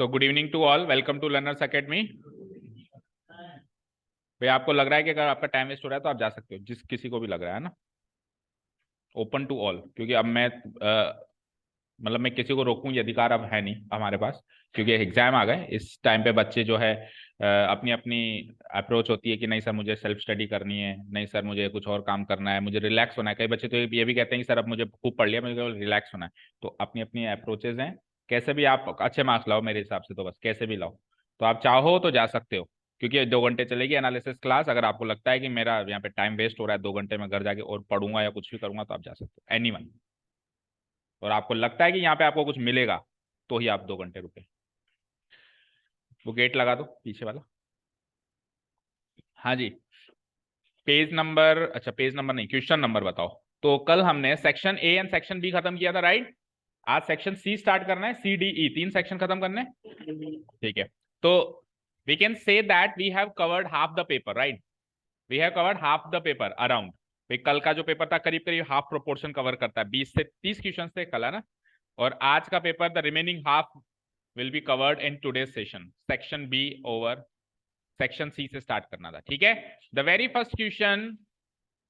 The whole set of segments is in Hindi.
So good evening to all, welcome to learners academy. भाई आपको लग रहा है कि अगर आपका टाइम वेस्ट हो रहा है तो आप जा सकते हो, जिस किसी को भी लग रहा है ना, ओपन टू ऑल। क्योंकि अब मैं मतलब मैं किसी को रोकूं ये अधिकार अब है नहीं हमारे पास, क्योंकि एग्जाम आ गए। इस टाइम पे बच्चे जो है अपनी अपनी अप्रोच होती है कि नहीं सर मुझे सेल्फ स्टडी करनी है, नहीं सर मुझे कुछ और काम करना है, मुझे रिलैक्स होना है। कई बच्चे तो ये भी कहते हैं कि सर अब मुझे खूब पढ़ लिया, मुझे केवल रिलैक्स होना है। तो अपनी अपनी अप्रोचेज हैं, कैसे भी आप अच्छे मार्क्स लाओ मेरे हिसाब से, तो बस कैसे भी लाओ। तो आप चाहो तो जा सकते हो, क्योंकि 2 घंटे चलेगी एनालिसिस क्लास। अगर आपको लगता है कि मेरा यहाँ पे टाइम वेस्ट हो रहा है, 2 घंटे में घर जाके और पढ़ूंगा या कुछ भी करूंगा, तो आप जा सकते हो एनीवन। और आपको लगता है कि यहाँ पे आपको कुछ मिलेगा तो ही आप 2 घंटे रुके। वो गेट लगा दो पीछे वाला। हाँ जी, पेज नंबर, अच्छा पेज नंबर नहीं, क्वेश्चन नंबर बताओ। तो कल हमने section A and section B खत्म किया था, राइट। आज सेक्शन सी स्टार्ट करना है, सी डी ई, 3 सेक्शन खत्म करने। ठीक है, तो we can say that we have covered half the paper, right. We have covered half the paper around. भाई कल का जो पेपर था करीब करीब हाफ प्रोपोर्शन कवर करता है, 20 से 30 क्वेश्चन थे कल, है ना। और आज का paper the remaining half will be covered in today's session, section B over section C से स्टार्ट करना था, ठीक है। The very first question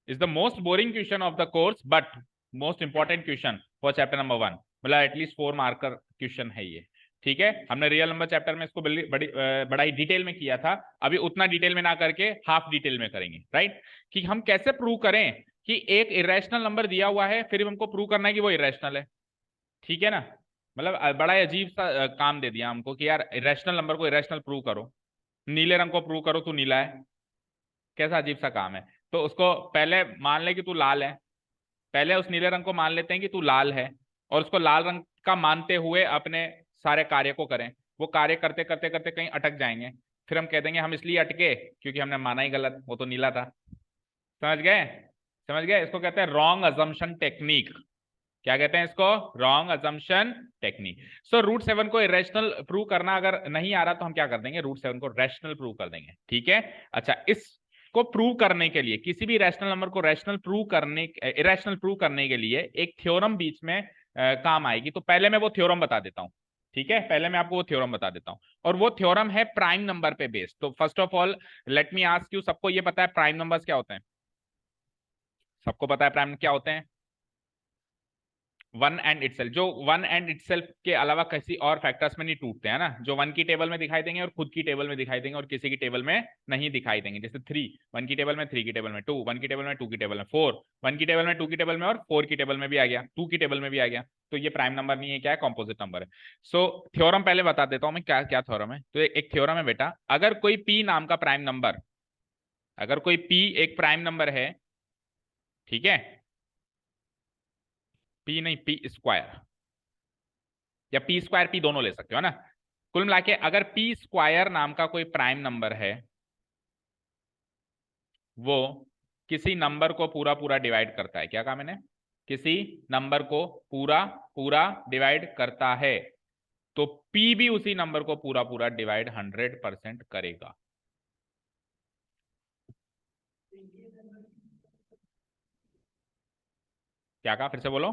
is the most boring question of the course but most important question for chapter number 1। मतलब एटलीस्ट 4 मार्कर क्वेश्चन है ये, ठीक है। हमने रियल नंबर चैप्टर में इसको बड़ा ही डिटेल में किया था, अभी उतना डिटेल में ना करके हाफ डिटेल में करेंगे, राइट। कि हम कैसे प्रूव करें कि एक इरेशनल नंबर दिया हुआ है, फिर हमको प्रूव करना है कि वो इरेशनल है, ठीक है ना। मतलब बड़ा अजीब सा काम दे दिया हमको कि यार इरेशनल नंबर को इरेशनल प्रूव करो, नीले रंग को प्रूव करो तू नीला है। कैसा अजीब सा काम है। तो उसको पहले मान ले कि तू लाल है, पहले उस नीले रंग को मान लेते हैं कि तू लाल है, और उसको लाल रंग का मानते हुए अपने सारे कार्य को करें। वो कार्य करते करते करते कहीं अटक जाएंगे, फिर हम कह देंगे हम इसलिए अटके क्योंकि हमने माना ही गलत, वो तो नीला था। समझ गए, समझ गए। इसको कहते हैं रॉन्ग अजम्पशन टेक्निक। क्या कहते हैं इसको? Wrong assumption technique. So root 7 को इरेशनल प्रूव करना अगर नहीं आ रहा तो हम क्या कर देंगे, रूट 7 को रैशनल प्रूव कर देंगे, ठीक है। अच्छा, इसको प्रूव करने के लिए, किसी भी रैशनल नंबर को रैशनल प्रूव करने, इरेशनल प्रूव करने के लिए एक थ्योरम बीच में काम आएगी। तो पहले मैं वो थ्योरम बता देता हूं, ठीक है। पहले मैं आपको वो थ्योरम बता देता हूं, और वो थ्योरम है प्राइम नंबर पे बेस्ड। तो first of all let me ask you, सबको ये पता है प्राइम नंबर्स क्या होते हैं? सबको पता है प्राइम क्या होते हैं? One and itself. जो वन एंड इटसेल्फ के अलावा किसी और फैक्टर्स में नहीं टूटते हैं ना, जो वन की टेबल में दिखाई देंगे और खुद की टेबल में दिखाई देंगे और किसी की टेबल में नहीं दिखाई देंगे। जैसे 3 वन की टेबल में, 3 की टेबल में, 2 वन की टेबल में, 2 की टेबल में, 4 वन की टेबल में, 2 की टेबल में, और 4 की टेबल में भी आ गया, 2 की टेबल में भी आ गया। तो ये प्राइम नंबर नहीं है, क्या है? कॉम्पोजिट नंबर है। सो थ्योरम पहले बता देता हूं मैं, क्या क्या थ्योरम है। तो एक थ्योरम है बेटा, अगर कोई पी नाम का प्राइम नंबर, अगर कोई पी एक प्राइम नंबर है, ठीक है, पी नहीं पी स्क्वायर, या पी स्क्वायर पी दोनों ले सकते हो ना। कुल मिला के अगर पी स्क्वायर नाम का कोई प्राइम नंबर है, वो किसी नंबर को पूरा पूरा डिवाइड करता है। क्या कहा मैंने? किसी नंबर को पूरा पूरा डिवाइड करता है, तो पी भी उसी नंबर को पूरा पूरा डिवाइड 100% करेगा। क्या कहा, फिर से बोलो।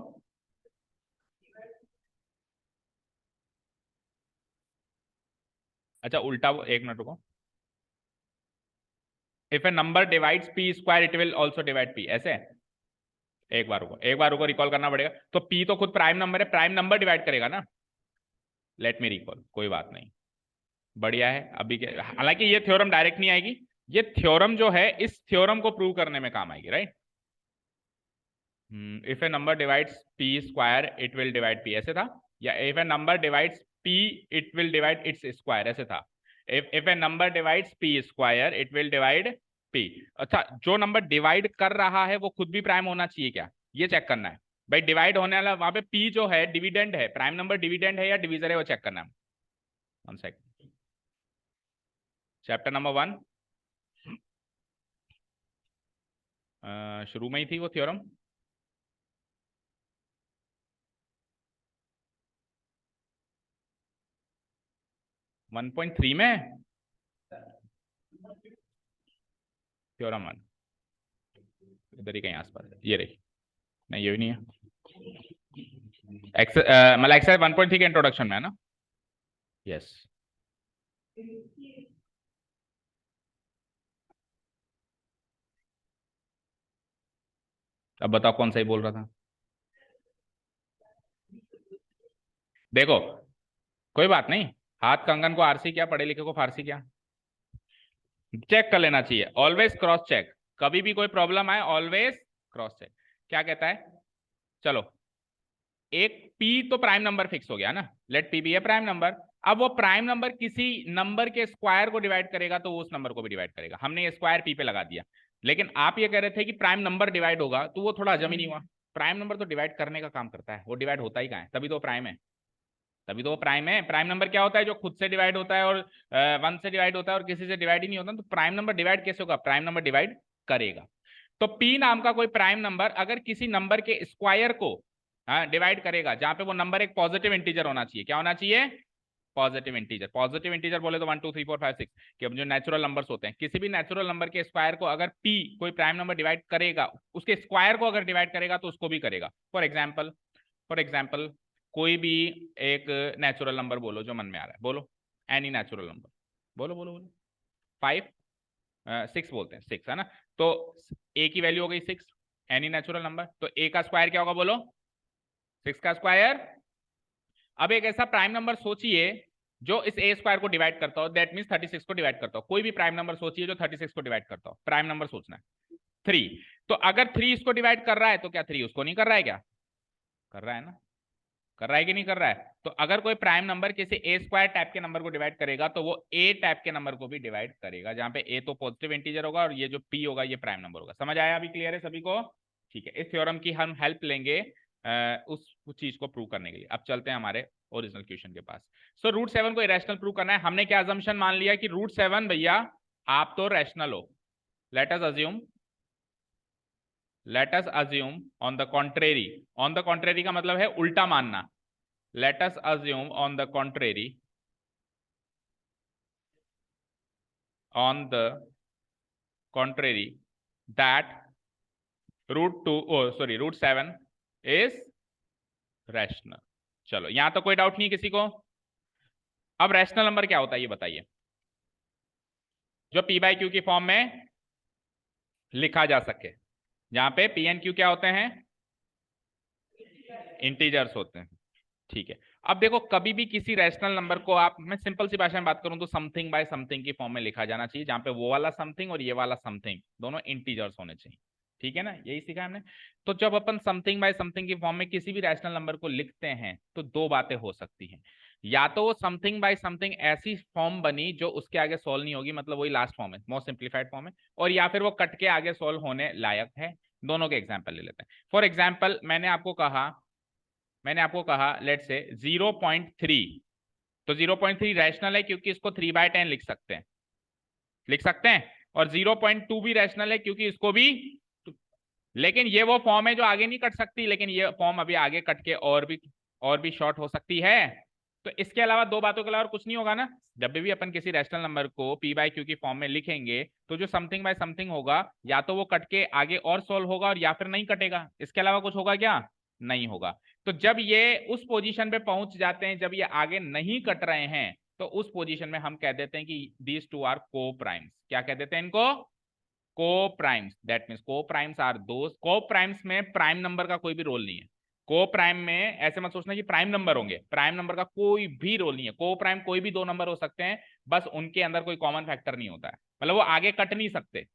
अच्छा उल्टा, एक मिनट रुको। If A number divides P square it will also divide P, ऐसे। एक बार रुको, एक बार रुको, रिकॉल करना पड़ेगा। तो पी तो खुद प्राइम नंबर है, प्राइम नंबर डिवाइड करेगा ना। लेट मी रिकॉल, कोई बात नहीं, बढ़िया है। अभी हालांकि ये थ्योरम डायरेक्ट नहीं आएगी, ये थ्योरम जो है इस थ्योरम को प्रूव करने में काम आएगी, right. If A number divides P square it will divide P, ऐसे था। या if A number divides P it will divide its square, ऐसे था। If A number divides P square it will divide P. अच्छा, जो नंबर डिवाइड कर रहा है वो खुद भी प्राइम होना चाहिए क्या, ये चेक करना है। भाई डिवाइड होने वाला वहां पे पी जो है डिविडेंड है, प्राइम नंबर डिविडेंड है या डिविजर है, वो चेक करना है। वन सेकंड, चैप्टर नंबर 1 शुरू में ही थी वो थ्योरम। 1.3 में थ्योरम 1 इधर ही कहीं आसपास है, ये रही। नहीं ये भी नहीं है, मतलब एक्सरसाइज 1.3 के इंट्रोडक्शन में है ना, यस। अब बताओ कौन सा ही बोल रहा था। देखो, कोई बात नहीं, हाथ कंगन को आरसी क्या, पढ़े लिखे को फारसी क्या, चेक कर लेना चाहिए, ऑलवेज क्रॉस चेक, कभी भी कोई प्रॉब्लम आए ऑलवेज क्रॉस चेक। क्या कहता है, चलो, एक पी तो प्राइम नंबर फिक्स हो गया ना, लेट पी बी ए प्राइम नंबर। अब वो प्राइम नंबर किसी नंबर के स्क्वायर को डिवाइड करेगा तो वो उस नंबर को भी डिवाइड करेगा, हमने ये स्क्वायर पी पे लगा दिया। लेकिन आप ये कह रहे थे कि प्राइम नंबर डिवाइड होगा, तो वो थोड़ा हजम ही नहीं हुआ। प्राइम नंबर तो डिवाइड करने का काम करता है, वो डिवाइड होता ही कहाँ है, तभी तो प्राइम है, तभी तो वो प्राइम है। प्राइम नंबर क्या होता है, जो खुद से डिवाइड होता है और वन से डिवाइड होता है और किसी से डिवाइड ही नहीं होता। तो प्राइम नंबर डिवाइड कैसे होगा, प्राइम नंबर डिवाइड करेगा। तो पी नाम का कोई प्राइम नंबर अगर किसी नंबर के स्क्वायर को डिवाइड करेगा, जहां पे वो नंबर एक पॉजिटिव इंटीजर होना चाहिए, क्या होना चाहिए, पॉजिटिव इंटीजर। पॉजिटिव इंटीजर बोले तो 1 2 3 4 5 6 कि जो नेचुरल नंबर्स होते हैं, किसी भी नेचुरल नंबर के स्क्वायर को अगर पी कोई प्राइम नंबर डिवाइड करेगा, उसके स्क्वायर को अगर डिवाइड करेगा तो उसको भी करेगा। फॉर एग्जाम्पल कोई भी एक नेचुरल नंबर बोलो जो मन में आ रहा है, बोलो एनी नेचुरल नंबर, बोलो बोलो बोलो। 5 6 बोलते हैं, 6 है ना, तो ए की वैल्यू हो गई 6, एनी नेचुरल नंबर, तो ए का स्क्वायर क्या होगा, बोलो 6 का स्क्वायर। अब एक ऐसा प्राइम नंबर सोचिए जो इस ए स्क्वायर को डिवाइड करता हो, दैट मींस 36 को डिवाइड करता हो। कोई भी प्राइम नंबर सोचिए जो 36 को डिवाइड करता हो, प्राइम नंबर सोचना है 3। तो अगर 3 इसको डिवाइड कर रहा है तो क्या 3 उसको नहीं कर रहा है, क्या कर रहा है ना, कर रहा है कि नहीं कर रहा है। तो अगर कोई प्राइम नंबर किसी ए स्क्वायर टाइप के नंबर को डिवाइड करेगा तो वो ए टाइप के नंबर को भी डिवाइड करेगा, जहां पे ए तो पॉजिटिव इंटीजर होगा और ये जो पी होगा ये प्राइम नंबर होगा। समझ आया, अभी क्लियर है सभी को, ठीक है। इस थ्योरम की हम हेल्प लेंगे उस चीज को प्रूव करने के लिए। अब चलते हैं हमारे ओरिजिनल क्वेश्चन के पास। सो रूट 7 को इरेशनल प्रूव करना है। हमने क्या अजम्पशन मान लिया कि रूट 7 भैया आप तो रैशनल हो। Let us assume on the contrary, on the contrary का मतलब है उल्टा मानना। Let us assume on the contrary, that root 7 is rational। चलो यहां तो कोई डाउट नहीं किसी को। अब रैशनल नंबर क्या होता है ये बताइए, जो पी बाई क्यू की फॉर्म में लिखा जा सके, जहां पे पी एंड क्यू क्या होते हैं, इंटीजर्स होते हैं, ठीक है। अब देखो कभी भी किसी रैशनल नंबर को आप, मैं सिंपल सी भाषा में बात करूं तो समथिंग बाय समथिंग की फॉर्म में लिखा जाना चाहिए, जहां पे वो वाला समथिंग और ये वाला समथिंग दोनों इंटीजर्स होने चाहिए, ठीक है ना, यही सीखा हमने। तो जब अपन समथिंग बाय समथिंग की फॉर्म में किसी भी रैशनल नंबर को लिखते हैं तो दो बातें हो सकती हैं, या तो वो समथिंग बाय समथिंग ऐसी फॉर्म बनी जो उसके आगे सॉल्व नहीं होगी, मतलब वही लास्ट फॉर्म है, मोस्ट सिंप्लीफाइड फॉर्म है, और या फिर वो कट के आगे सॉल्व होने लायक है। दोनों के एग्जाम्पल ले लेते हैं। फॉर एग्जाम्पल मैंने आपको कहा लेट से 0.3, तो 0.3 रैशनल है क्योंकि इसको 3/10 लिख सकते हैं, और 0.2 भी रैशनल है क्योंकि इसको भी, लेकिन ये वो फॉर्म है जो आगे नहीं कट सकती, लेकिन ये फॉर्म अभी आगे कट के और भी शॉर्ट हो सकती है। तो इसके अलावा दो बातों के अलावा और कुछ नहीं होगा ना। जब भी अपन किसी रैशनल नंबर को पी बाई क्यू की फॉर्म में लिखेंगे तो जो समथिंग बाय समथिंग होगा या तो वो कट के आगे और सॉल्व होगा और या फिर नहीं कटेगा, इसके अलावा कुछ होगा क्या, नहीं होगा। तो जब ये उस पोजीशन पे पहुंच जाते हैं जब ये आगे नहीं कट रहे हैं, तो उस पोजीशन में हम कह देते हैं कि दीज टू आर को प्राइम्स। क्या कह देते हैं इनको, को प्राइम्स। दैट मींस को प्राइम्स आर दोस, को प्राइम्स में प्राइम नंबर का कोई भी रोल नहीं है। को प्राइम में ऐसे मत सोचना कि प्राइम नंबर होंगे, प्राइम नंबर का कोई भी रोल नहीं है। को प्राइम कोई भी दो नंबर हो सकते हैं, बस उनके अंदर कोई कॉमन फैक्टर नहीं होता है, मतलब वो आगे कट नहीं सकते,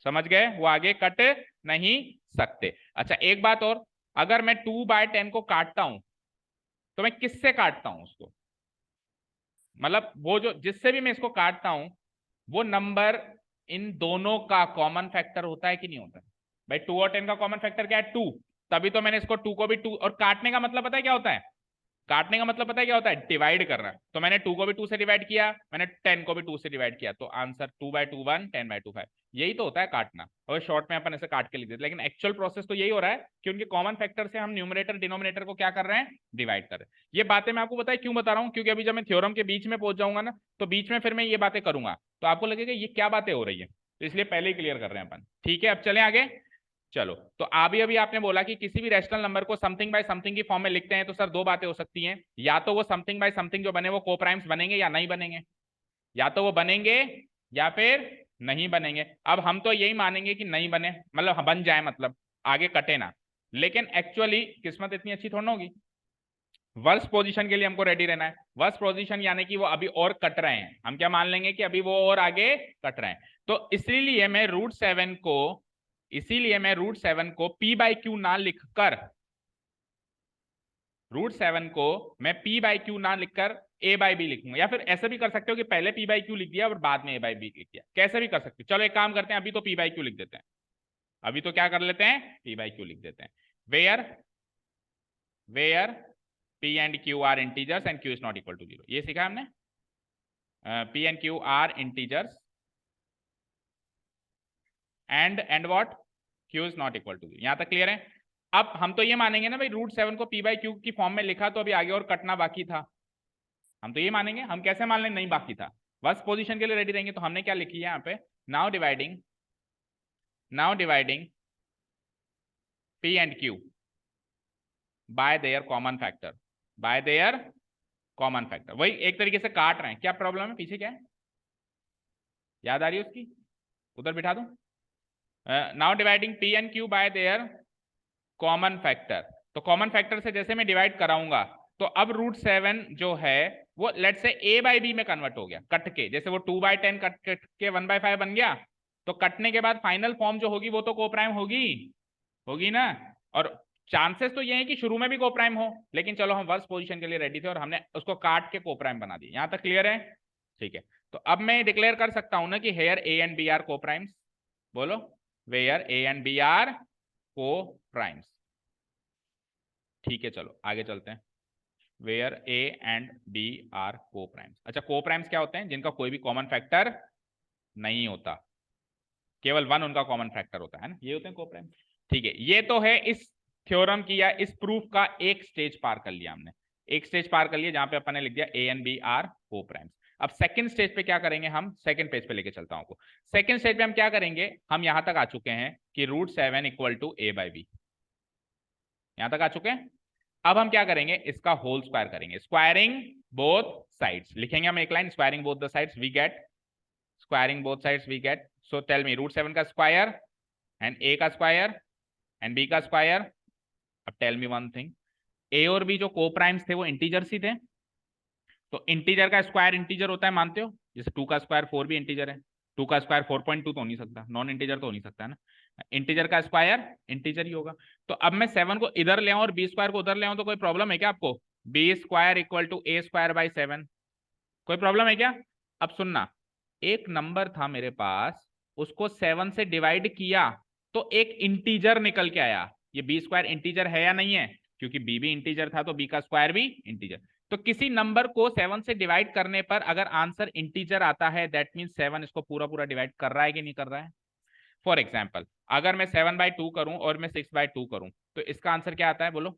समझ गए, वो आगे कट नहीं सकते। अच्छा एक बात और, अगर मैं 2/10 को काटता हूं तो मैं किससे काटता हूं उसको, मतलब वो जो जिससे भी मैं इसको काटता हूं वो नंबर इन दोनों का कॉमन फैक्टर होता है कि नहीं होता है। भाई 2 और 10 का कॉमन फैक्टर क्या है, 2, तभी तो मैंने इसको 2 को भी 2, और काटने का मतलब पता है क्या होता है, काटने का मतलब पता है क्या होता है, डिवाइड करना। तो मैंने 2 को भी 2 से डिवाइड किया, मैंने 10 को भी 2 से डिवाइड किया, तो आंसर 2/2 1, 10/2 5। यही तो होता है काटना, और शॉर्ट में अपन ऐसे काट के लिख देते, लेकिन एक्चुअल प्रोसेस तो यही हो रहा है कि उनके कॉमन फैक्टर से हम न्यूमरेटर डिनोमिनेटर को क्या कर रहे हैं, डिवाइड कर रहे हैं। ये बातें मैं आपको बताया क्यों बता रहा हूँ, क्योंकि अभी जब मैं थ्योरम के बीच में पहुंच जाऊंगा ना, तो बीच में फिर मैं ये बातें करूंगा तो आपको लगेगा ये क्या बातें हो रही है, तो इसलिए पहले ही क्लियर कर रहे हैं अपन, ठीक है। अब चले आगे। चलो, तो अभी अभी आपने बोला कि किसी भी रैशनल नंबर को समथिंग बाय समथिंग की फॉर्म में लिखते हैं तो सर दो बातें हो सकती हैं, या तो वो समथिंग बाय समथिंग जो बने वो कोप्राइम्स बनेंगे या नहीं बनेंगे, या तो वो बनेंगे या फिर नहीं बनेंगे। अब हम तो यही मानेंगे कि नहीं बने, मतलब बन जाए, मतलब आगे कटे ना, लेकिन एक्चुअली किस्मत इतनी अच्छी थोड़ी ना होगी। वर्स्ट पोजीशन के लिए हमको रेडी रहना है। वर्स्ट पोजीशन यानी कि वो अभी और कट रहे हैं, हम क्या मान लेंगे कि अभी वो और आगे कट रहे हैं। तो इसीलिए मैं रूट सेवन को पी बाई क्यू ना लिखकर, रूट सेवन को मैं पी बाई क्यू ना लिखकर ए बाई बी लिखूंगा, या फिर ऐसा भी कर सकते हो कि पहले पी बाई क्यू लिख दिया और बाद में ए बाई बी लिख दिया, कैसे भी कर सकते हो। चलो एक काम करते हैं, अभी तो पी बाई क्यू लिख देते हैं, अभी तो क्या कर लेते हैं, पी बाई क्यू लिख देते हैं। Where where P and Q are integers and Q is not equal to zero, ये सीखा हमने। P and Q are integers and what, Q is not equal to zero, यहां तक क्लियर है। अब हम तो ये मानेंगे ना भाई रूट सेवन को पी बाई क्यू की फॉर्म में लिखा तो अभी आगे और कटना बाकी था, हम तो ये मानेंगे। हम कैसे मान लें नहीं बाकी था, फर्स्ट पोजीशन के लिए रेडी रहेंगे। तो हमने क्या लिखी है यहाँ पे, now dividing P and Q by their common factor, वही एक तरीके से काट रहे हैं। क्या प्रॉब्लम है, पीछे क्या है, याद आ रही है उसकी, उधर बिठा दूं। Now dividing P and Q by their common factor, तो कॉमन फैक्टर से जैसे मैं डिवाइड कराऊंगा तो अब रूट सेवन जो है वो लेट से ए बाई बी में कन्वर्ट हो गया कट के, जैसे वो 2/10 कट के 1/5 बन गया, तो कटने के बाद फाइनल फॉर्म जो होगी वो तो कोप्राइम होगी ना। और चांसेस तो ये है कि शुरू में भी कोप्राइम हो, लेकिन चलो हम वर्स्ट पोजीशन के लिए रेडी थे और हमने उसको काट के कोप्राइम बना दिया। यहां तक क्लियर है, ठीक है। तो अब मैं डिक्लेयर कर सकता हूं ना कि here a and B are coprimes, बोलो where a and B are coprimes, ठीक है। चलो आगे चलते हैं, where a and B are coprimes. अच्छा, कोप्राइम्स क्या होते हैं, जिनका कोई भी कॉमन फैक्टर नहीं होता, केवल वन उनका कॉमन फैक्टर होता है ना, ये होते हैं कोप्राइम। ठीक है, ये तो है इस थ्योरम की या इस प्रूफ का एक स्टेज पार कर लिया हमने, एक स्टेज पार कर लिया जहां पे अपन ने लिख दिया ए एंड बी आर कोप्राइम्स। अब सेकंड स्टेज पे क्या करेंगे, हम सेकंड पेज पे लेके चलता हूं आपको। सेकंड स्टेज पे हम क्या करेंगे, हम यहां तक आ चुके हैं कि root seven equal to A by B, यहां तक आ चुके हैं। अब हम क्या करेंगे, इसका होल स्क्वायर करेंगे, स्क्वायरिंग बोथ साइड्स, लिखेंगे हम एक line, squaring both the sides we get, squaring both sides we get, so tell me root seven का स्क्वायर एंड ए का स्क्वायर एंड बी का स्क्वायर। अब tell me one thing, A और बी जो कोप्राइम्स थे वो इंटीजर्स ही थे, तो इंटीजर का स्क्वायर इंटीजर होता है, मानते हो, जैसे 2 का स्क्वायर 4 भी इंटीजर है, 2 का स्क्वायर 4.2 तो हो नहीं सकता, नॉन इंटीजर तो हो नहीं सकता है ना, इंटीजर का स्क्वायर इंटीजर ही होगा। तो अब मैं 7 को इधर ले आऊं और बी स्क्वायर को उधर ले आऊं तो कोई प्रॉब्लम है क्या आपको, B square equal to A square by 7, कोई प्रॉब्लम है क्या। अब सुनना, एक नंबर था मेरे पास, उसको 7 से डिवाइड किया तो एक इंटीजर निकल के आया, ये बी स्क्वायर इंटीजर है या नहीं है, क्योंकि बी भी इंटीजर था तो बी का स्क्वायर भी इंटीजर। तो किसी नंबर को 7 से डिवाइड करने पर अगर आंसर इंटीजर आता है दैट मीन 7 इसको पूरा पूरा डिवाइड कर रहा है कि नहीं कर रहा है। फॉर एग्जाम्पल, अगर मैं 7/2 करूं और मैं 6/2 करूं तो इसका आंसर क्या आता है, बोलो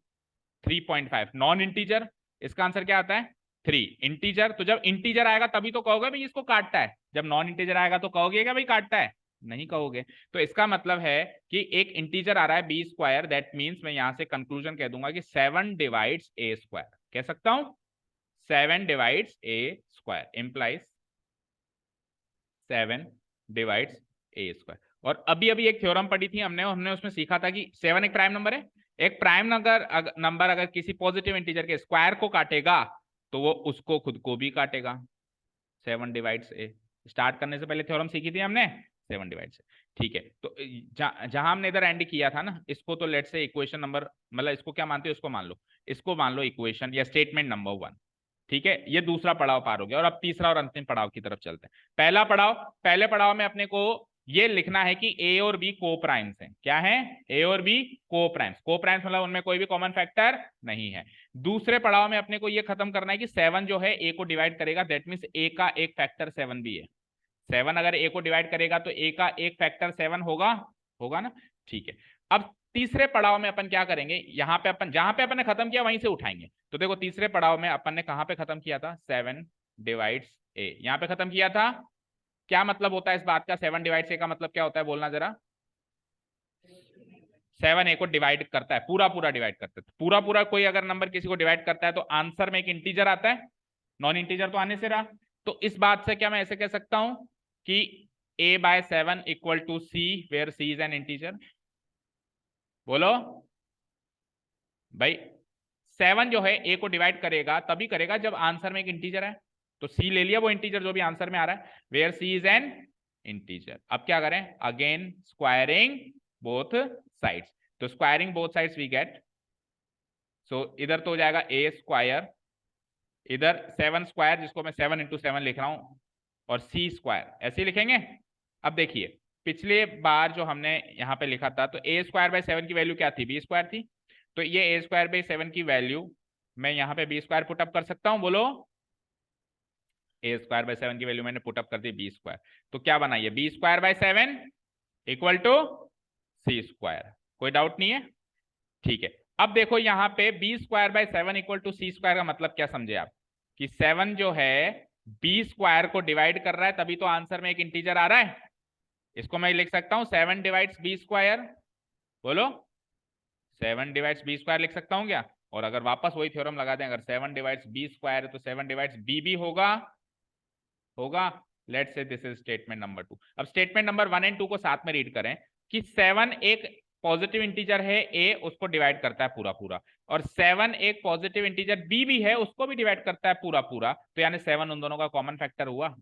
3.5, नॉन इंटीजर, इसका आंसर क्या आता है 3, इंटीजर। तो जब इंटीजर आएगा तभी तो कहोगे भाई इसको काटता है, जब नॉन इंटीजर आएगा तो कहोगे क्या भाई काटता है, नहीं कहोगे। तो इसका मतलब है कि एक इंटीजर आ रहा है बी स्क्वायर, दैट मीन्स मैं यहां से कंक्लूजन कह दूंगा कि 7 डिवाइड्स ए स्क्वायर, कह सकता हूं 7 डिवाइड्स ए स्क्वायर इंप्लाइज 7 डिवाइड्स ए स्क्वायर। और अभी अभी एक थ्योरम पढ़ी थी हमने उसमें सीखा था कि 7 एक प्राइम नंबर है, एक प्राइम नंबर अगर किसी पॉजिटिव इंटीजर के स्क्वायर को काटेगा तो वो उसको खुद को भी काटेगा, 7 डिवाइड्स ए। स्टार्ट करने से पहले थ्योरम सीखी थी हमने 7 डिवाइड्स ए, ठीक है। तो जहां हमने इधर एंड किया था ना, इसको तो लेट से इक्वेशन नंबर, मतलब इसको क्या मानते हो, इसको मान लो इक्वेशन या स्टेटमेंट नंबर 1, ठीक है। ये दूसरा पड़ाव पार हो गया और अब तीसरा और अंतिम पड़ाव की तरफ चलते हैं। पहले पड़ाव में अपने को ये लिखना है कि ए और बी कोप्राइम्स हैं, क्या है, ए और बी कोप्राइम्स मतलब उनमें कोई भी कॉमन फैक्टर नहीं है। दूसरे पड़ाव में अपने को ये खत्म करना है कि 7 जो है ए को डिवाइड करेगा, दैट मीन्स ए का एक फैक्टर 7 भी है, 7 अगर ए को डिवाइड करेगा तो ए का एक फैक्टर 7 होगा ना, ठीक है। अब तीसरे पड़ाव में अपन क्या करेंगे, यहाँ पे अपन जहां पे अपन ने खत्म किया वहीं से उठाएंगे। तो देखो तीसरे पड़ाव में अपन ने कहां पे खत्म किया था, 7 डिवाइड्स ए, यहां पे खत्म किया था। क्या मतलब होता है इस बात का, 7 डिवाइड्स ए का मतलब क्या होता है, बोलना जरा, 7 ए को डिवाइड करता है, पूरा पूरा डिवाइड करता है। पूरा पूरा कोई अगर नंबर किसी को डिवाइड करता है तो आंसर में एक इंटीजर आता है, नॉन इंटीजर तो आने से रहा। तो इस बात से क्या मैं ऐसे कह सकता हूं कि a/7 equal to c where c is an integer. बोलो भाई, 7 जो है a को डिवाइड करेगा तभी करेगा जब आंसर में एक इंटीजर है। तो c ले लिया, वो इंटीजर जो भी आंसर में आ रहा है, where c is an integer. अब क्या करें, अगेन स्क्वायरिंग बोथ साइड्स। तो squaring both sides we get, so इधर तो हो जाएगा a स्क्वायर, इधर 7 स्क्वायर जिसको मैं 7 इंटू 7 लिख रहा हूं, और c स्क्वायर ऐसे ही लिखेंगे। अब देखिए पिछले बार जो हमने यहाँ पे लिखा था, तो a स्क्वायर बाई 7 की वैल्यू क्या थी, b स्क्वायर थी। तो ये a स्क्वायर बाई 7 की वैल्यू मैं यहाँ पे b स्क्वायर पुटअप कर सकता हूँ। बोलो, a स्क्वायर बाई 7 की वैल्यू मैंने पुटअप कर दी b स्क्वायर। तो क्या बना ये, b square by 7 equal to c square. कोई डाउट नहीं है, ठीक है। अब देखो यहाँ पे b square by 7 equal to c square का मतलब क्या समझे आप, कि 7 जो है b स्क्वायर को डिवाइड कर रहा है, तभी तो आंसर में एक इंटीजर आ रहा है। इसको मैं लिख सकता हूं 7 डिवाइड्स b स्क्वायर। बोलो, 7 डिवाइड्स b स्क्वायर लिख सकता हूं क्या? और अगर वापस वही थ्योरम लगा दें, अगर 7 डिवाइड्स b स्क्वायर है तो 7 डिवाइड्स b भी होगा। Let's say this is statement number 2। अब स्टेटमेंट नंबर 1 एंड 2 को साथ में रीड करें कि 7 एक पॉजिटिव इंटीजर है a, उसको डिवाइड करता है पूरा पूरा, और 7 एक पॉजिटिव इंटीजर b भी है, उसको भी डिवाइड करता है पूरा पूरा। तो यानी 7 उन दोनों का कॉमन फैक्टर हुआ।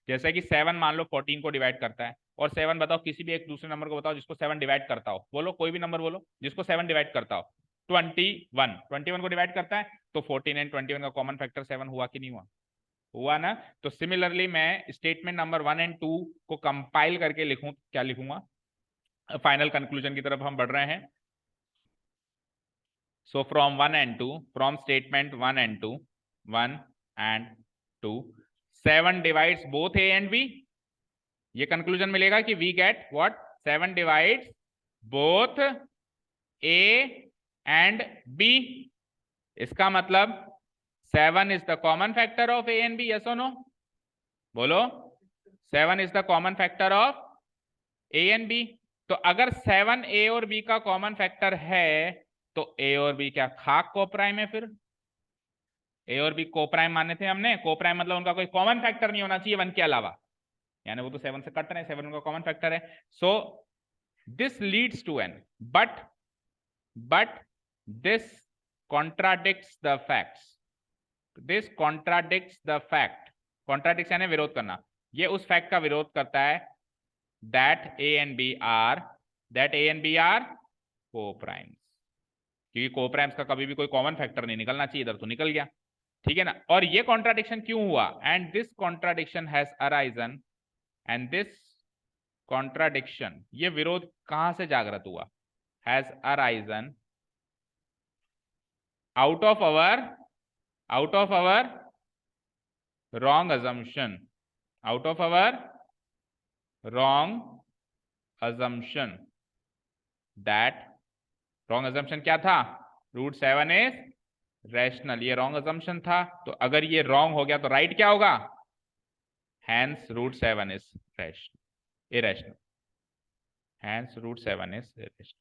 जैसे कि 7 मान लो 14 को डिवाइड करता है, और 7 बताओ किसी भी एक दूसरे नंबर को बताओ जिसको 7 डिवाइड करता हो। बोलो कोई भी नंबर बोलो जिसको 7 डिवाइड करता हो। 21 को डिवाइड करता है, तो 14 एंड 21 का कॉमन फैक्टर 7 हुआ कि नहीं हुआ? हुआ ना। तो सिमिलरली मैं स्टेटमेंट नंबर 1 एंड 2 को कंपाइल करके लिखूं, क्या लिखूंगा, फाइनल कंक्लूजन की तरफ हम बढ़ रहे हैं। So from 1 and 2, from statement 1 and 2, 1 and 2, 7 divides both a and b। ये कंक्लूजन मिलेगा कि we get what, 7 divides both a and b। इसका मतलब 7 is the common factor of a and b, yes और नो? बोलो, 7 is the common factor of a and b। तो अगर 7 a और b का कॉमन फैक्टर है तो a और b क्या खाक कोप्राइम है? फिर a और b कोप्राइम माने थे हमने। कोप्राइम मतलब उनका कोई कॉमन फैक्टर नहीं होना चाहिए 1 के अलावा, यानी वो तो 7 से कट रहे हैं, 7 उनका कॉमन फैक्टर है। So this leads to n, but this contradicts the facts. This contradicts the fact, contradict यानी विरोध करना, ये उस फैक्ट का विरोध करता है that a and b are co-primes, क्योंकि co-primes का कभी भी कोई कॉमन फैक्टर नहीं निकलना चाहिए, इधर तो निकल गया, ठीक है ना। और ये कॉन्ट्राडिक्शन क्यों हुआ, and this contradiction has arisen, and this contradiction, ये विरोध कहां से जागृत हुआ, has arisen out of our wrong assumption, out of our wrong assumption, that wrong assumption क्या था, √7 इज रैशनल। ये wrong assumption था, तो अगर ये wrong हो गया तो right क्या होगा, hence √7 is irrational, hence √7 is irrational।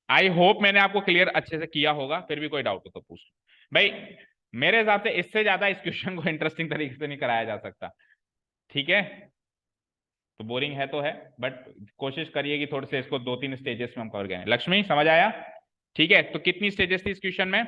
I hope मैंने आपको क्लियर अच्छे से किया होगा, फिर भी कोई डाउट हो तो पूछ लो भाई। मेरे हिसाब से इससे ज्यादा इस क्वेश्चन को इंटरेस्टिंग तरीके से नहीं कराया जा सकता, ठीक है। तो बोरिंग है तो है, बट कोशिश करिए कि थोड़े से इसको 2-3 स्टेजेस में हम कवर करें। लक्ष्मी समझ आया? ठीक है, तो कितनी स्टेजेस थी इस क्वेश्चन में?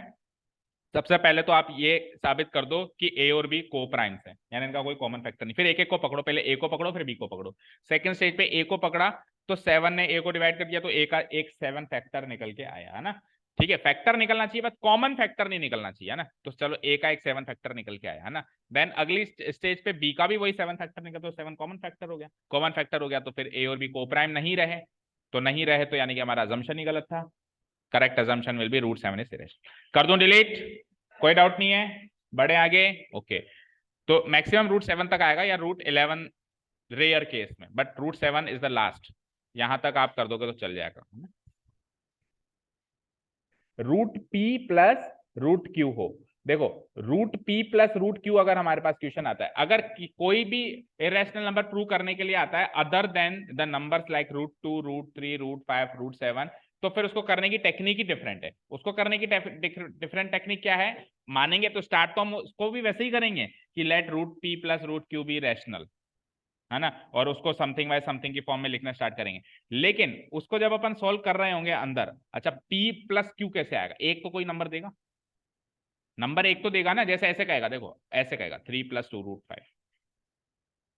सबसे पहले तो आप ये साबित कर दो कि ए और बी को प्राइम्स हैं, यानी इनका कोई कॉमन फैक्टर नहीं। फिर एक एक को पकड़ो, पहले ए को पकड़ो फिर बी को पकड़ो। सेकंड स्टेज पे ए को पकड़ा तो 7 ने ए को डिवाइड कर दिया, तो ए का एक 7 फैक्टर निकल के आया, है ना। ठीक है, फैक्टर निकलना चाहिए बस कॉमन फैक्टर नहीं निकलना चाहिए, है ना। तो चलो ए का एक 7 फैक्टर निकल के आया, है ना। देन अगली स्टेज पे बी का भी वही 7 फैक्टर निकल, तो 7 कॉमन फैक्टर हो गया। कॉमन फैक्टर हो गया तो फिर ए और बी को प्राइम नहीं रहे, तो नहीं रहे तो यानी कि हमारा अजम्पशन ही गलत था। Correct assumption will be √7 is irrational. कर दूं डिलीट? कोई डाउट नहीं है, बढ़े आगे। ओके, तो मैक्सिमम √7 तक आएगा, या √11 रेयर केस में, बट √7 इज द लास्ट। यहां तक आप कर दोगे तो चल जाएगा। √p प्लस √q हो, देखो √p प्लस √q अगर हमारे पास क्वेश्चन आता है, अगर कोई भी इरेशनल नंबर प्रूव करने के लिए आता है other than the numbers like √2, √3, √5, √7, तो फिर उसको करने की टेक्निक ही डिफरेंट है। उसको करने की डिफरेंट टेक्निक क्या है, मानेंगे तो स्टार्ट तो हम उसको भी वैसे ही करेंगे कि let root P plus root Q be rational, है ना, और उसको समथिंग बाय समथिंग की फॉर्म में लिखना स्टार्ट करेंगे। लेकिन उसको जब अपन सॉल्व कर रहे होंगे अंदर, अच्छा पी प्लस क्यू कैसे आएगा, एक तो कोई नंबर देगा, नंबर एक तो देगा ना, जैसे ऐसे कहेगा, देखो ऐसे कहेगा 3 + 2√5।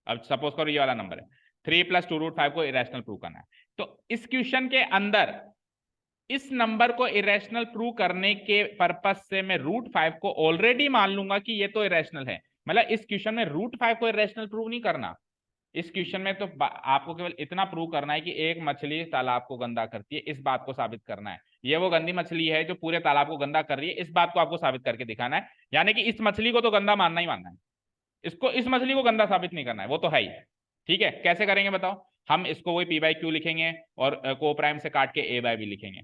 अब सपोज करो ये वाला नंबर है, 3 + 2√5 को इरेशनल प्रूव करना है, तो इस क्वेश्चन के अंदर इस नंबर को इरेशनल प्रूव करने के पर्पस से मैं √5 को ऑलरेडी मान लूंगा कि ये तो इरेशनल है। मतलब इस क्वेश्चन में √5 को इरेशनल प्रूव नहीं करना, इस क्वेश्चन में तो आपको केवल इतना प्रूव करना है कि एक मछली तालाब को गंदा करती है, इस बात को साबित करना है। ये वो गंदी मछली है जो पूरे तालाब को गंदा कर रही है, इस बात को आपको साबित करके दिखाना है। यानी कि इस मछली को तो गंदा मानना ही मानना है, इसको इस मछली को गंदा साबित नहीं करना है, वो तो है ही। ठीक है, कैसे करेंगे बताओ, हम इसको वही P/Q लिखेंगे और को प्राइम से काट के A/B लिखेंगे,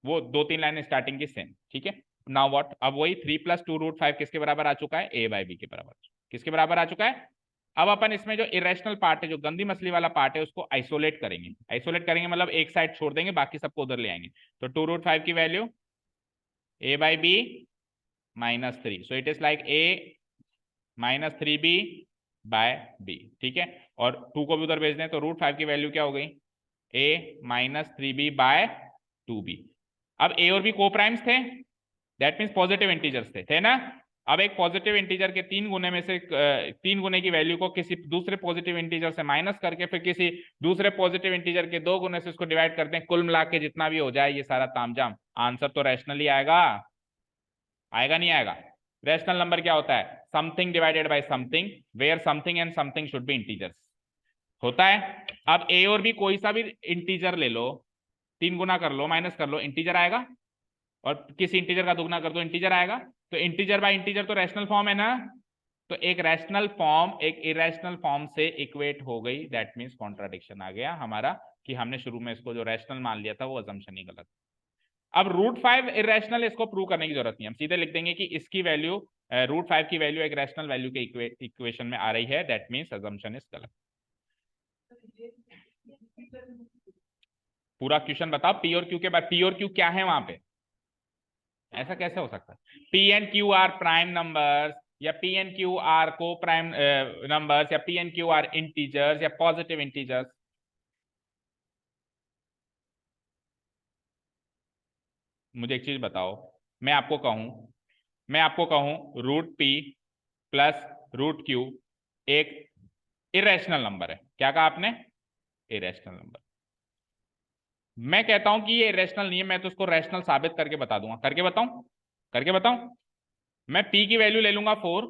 वो 2-3 लाइन स्टार्टिंग की सेम। ठीक है, नाउ व्हाट, अब वही 3 + 2√5 किसके बराबर आ चुका है, A/B के बराबर, किसके बराबर आ चुका है। अब अपन इसमें जो इरेशनल पार्ट है, जो गंदी मछली वाला पार्ट है, उसको आइसोलेट करेंगे। आइसोलेट करेंगे मतलब एक साइड छोड़ देंगे, बाकी सबको उधर ले आएंगे। तो 2√5 की value A/B -3, so it is like A-3B/B। ठीक है, और 2 को भी उधर भेज दें तो √5 की वैल्यू क्या हो गई, A-3B/2B। अब A और B को प्राइम्स थे, दैट मीन्स पॉजिटिव इंटीजर्स थे ना। अब एक पॉजिटिव इंटीजर के 3 गुने में से 3 गुने की वैल्यू को किसी दूसरे पॉजिटिव इंटीजर से माइनस करके फिर किसी दूसरे पॉजिटिव इंटीजर के 2 गुने से इसको डिवाइड करते हैं, कुल मिला के जितना भी हो जाए ये सारा तामझाम, आंसर तो रैशनली आएगा, आएगा नहीं आएगा। रैशनल नंबर क्या होता है, something divided by something, where something and something should be integers होता है। अब ए और बी कोई सा भी इंटीजर ले लो, 3 गुना कर लो, माइनस कर लो, इंटीजर आएगा, और किसी इंटीजर का दुगना कर दो, इंटीजर आएगा। तो इंटीजर बाय इंटीजर तो रैशनल फॉर्म है ना, तो एक रैशनल फॉर्म एक इरेशनल फॉर्म से इक्वेट हो गई, दैट मीन्स कॉन्ट्राडिक्शन आ गया हमारा, कि हमने शुरू में इसको जो रैशनल मान लिया था वो अजम्पशन ही गलत। अब √5 इरेशनल, इसको प्रूव करने की जरूरत नहीं, हम सीधे लिख देंगे कि इसकी वैल्यू √5 की वैल्यू एक रैशनल वैल्यू के इक्वेशन में आ रही है, दैट मीन्स अजम्पशन इज गलत। पूरा क्वेश्चन बताओ, पी और क्यू के बाद, पी और क्यू क्या है वहां पे, ऐसा कैसे हो सकता है, P and Q are prime numbers, या पी एंड क्यू आर को प्राइम नंबर्स, या P and Q are integers या पॉजिटिव इंटीजर्स। मुझे एक चीज बताओ, मैं आपको कहूं √P प्लस √Q एक इरेशनल नंबर है, क्या कहा आपने, इरेशनल नंबर। मैं कहता हूं कि ये इरेशनल नहीं है, मैं तो उसको रैशनल साबित करके बता दूंगा, करके बताऊं। मैं P की वैल्यू ले लूंगा 4,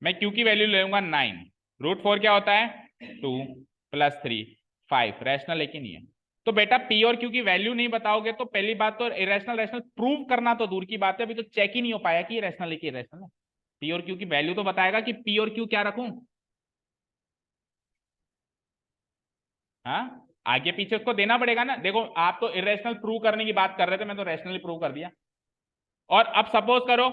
मैं Q की वैल्यू ले लूंगा 9, √4 क्या होता है 2 + 3 5, रैशनल एक ही नहीं है। तो बेटा P और Q की वैल्यू नहीं बताओगे तो पहली बात तो इरेशनल रैशनल प्रूव करना तो दूर की बात है, अभी तो चेक ही नहीं हो पाया कि रैशनल है कि इरेशनल है। P और Q की वैल्यू तो बताएगा कि P और Q क्या रखूं, हाँ आगे पीछे उसको देना पड़ेगा ना। देखो आप तो इरेशनल प्रूव करने की बात कर रहे थे, मैं तो रैशनली प्रूव कर दिया। और अब सपोज करो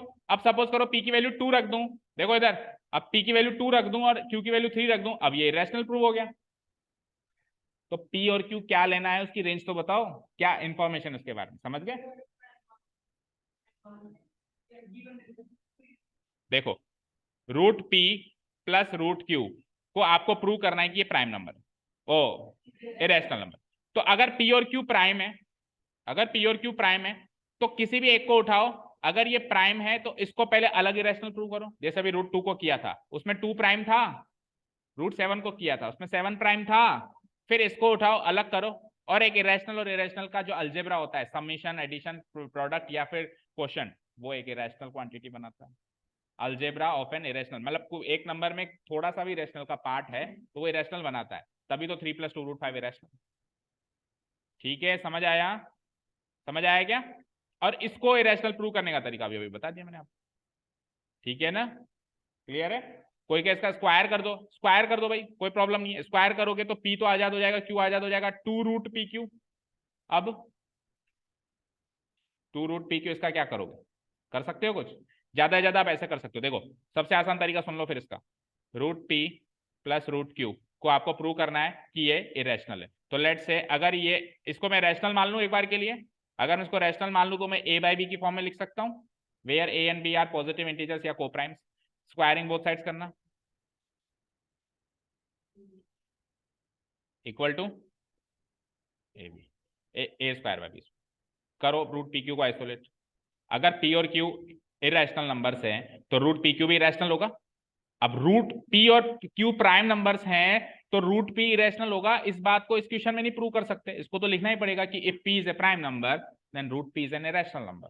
P की वैल्यू 2 रख दूं, देखो इधर, अब P की वैल्यू 2 रख दूं और Q की वैल्यू 3 रख दूं, अब ये इरेशनल प्रूव हो गया। तो P और Q क्या लेना है, उसकी रेंज तो बताओ, क्या इंफॉर्मेशन उसके बारे में समझ गए। देखो √P प्लस √Q को आपको प्रूव करना है कि ये प्राइम नंबर है, ओ इरेशनल नंबर। तो अगर P और Q प्राइम है, तो किसी भी एक को उठाओ, अगर ये प्राइम है तो इसको पहले अलग इरेशनल प्रूव करो, जैसे अभी √2 को किया था, उसमें 2 प्राइम था, √7 को किया था उसमें 7 प्राइम था, फिर इसको उठाओ अलग करो, और एक इरेशनल और इरेशनल का जो अलजेब्रा होता है, समेशन एडिशन प्रोडक्ट या फिर क्वोशंट, वो एक इरेशनल क्वांटिटी बनाता है। अलजेब्रा ऑफ एन इरेशनल, मतलब एक नंबर में थोड़ा सा भी इरेशनल का पार्ट है तो वो इरेशनल बनाता है, तभी तो 3 + 2√5 इरेशनल। ठीक है, समझ आया क्या। और इसको इरेशनल प्रूव करने का तरीका भी अभी बता दिया मैंने आपको, ठीक है ना, क्लियर है। कोई क्या, इसका स्क्वायर कर दो भाई, कोई प्रॉब्लम नहीं है, स्क्वायर करोगे तो P तो आजाद हो जाएगा, Q आजाद हो जाएगा, 2√PQ। अब 2√PQ इसका क्या करोगे, कर सकते हो कुछ, ज्यादा से ज्यादा आप ऐसे कर सकते हो। देखो सबसे आसान तरीका सुन लो फिर इसका, √P प्लस √Q को आपको प्रूव करना है कि ये इरेशनल है, तो लेट से अगर ये इसको मैं रैशनल मान लूं एक बार के लिए, अगर मैं इसको रैशनल मान लूं तो मैं a बाई बी की फॉर्म में लिख सकता हूं, where a and b are positive integers या कोप्राइम्स, स्क्वायरिंग बोथ साइड्स करना equal to A B A square by B, करो रूट पी क्यू को आइसोलेट। अगर पी और क्यू इरेशनल नंबर्स हैं तो रूट पी क्यू भी इरेशनल होगा। अब रूट पी और क्यू प्राइम नंबर्स हैं तो रूट पी इरेशनल होगा। इस बात को इस क्वेश्चन में नहीं प्रूव कर सकते, इसको तो लिखना ही पड़ेगा कि if p is a prime number then root p is an irrational number.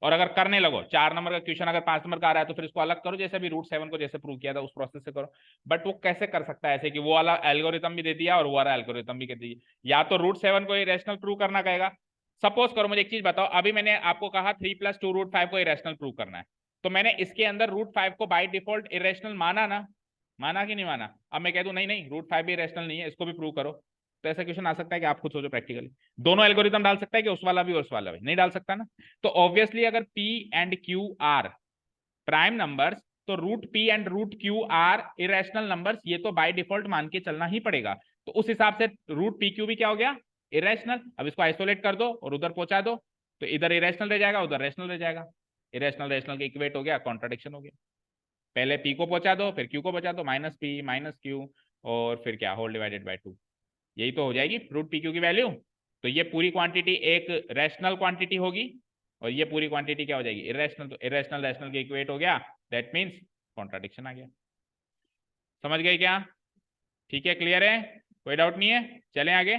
और अगर करने लगो 4 नंबर का क्वेश्चन अगर 5 नंबर का आ रहा है तो फिर इसको अलग करो, जैसे अभी रूट 7 को जैसे प्रूव किया था उस प्रोसेस से करो। बट वो कैसे कर सकता है ऐसे कि वो वाला एल्गोरिथम भी दे दिया और वो वाला एल्गोरिथम भी दे दिया, या तो रूट 7 को इरेशनल प्रूव करना कहेगा। सपोज करो, मुझे एक चीज बताओ, अभी मैंने आपको कहा 3 + 2 √5 को इरेशनल प्रूव करना है, तो मैंने इसके अंदर √5 को बाय डिफॉल्ट इरेशनल माना ना, माना कि नहीं माना? अब मैं कह दूं नहीं नहीं √5 भी इरेशनल नहीं है, इसको भी प्रूव करो, तो ऐसा क्वेश्चन आ सकता है कि आप खुद सोचो प्रैक्टिकली, दोनों एल्गोरिथम डाल सकता है कि उस वाला भी और उस वाला भी? नहीं डाल सकता ना। तो ऑब्वियसली अगर P and Q are prime numbers तो root P and root Q are irrational numbers, ये तो बाय डिफॉल्ट मान के चलना ही पड़ेगा। तो उस हिसाब से रूट PQ भी क्या हो गया? इरेशनल। अब इसको आइसोलेट कर दो और उधर पहुंचा दो, तो इधर इरेशनल रह जाएगा उधर रैशनल रह जाएगा। इरेशनल रैशनल के इक्वेट हो गया, कॉन्ट्राडिक्शन हो गया। पहले P को पहुंचा दो फिर Q को बचा दो, -P -Q और फिर क्या होल डिवाइडेड बाय 2, यही तो हो जाएगी रूट पी क्यू की वैल्यू। तो ये पूरी क्वांटिटी एक रैशनल क्वांटिटी होगी और ये पूरी क्वांटिटी क्या हो जाएगी? इरेशनल। तो इरेशनल रैशनल के इक्वेट हो गया, दैट मींस कॉन्ट्राडिक्शन आ गया। समझ गए क्या? ठीक है, क्लियर है, कोई डाउट नहीं है? चलें आगे।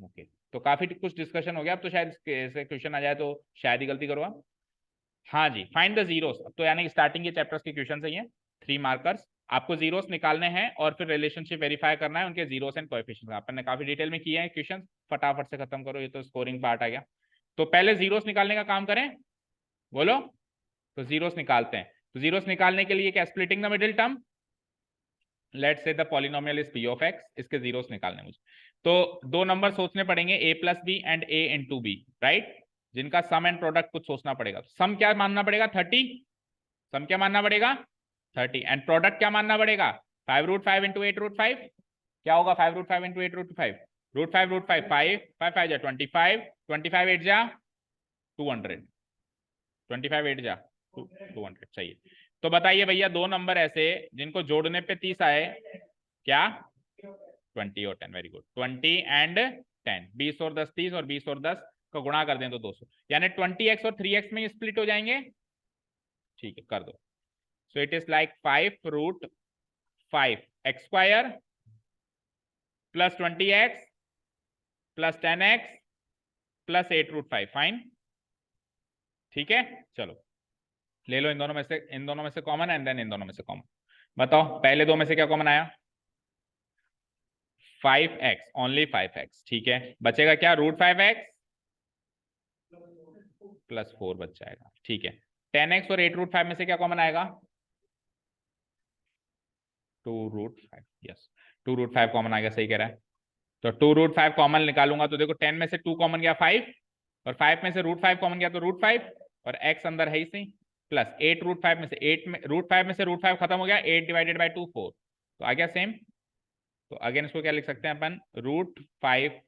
ओके, तो काफी कुछ डिस्कशन हो गया। अब तो शायद ऐसे क्वेश्चन आ जाए तो शायद ही गलती करो आप। हाँ जी, फाइंड द जीरोस। अब तो यानी स्टार्टिंग के चैप्टर्स के क्वेश्चन है ये, 3 मार्कर्स। आपको जीरोस निकालने हैं और फिर रिलेशनशिप वेरीफाई करना है उनके जीरोस एंड कोएफिशिएंट्स। आपने काफी डिटेल में किए हैं क्वेश्चन, फटाफट से खत्म करो, ये तो स्कोरिंग पार्ट आ गया। तो पहले जीरोस निकालने का काम करें, बोलो। तो जीरोस निकालते हैं। तो जीरोस निकालने के लिए क्या? Splitting the middle term, let's say the polynomial is p of x, इसके जीरोस निकालने मुझे। तो दो नंबर सोचने पड़ेंगे, a + b and a * b, right, जिनका सम एंड प्रोडक्ट कुछ सोचना पड़ेगा। सम क्या मानना पड़ेगा? 30। सम क्या मानना पड़ेगा? 30। एंड प्रोडक्ट क्या मानना पड़ेगा? 5√5 × 8√5। क्या होगा 5√5 × 8√5? √5 5 5 5 जा 25, 25 8 जा 200, 25 8 जा 200, सही है। तो बताइए भैया, दो नंबर ऐसे जिनको जोड़ने पे 30 आए, क्या? 20 और 10, वेरी गुड। 20 एंड 10, 20 और 10 30, और 20 और 10 का गुणा कर दें तो 200, यानी 20x और 3x में स्प्लिट हो जाएंगे। ठीक है, कर दो। सो it is like 5√5x² + 20x + 10x + 8√5, fine. ठीक है, चलो ले लो इन दोनों में से, इन दोनों में से कॉमन एंड देन इन दोनों में से कॉमन। बताओ पहले दो में से क्या कॉमन आया? 5x, only 5x। ठीक है, बचेगा क्या? √5x + 4 बच जाएगा। ठीक है, 10x और 8√5 में से क्या कॉमन आएगा? 2√5, यस, 2√5 कॉमन आ गया, सही कह रहा है। तो 2√5 कॉमन निकालूंगा तो देखो 10 में से 2 कॉमन गया 5, और 5 में से √5 कॉमन गया तो √5, और x अंदर है ही सही, प्लस 8√5 में से 8 में √5 में से √5 खत्म हो गया, 8 डिवाइडेड बाई 2 4, तो आ गया सेम। तो अगेन इसको क्या लिख सकते हैं अपन? √5x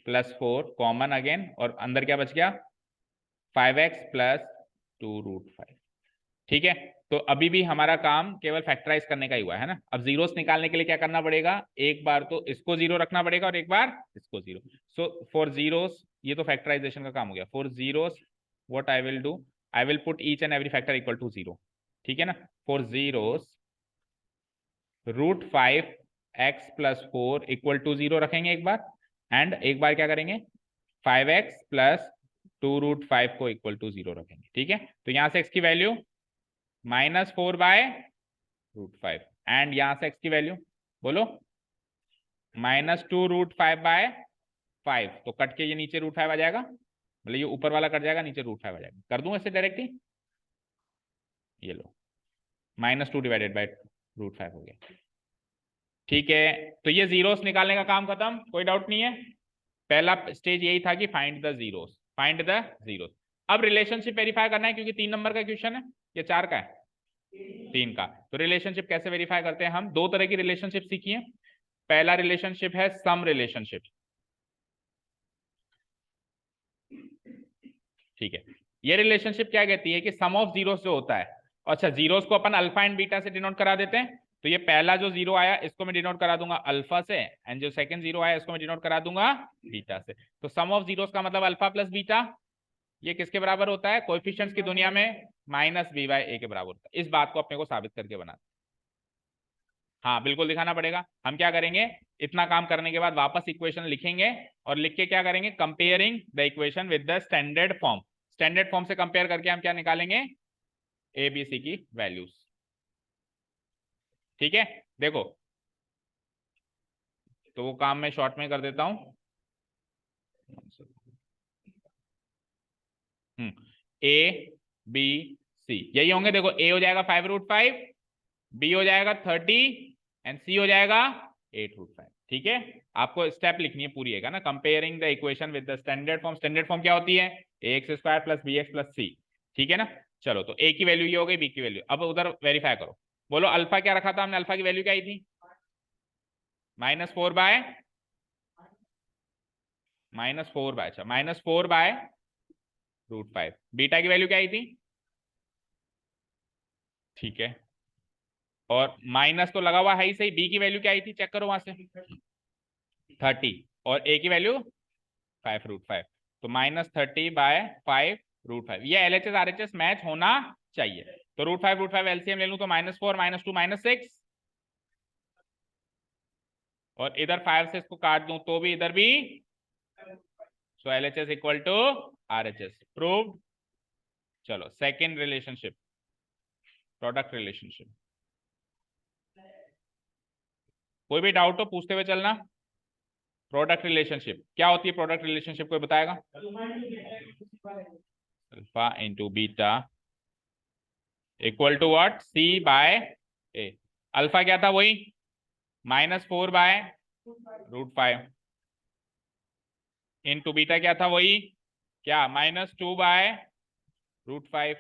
+ 4 कॉमन अगेन, और अंदर क्या बच गया? 5x + 2√5। ठीक है, तो अभी भी हमारा काम केवल फैक्टराइज करने का ही हुआ है ना। अब जीरोस निकालने के लिए क्या करना पड़ेगा? एक बार तो इसको 0 रखना पड़ेगा और एक बार इसको 0। सो फॉर जीरोस, ये तो फैक्टराइजेशन का काम हो गया। For zeros what I will do, I will put each and every factor equal to 0। ठीक है ना। फॉर जीरोस √5x + 4 = 0 रखेंगे एक बार, एंड एक बार क्या करेंगे? 5x + 2√5 को = 0 रखेंगे। ठीक है, तो यहां से x की वैल्यू -4/√5, एंड यहां से x की वैल्यू बोलो -2√5/5, तो कट के ये नीचे √5 आ जाएगा, मतलब ये ऊपर वाला कट जाएगा, नीचे √5 आ जाएगा। कर दूं ऐसे डायरेक्ट ही, ये लो -2 डिवाइडेड बाई √5 हो गया। ठीक है, तो ये जीरोस निकालने का काम खत्म, कोई डाउट नहीं है। पहला स्टेज यही था कि find the zeros, find the zeros. अब रिलेशनशिप वेरीफाई करना है, क्योंकि 3 नंबर का क्वेश्चन है, ये 4 का है। 3 का। तो रिलेशनशिप कैसे वेरीफाई करते हैं हम? 2 तरह की रिलेशनशिप सीखी है। पहला रिलेशनशिप है सम रिलेशनशिप, ठीक है। ये रिलेशनशिप क्या कहती है कि सम ऑफ जीरोस जो होता है, अच्छा जीरोस को अपन अल्फा एंड बीटा से डिनोट करा देते हैं। तो ये पहला जो जीरो आया इसको मैं डिनोट करा दूंगा अल्फा से, एंड जो सेकंड जीरो आया इसको मैं डिनोट करा दूंगा बीटा से। तो सम ऑफ जीरोस का मतलब अल्फा प्लस बीटा, ये किसके बराबर होता है? कोएफिशिएंट्स की दुनिया में माइनस बी बाई ए के बराबर होता है। इस बात को अपने को साबित करके बनाना, हाँ बिल्कुल दिखाना पड़ेगा। हम क्या करेंगे, इतना काम करने के बाद वापस इक्वेशन लिखेंगे और लिख के क्या करेंगे, comparing the equation with the standard form. Standard form से कंपेयर करके हम क्या निकालेंगे, ए बी सी की वैल्यूज, ठीक है। देखो तो वो काम मैं शॉर्ट में कर देता हूं। ए बी सी यही होंगे। देखो ए हो जाएगा 5√5, बी हो जाएगा 30 एंड सी हो जाएगा 8√5, ठीक है। आपको स्टेप लिखनी है पूरी है ना, comparing the equation with the standard form. Standard form क्या होती है? ax² प्लस bx प्लस सी, ठीक है ना। चलो तो ए की वैल्यू ये हो गई, बी की वैल्यू। अब उधर वेरीफाई करो, बोलो अल्फा क्या रखा था हमने, अल्फा की वैल्यू क्या आई थी? -4 बाय अच्छा -4/√5। बीटा की वैल्यू क्या आई थी? ठीक है, और माइनस तो लगा हुआ है ही सही। बी की वैल्यू क्या आई थी, चेक करो वहां से, 30, और ए की वैल्यू 5√5। तो -30/5√5। ये LHS RHS मैच होना चाहिए। तो √5 एलसीएम ले लूं तो -4 -2 -6, और इधर 5 से इसको काट दूं तो भी इधर भी। So LHS equal to RHS, proved. चलो सेकेंड रिलेशनशिप, प्रोडक्ट रिलेशनशिप। कोई भी डाउट हो पूछते हुए चलना। प्रोडक्ट रिलेशनशिप क्या होती है? प्रोडक्ट रिलेशनशिप कोई बताएगा? Alpha into beta equal to what, c by a. Alpha क्या था? वही -4/√5 इंटू बीटा क्या था? वही क्या, -2/√5।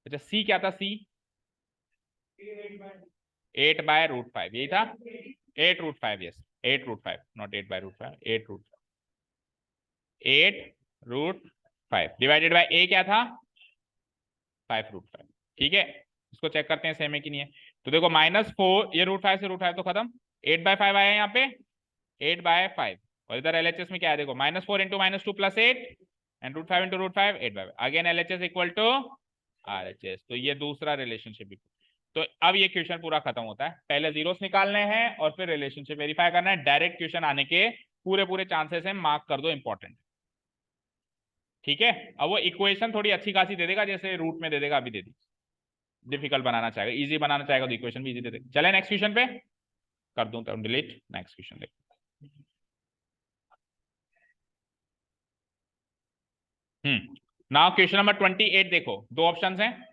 अच्छा सी क्या था? सी 8/√5, यही था। 8√5, यस 8√5, नॉट 8/√5, 8√5 डिवाइडेड बाय ए क्या था? 5√5, ठीक है। इसको चेक करते हैं सेम है कि नहीं है। तो देखो -4, ये √5 से √5 तो खत्म, 8/5 आया यहाँ पे, 8/5। और इधर एलएचएस में क्या है देखो, -4 into -2 plus 8 and √5 into √5 8/5। Again LHS equal to RHS. तो ये दूसरा रिलेशनशिप। तो अब ये क्वेश्चन पूरा खत्म होता है। पहले जीरोस निकालने हैं और फिर रिलेशनशिप वेरीफाई करना है। डायरेक्ट क्वेश्चन आने के पूरे पूरे चांसेस हैं, मार्क कर दो इंपॉर्टेंट, ठीक है। अब वो इक्वेशन थोड़ी अच्छी खासी दे देगा, जैसे रूट में दे देगा, अभी दे दी। डिफिकल्ट बनाना चाहेगा, इजी बनाना चाहेगा तो इक्वेशन भी इजी दे देगा। चले नेक्स्ट क्वेश्चन पे, कर दूं तो डिलीट। नेक्स्ट क्वेश्चन देखो। नाउ क्वेश्चन नंबर 28 देखो, दो ऑप्शंस हैं।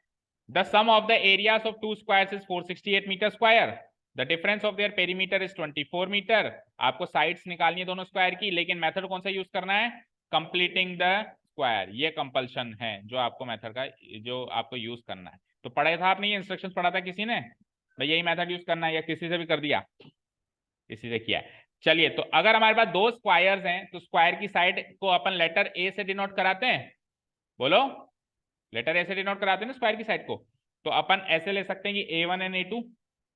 The sum of the areas of two squares is 468 metre square, the difference of their perimeter is 24 metre. आपको साइड्स निकालनी है दोनों स्क्वायर की, लेकिन मेथड कौन सा यूज करना है? Completing the square. ये कंपल्शन है जो आपको मेथड का, जो आपको यूज करना है। तो पढ़ा था आपने, ये इंस्ट्रक्शंस पढ़ा था किसी ने भाई, यही मेथड यूज करना है, या किसी से भी कर दिया? किसी से किया है। चलिए तो अगर हमारे पास दो स्क्वायर्स हैं तो स्क्वायर की साइड को अपन लेटर ए से डिनोट कराते हैं। बोलो, लेटर ए से डिनोट कराते हैं ना स्क्वायर की साइड को। तो अपन ऐसे ले सकते हैं कि A1 एंड A2,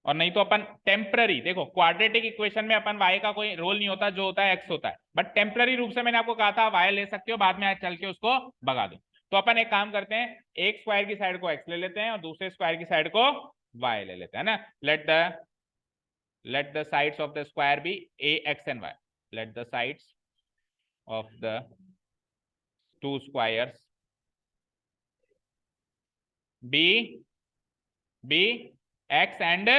और नहीं तो अपन टेम्पररी, देखो क्वाड्रेटिक इक्वेशन में अपन y का कोई रोल नहीं होता, जो होता है x होता है। बट टेम्पररी रूप से मैंने आपको कहा था y ले सकते हो, बाद में चल के उसको भगा दो। तो अपन एक काम करते हैं, एक स्क्वायर की साइड को x ले लेते हैं और दूसरे स्क्वायर की साइड को y ले लेते हैं ना। let the sides of the square be ax and y. Let the sides of the two squares be x and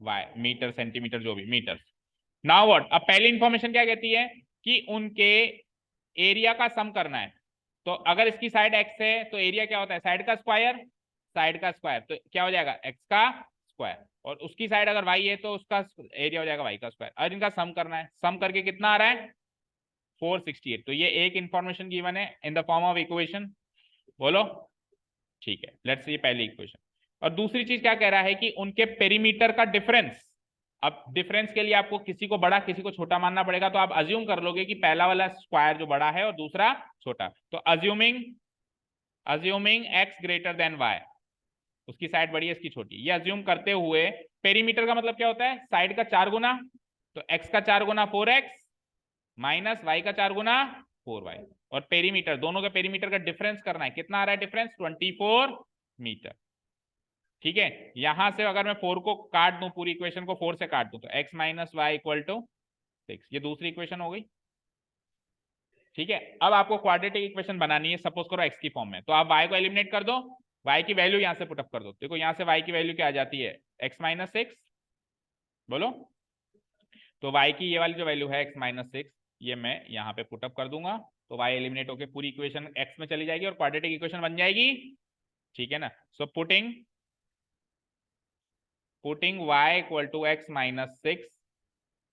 y, metre centimetre जो भी मीटर। नाउ व्हाट, अब पहली इंफॉर्मेशन क्या कहती है कि उनके एरिया का सम करना है। तो अगर इसकी साइड x है तो एरिया क्या होता है? साइड का स्क्वायर, साइड का स्क्वायर। तो क्या हो जाएगा? x का स्क्वायर। और उसकी साइड अगर y है तो उसका एरिया हो जाएगा y का स्क्वायर। और इनका सम करना है, सम करके कितना आ रहा है? 468। तो ये एक इंफॉर्मेशन गिवन है in the form of equation. बोलो, ठीक है। लेट्स सी पहली इक्वेशन। और दूसरी चीज क्या कह रहा है कि उनके पेरीमीटर का डिफरेंस। अब डिफरेंस के लिए आपको किसी को बड़ा किसी को छोटा मानना पड़ेगा, तो आप अज्यूम कर लोगे कि पहला वाला स्क्वायर जो बड़ा है और दूसरा छोटा, तो assuming x greater than y, उसकी साइड बड़ी है इसकी छोटी, ये अज्यूम करते हुए पेरीमीटर का मतलब क्या होता है, साइड का 4 गुना, तो x का 4 गुना 4x माइनस y का 4 गुना 4y, और पेरीमीटर दोनों के पेरीमीटर का डिफरेंस करना है, कितना आ रहा है डिफरेंस, 24 मीटर। ठीक है, यहां से अगर मैं 4 को काट दूं, पूरी इक्वेशन को 4 से काट दूं, तो x minus y equal to 6, ये दूसरी इक्वेशन हो गई। ठीक है, अब आपको क्वाड्रेटिक इक्वेशन बनानी है, सपोज करो x की फॉर्म में, तो आप y को एलिमिनेट कर दो, y की वैल्यू यहां से पुटअप कर दो, देखो यहां से y की वैल्यू क्या आ जाती है, x माइनस 6, बोलो, तो y की ये वाली जो वैल्यू है x माइनस 6, ये मैं यहाँ पे पुटअप कर दूंगा, तो y एलिमिनेट होकर पूरी इक्वेशन x में चली जाएगी और क्वाड्रेटिक इक्वेशन बन जाएगी। ठीक है ना, so putting y equal to x minus 6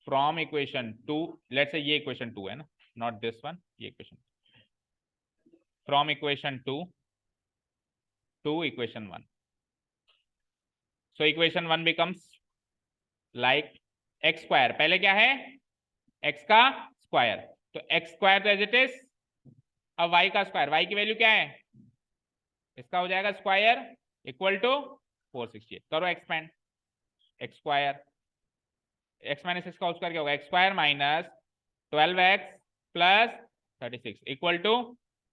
from equation 2, let's say ये इक्वेशन 2 है ना, नॉट दिस वन, ये equation, from equation 2 to equation 1, so equation 1 becomes like x square, पहले क्या है x का स्क्वायर, तो x स्क्वायर तो एज इट इज, अब y का स्क्वायर, y की वैल्यू क्या है, इसका हो जाएगा स्क्वायर इक्वल टू 468, करो expand, x square, x minus x का स्क्वायर क्या होगा, x square minus 12x plus 36 equal to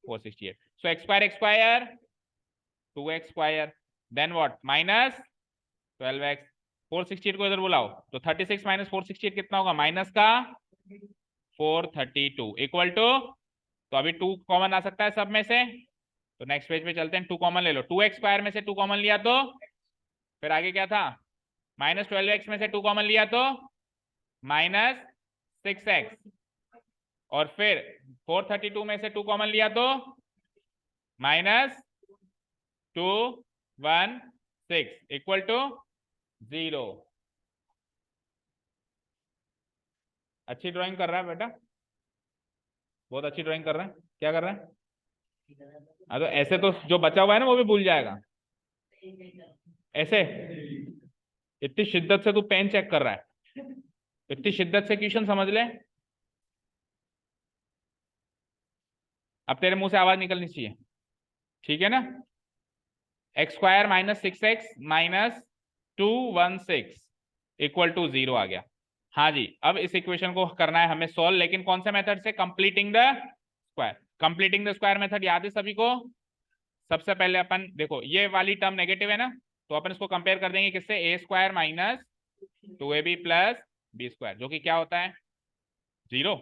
468, so x square 2x square, then what minus 12x, 468 को इधर बुलाओ, तो 36 माइनस 468 कितना होगा, माइनस का 432 इक्वल टू, तो अभी 2 कॉमन आ सकता है सब में से, तो नेक्स्ट पेज पे चलते हैं, 2 कॉमन ले लो, 2x स्क्वायर में से 2 कॉमन लिया तो फिर आगे क्या था, माइनस 12x में से 2 कॉमन लिया तो माइनस 6x, और फिर 432 में से 2 कॉमन लिया तो माइनस 216 इक्वल टू 0। अच्छी ड्राइंग कर रहा है बेटा, बहुत अच्छी ड्राइंग कर रहा है, क्या कर रहा है, तो ऐसे तो जो बचा हुआ है ना वो भी भूल जाएगा, ऐसे इतनी शिद्दत से तू पेन चेक कर रहा है, इतनी शिद्दत से क्वेश्चन समझ ले, अब तेरे मुंह से आवाज निकलनी चाहिए, ठीक है ना, x square minus 6x minus 216 equal to 0 आ गया। हाँ जी, अब इस इक्वेशन को करना है हमें सॉल्व, लेकिन कौन से मेथड से, completing the square, completing the square method याद है सभी को, सबसे पहले अपन देखो ये वाली टर्म नेगेटिव है ना, तो अपन इसको कंपेयर कर देंगे किससे, a square minus 2ab plus b square, जो कि क्या होता है 0,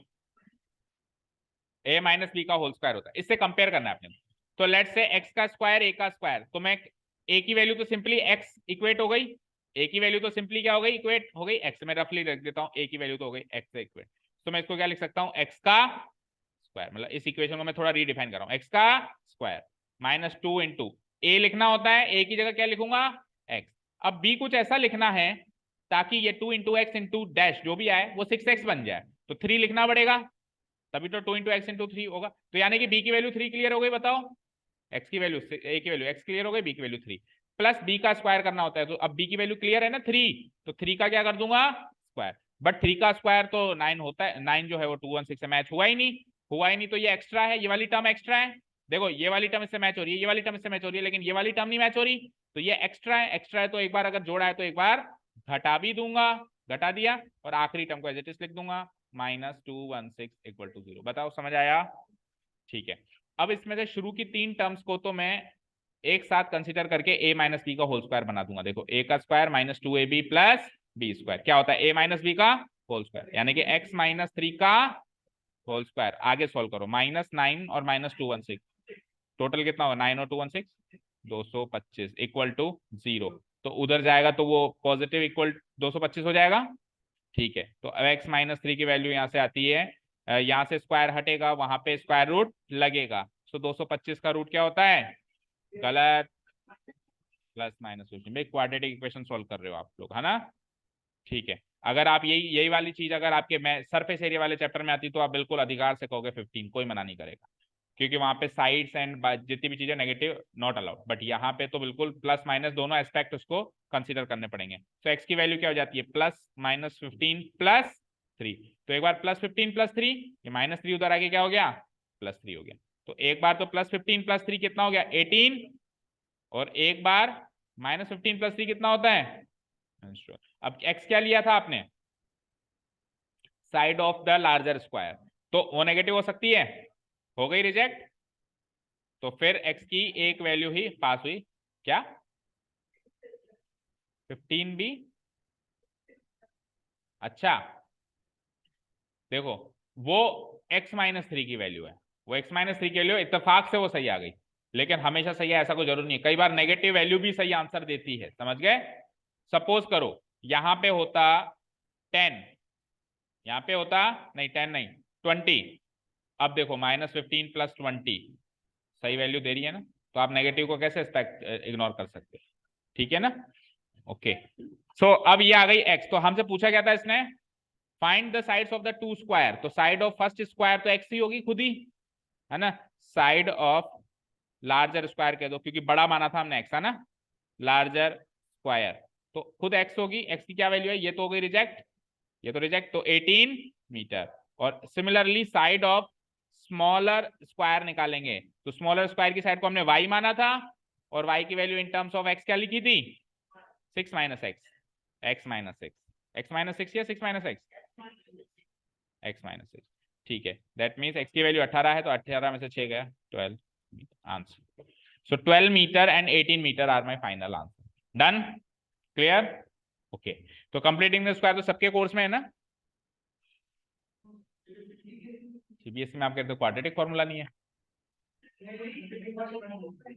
ए माइनस बी का होल स्क्वायर होता है, इससे कंपेयर करना है अपने, तो लेट्स से एक्स का स्क्वायर ए का स्क्वायर, तो मैं ए की वैल्यू तो सिंपली एक्स इक्वेट हो गई, ए की वैल्यू तो सिंपली क्या हो गई, इक्वेट हो गई एक्स, में रफली रख देता हूँ, ए की वैल्यू तो हो गई एक्स से इक्वेट, तो मैं इसको क्या लिख सकता हूँ, एक्स का स्क्वायर, मतलब इस इक्वेशन को मैं थोड़ा रीडिफाइन कर रहा हूँ, एक्स का स्क्वायर माइनस 2 इंटू ए लिखना होता है, ए की जगह क्या लिखूंगा एक्स, अब बी कुछ ऐसा लिखना है ताकि ये 2 इंटू एक्स इंटू डैश जो भी आए वो 6x बन जाए, तो 3 लिखना पड़ेगा, तभी तो 2 इंटू एक्स इंटू 3 होगा, तो यानी कि बी की वैल्यू 3 क्लियर हो गई, बताओ एक्स की वैल्यू, ए की वैल्यू एक्स क्लियर हो गई, बी की वैल्यू 3, प्लस बी का स्क्वायर करना होता है, तो अब बी की वैल्यू क्लियर है ना 3, तो 3 का क्या कर दूंगा स्क्वायर, बट 3 का स्क्वायर तो 9 होता है, 9 जो है वो 216 से मैच हुआ ही नहीं, तो ये एक्स्ट्रा है, ये वाली टर्म एक्स्ट्रा है, देखो ये वाली टर्म इससे मैच हो रही है, ये वाली टर्म इससे मैच हो रही है, लेकिन ये वाली टर्म नहीं मैच हो रही, तो ये एक्स्ट्रा है, तो एक बार अगर जोड़ा है तो एक बार घटा भी दूंगा, घटा दिया, और आखिरी टर्म को एज इट इज लिख दूंगा माइनस 216 इक्वल टू 0, बताओ समझ आया, ठीक है। अब इसमें से शुरू की 3 टर्म्स को तो मैं एक साथ कंसीडर करके a माइनस बी का होल स्क्वायर बना दूंगा, देखो a का square minus 2ab plus b square क्या होता है, a माइनस बी का होल स्क्वायर, यानी कि x माइनस 3 का होल स्क्वायर, आगे सॉल्व करो, माइनस 9 और माइनस 216, टोटल कितना होगा 9 और 216 225 इक्वल टू 0, तो उधर जाएगा तो वो पॉजिटिव इक्वल 225 हो जाएगा, ठीक है, तो अब x माइनस 3 की वैल्यू यहाँ से आती है, यहाँ से स्क्वायर हटेगा, वहां पे स्क्वायर रूट लगेगा, तो 225 का रूट क्या होता है, गलत, प्लस माइनस, भाई क्वाड्रेटिक इक्वेशन सॉल्व कर रहे हो आप लोग है ना, ठीक है, अगर आप यही वाली चीज अगर आपके सरफेस एरिया वाले चैप्टर में आती तो आप बिल्कुल अधिकार से कहोगे 15, कोई मना नहीं करेगा, क्योंकि वहां पे साइड्स एंड जितनी भी चीजें नेगेटिव नॉट अलाउड, बट यहाँ पे तो बिल्कुल प्लस माइनस दोनों एस्पेक्ट उसको कंसीडर करने पड़ेंगे। तो एक्स की वैल्यू क्या हो जाती है, +-15 + 3। तो एक बार +15 + 3, ये -3 उधर आके क्या हो गया, +3 हो गया। तो एक बार तो +15 + 3 कितना हो गया, 18, और एक बार -15 + 3 कितना होता है। अब एक्स क्या लिया था आपने, side of the larger square, तो वो नेगेटिव हो सकती है, हो गई रिजेक्ट। तो फिर एक्स की एक वैल्यू ही पास हुई, क्या 15 भी। अच्छा देखो, वो x-3 की वैल्यू है, वो x-3 की वैल्यू इत्तेफाक से वो सही आ गई, लेकिन हमेशा सही है ऐसा कोई जरूर नहीं है, कई बार नेगेटिव वैल्यू भी सही आंसर देती है, समझ गए। सपोज करो यहां पे होता 10, यहां पे होता नहीं 10 नहीं 20। अब देखो -15 + 20 सही वैल्यू दे रही है ना, तो आप नेगेटिव को कैसे इग्नोर कर सकते हैं, ठीक है ना। ओके, सो अब ये आ गई x, तो हमसे पूछा गया था इसने find the sides of the two square, तो साइड ऑफ फर्स्ट स्क्वायर तो x ही होगी खुद ही, है ना। साइड ऑफ लार्जर स्क्वायर कह दो, क्योंकि बड़ा माना था हमने x, है ना, लार्जर स्क्वायर, तो खुद x होगी, x की क्या वैल्यू है, ये तो हो गई रिजेक्ट, ये तो रिजेक्ट, तो 18 मीटर। और similarly side of smaller square निकालेंगे, तो स्मॉलर स्क्वायर की साइड को हमने y माना था, और y की value in terms of x क्या लिखी थी, 6 - x, x - 6, x - 6 या 6 - x, x - 6, ठीक है। दैट मीन्स x की वैल्यू 18 है, तो 18 में से 6 गया 12 answer. So 12 metre and 18 metre are my final answer. Done, clear, okay. तो कंप्लीटिंग द स्क्वायर तो सबके कोर्स में है ना, सीबीएसई में आप कहते हो क्वाड्रेटिक फॉर्मूला नहीं है,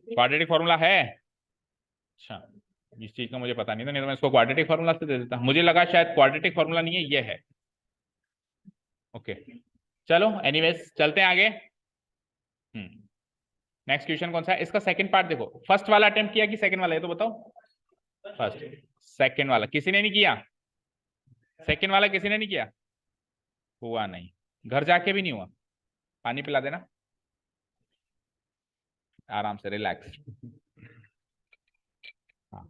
क्वाड्रेटिक फॉर्मूला है, अच्छा इस चीज का मुझे पता नहीं था, नहीं तो मैं इसको क्वाड्रेटिक फॉर्मूला से दे देता, मुझे लगा शायद क्वाड्रेटिक फॉर्मूला नहीं है, ये है। ओके चलो एनीवेज चलते हैं आगे। नेक्स्ट क्वेश्चन कौन सा है, इसका सेकंड पार्ट देखो, फर्स्ट वाला अटेम्प्ट किया कि सेकंड वाला, ये तो बताओ। फर्स्ट, सेकंड वाला किसी ने नहीं किया, सेकंड वाला किसी ने नहीं किया, हुआ नहीं, घर जाके भी नहीं हुआ, पानी पिला देना, आराम से रिलैक्स। हाँ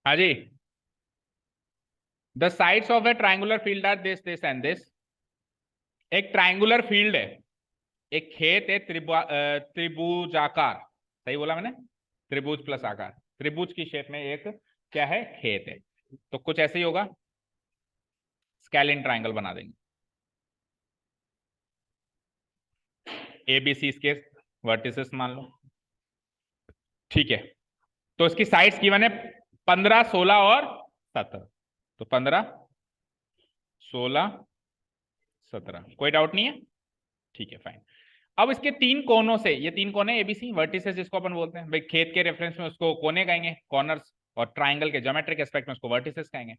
हाँ जी, the sides of a triangular field are this and this. एक ट्राइंगुलर फील्ड है, एक खेत है त्रिभुजाकार, सही बोला मैंने, त्रिभुज प्लस आकार, त्रिभुज की शेप में एक क्या है, खेत है, तो कुछ ऐसे ही होगा, स्केलिन ट्राइंगल बना देंगे, ABC इसके वर्टिसेस मान लो, ठीक है। तो इसकी साइड्स गिवन है 15, 16 और 17, तो 15, 16, 17, कोई डाउट नहीं है, ठीक है फाइन। अब इसके तीन कोनों से, ये तीन कोने ABC वर्टिसेस जिसको अपन बोलते हैं भाई, खेत के रेफरेंस में उसको कोने कहेंगे कॉर्नर्स, और ट्राइंगल के ज्योमेट्रिक एस्पेक्ट में उसको वर्टिसेस कहेंगे,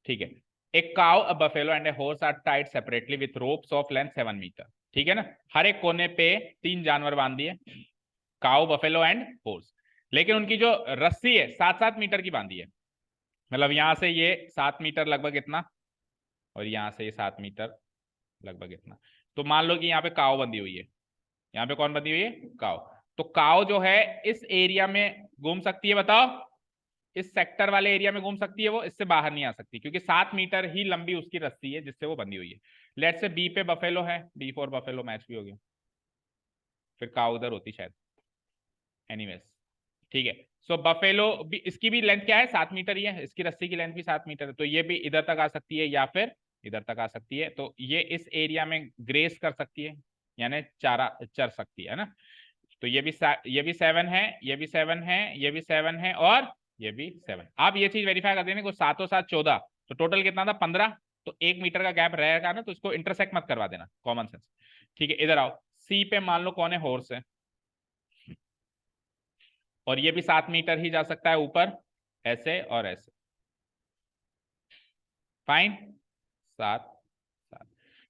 ठीक है। एक cow, a buffalo and a horse are tied separately with ropes of length 7 metre, ठीक है ना, हर एक कोने पे 3 जानवर बांध दिए, काउ, बफेलो एंड हॉर्स, लेकिन उनकी जो रस्सी है 7-7 मीटर की बांधी है, मतलब यहां से ये 7 मीटर लगभग इतना, और यहां से ये 7 मीटर लगभग इतना। तो मान लो कि यहाँ पे काव बंधी हुई है, यहाँ पे कौन बंधी हुई है, काव, तो काव जो है इस एरिया में घूम सकती है, बताओ, इस सेक्टर वाले एरिया में घूम सकती है, वो इससे बाहर नहीं आ सकती, क्योंकि 7 मीटर ही लंबी उसकी रस्सी है जिससे वो बंधी हुई है। लेट से बी पे बफेलो है, बी फॉर बफेलो मैच भी हो गया, फिर काव उधर होती शायद, एनीवेज, ठीक है। सो बफेलो भी, इसकी भी लेंथ क्या है, 7 मीटर ही है, इसकी रस्सी की लेंथ भी 7 मीटर है, तो ये भी इधर तक आ सकती है या फिर इधर तक आ सकती है, तो ये इस एरिया में ग्रेस कर सकती है, यानी चारा चर सकती है ना। तो ये भी 7 है, ये भी 7 है, ये भी 7 है, और ये भी 7। आप ये चीज वेरीफाई कर देने को, 7 और 7 14, तो टोटल कितना था 15, तो 1 मीटर का गैप रहेगा ना, तो इसको इंटरसेक्ट मत करवा देना, कॉमन सेंस, ठीक है। इधर आओ, सी पे मान लो कौन है, हॉर्स है, और ये भी 7 मीटर ही जा सकता है ऊपर, ऐसे और ऐसे, फाइन, 7 7,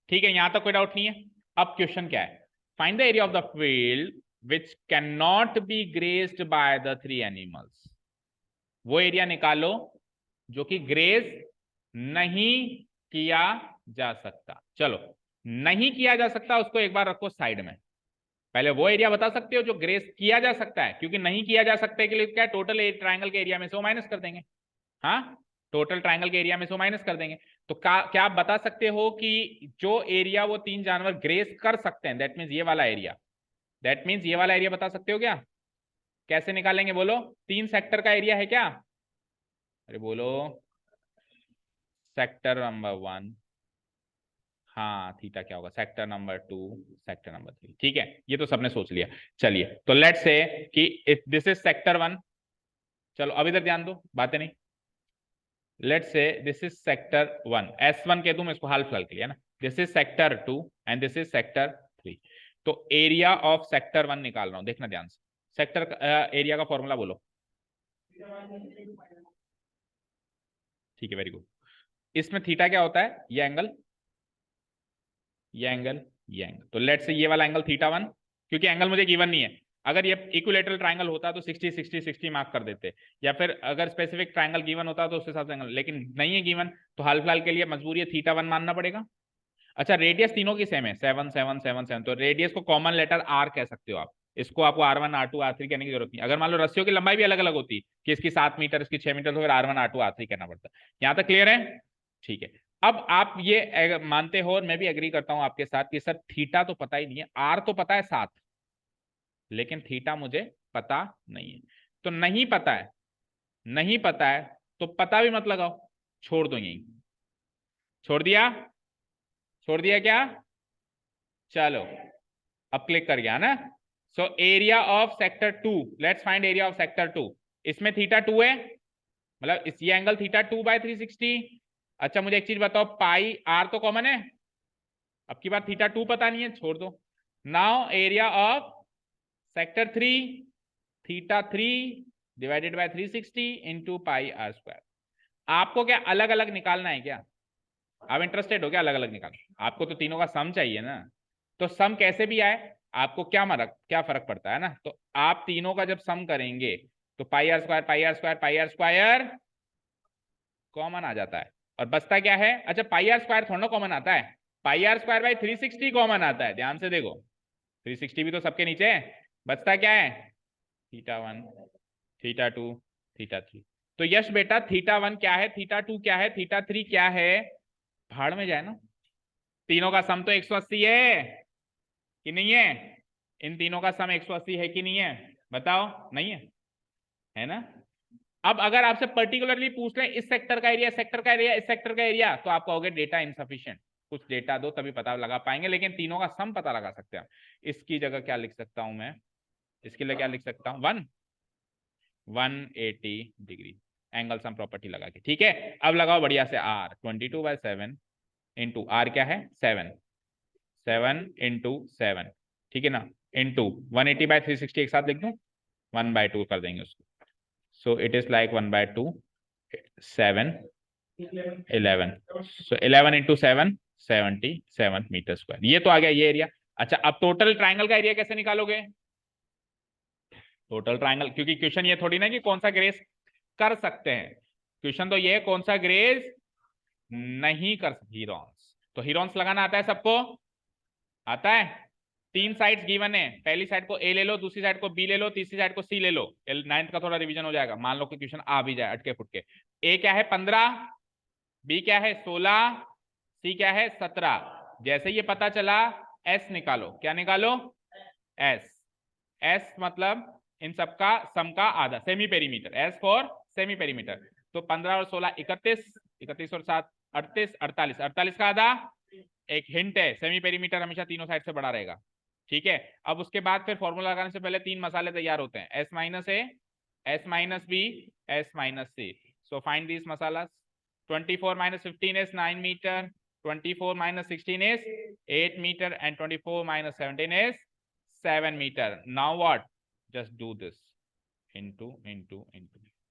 ठीक है, यहां तक कोई डाउट नहीं है। अब क्वेश्चन क्या है, find the area of the field which can not be graced by the 3 animals. वो एरिया निकालो जो कि ग्रेज नहीं किया जा सकता। चलो, नहीं किया जा सकता उसको एक बार रखो साइड में। पहले वो एरिया बता सकते हो जो ग्रेस किया जा सकता है, क्योंकि नहीं किया जा सकता के लिए क्या टोटल ट्राइंगल के एरिया में से वो माइनस कर देंगे। हाँ, टोटल ट्राइंगल के एरिया में से माइनस कर देंगे। तो क्या आप बता सकते हो कि जो एरिया वो 3 जानवर ग्रेस कर सकते हैं, दैट मीन्स ये वाला एरिया, दैट मीन्स ये वाला एरिया बता सकते हो क्या? कैसे निकालेंगे बोलो? 3 सेक्टर का एरिया है क्या? अरे बोलो। सेक्टर नंबर 1, हाँ थीटा क्या होगा, सेक्टर नंबर 2, सेक्टर नंबर 3। ठीक है, ये तो सबने सोच लिया। चलिए, तो लेट्स से कि इफ दिस इज सेक्टर 1, चलो अब इधर ध्यान दो, बातें नहीं। Let's say this is sector 1, S1 कह दूं मैं इसको हाल फिलहाल के लिए ना। This is sector 2 and this is sector 3। तो एरिया ऑफ सेक्टर 1 निकाल रहा हूं, देखना ध्यान से। सेक्टर एरिया का फॉर्मूला बोलो। ठीक है, वेरी गुड। इसमें थीटा क्या होता है? ये एंगल, ये एंगल, ये एंगल। तो लेट्स से ये वाला एंगल थीटा 1, क्योंकि एंगल मुझे गिवन नहीं है। अगर ये इक्विलेटरल ट्रायंगल होता तो 60 60 60 मार्क कर देते, या फिर अगर स्पेसिफिक ट्रायंगल गिवन होता तो उसके साथ एंगल, लेकिन नहीं है गिवन, तो हाल फिलहाल के लिए मजबूरी है थीटा 1 मानना पड़ेगा। अच्छा, रेडियस तीनों की सेम है, 7 7 7 7। तो रेडियस को कॉमन लेटर आर कह सकते हो आप। इसको आपको R1 R2 R3 कहने की जरूरत नहीं। अगर मान लो रस्सियों की लंबाई भी अलग अलग होती कि इसकी 7 मीटर इसकी 6 मीटर, तो फिर R1 R2 R3 कहना पड़ता। यहां तक क्लियर है? ठीक है। अब आप ये मानते हो और मैं भी एग्री करता हूं आपके साथ कि सर थीटा तो पता ही नहीं है, आर तो पता है 7, लेकिन थीटा मुझे पता नहीं है। तो नहीं पता है, नहीं पता है तो पता भी मत लगाओ, छोड़ दो यहीं। छोड़ दिया? छोड़ दिया क्या? चलो, अब क्लिक कर गया ना। So area of sector 2, let's find area of sector 2। इसमें थीटा 2 है, मतलब इस ये एंगल थीटा 2/360। अच्छा, मुझे एक चीज बताओ, पाई आर तो कॉमन है, अब की बार थीटा 2 पता नहीं है, छोड़ दो। Now area of sector 3, theta 3 divided by 360 into pi r square. आपको क्या अलग अलग निकालना है क्या? आप इंटरेस्टेड हो क्या अलग अलग निकालना? आपको तो तीनों का सम चाहिए ना। तो सम कैसे भी आए, आपको क्या फर्क पड़ता है ना। तो आप तीनों का जब सम करेंगे तो pi r square pi r square pi r square common आ जाता है, और बचता क्या है? अच्छा, पाई आर स्क्वायर थोड़ा कॉमन आता है, pi r square by 360 common आता है। ध्यान से देखो, 360 भी तो सबके नीचे है। बचता क्या है? Theta 1, theta 2, theta 3। तो यश बेटा, थीटा 1 क्या है, थीटा 2 क्या है, थीटा 3 क्या है? भाड़ में जाए ना। तीनों का सम तो 180 है कि नहीं है? इन तीनों का सम 180 है कि नहीं है? बताओ। नहीं है ना? अब अगर आपसे पर्टिकुलरली पूछ लें इस सेक्टर का एरिया, सेक्टर का एरिया, इस सेक्टर का एरिया, तो आप कहोगे डेटा इनसफिशिएंट, कुछ डेटा दो तभी पता लगा पाएंगे। लेकिन तीनों का सम पता लगा सकते हैं। इसकी जगह क्या लिख सकता हूं मैं? इसके लिए क्या लिख सकता हूं? 180 डिग्री एंगल सम प्रॉपर्टी लगा के। ठीक है, अब लगाओ बढ़िया से R 22/7 इंटू आर क्या है? 7, 7 इंटू 7, ठीक है ना, इंटू 180/360 एक साथ लिख दूं, 1/2 कर देंगे उसको। So it is like 1/2, 7, 11। सो 11 इंटू 7, 77 मीटर स्क्वायर। ये तो आ गया ये एरिया। अच्छा, अब टोटल ट्राइंगल का एरिया कैसे निकालोगे? टोटल ट्राइंगल, क्योंकि क्वेश्चन ये थोड़ी ना कि कौन सा ग्रेस कर सकते हैं, क्वेश्चन तो ये है कौन सा ग्रेस नहीं कर सकते। हीरोन्स, तो हीरोन्स लगाना आता है सबको? आता है। 3 साइड्स गिवन है, पहली साइड को ए ले लो, दूसरी साइड को बी ले लो, तीसरी साइड को सी ले लो। 9th का थोड़ा रिवीजन हो जाएगा, मान लो कि क्वेश्चन आ भी जाए अटके फुटके। ए क्या है? 15, बी क्या है? 16, सी क्या है? 17। जैसे ये पता चला, एस निकालो। क्या निकालो? एस। एस मतलब इन सबका सम का आधा, semi perimeter. S for semi perimeter. तो 15 और 16 31, 31 और 7 38, 48, 48 का आधा। एक हिंट है, सेमी पेरीमीटर हमेशा तीनों साइड से बड़ा रहेगा। ठीक है, अब उसके बाद फिर फॉर्मूला लगाने से पहले 3 मसाले तैयार होते हैं, s minus a, s minus b, s minus c. So find this masala. 24 minus 15 is 9 meter, 24 minus 16 is 8 meter, and 24 minus 17 is 7 meter. Now what? Just do this into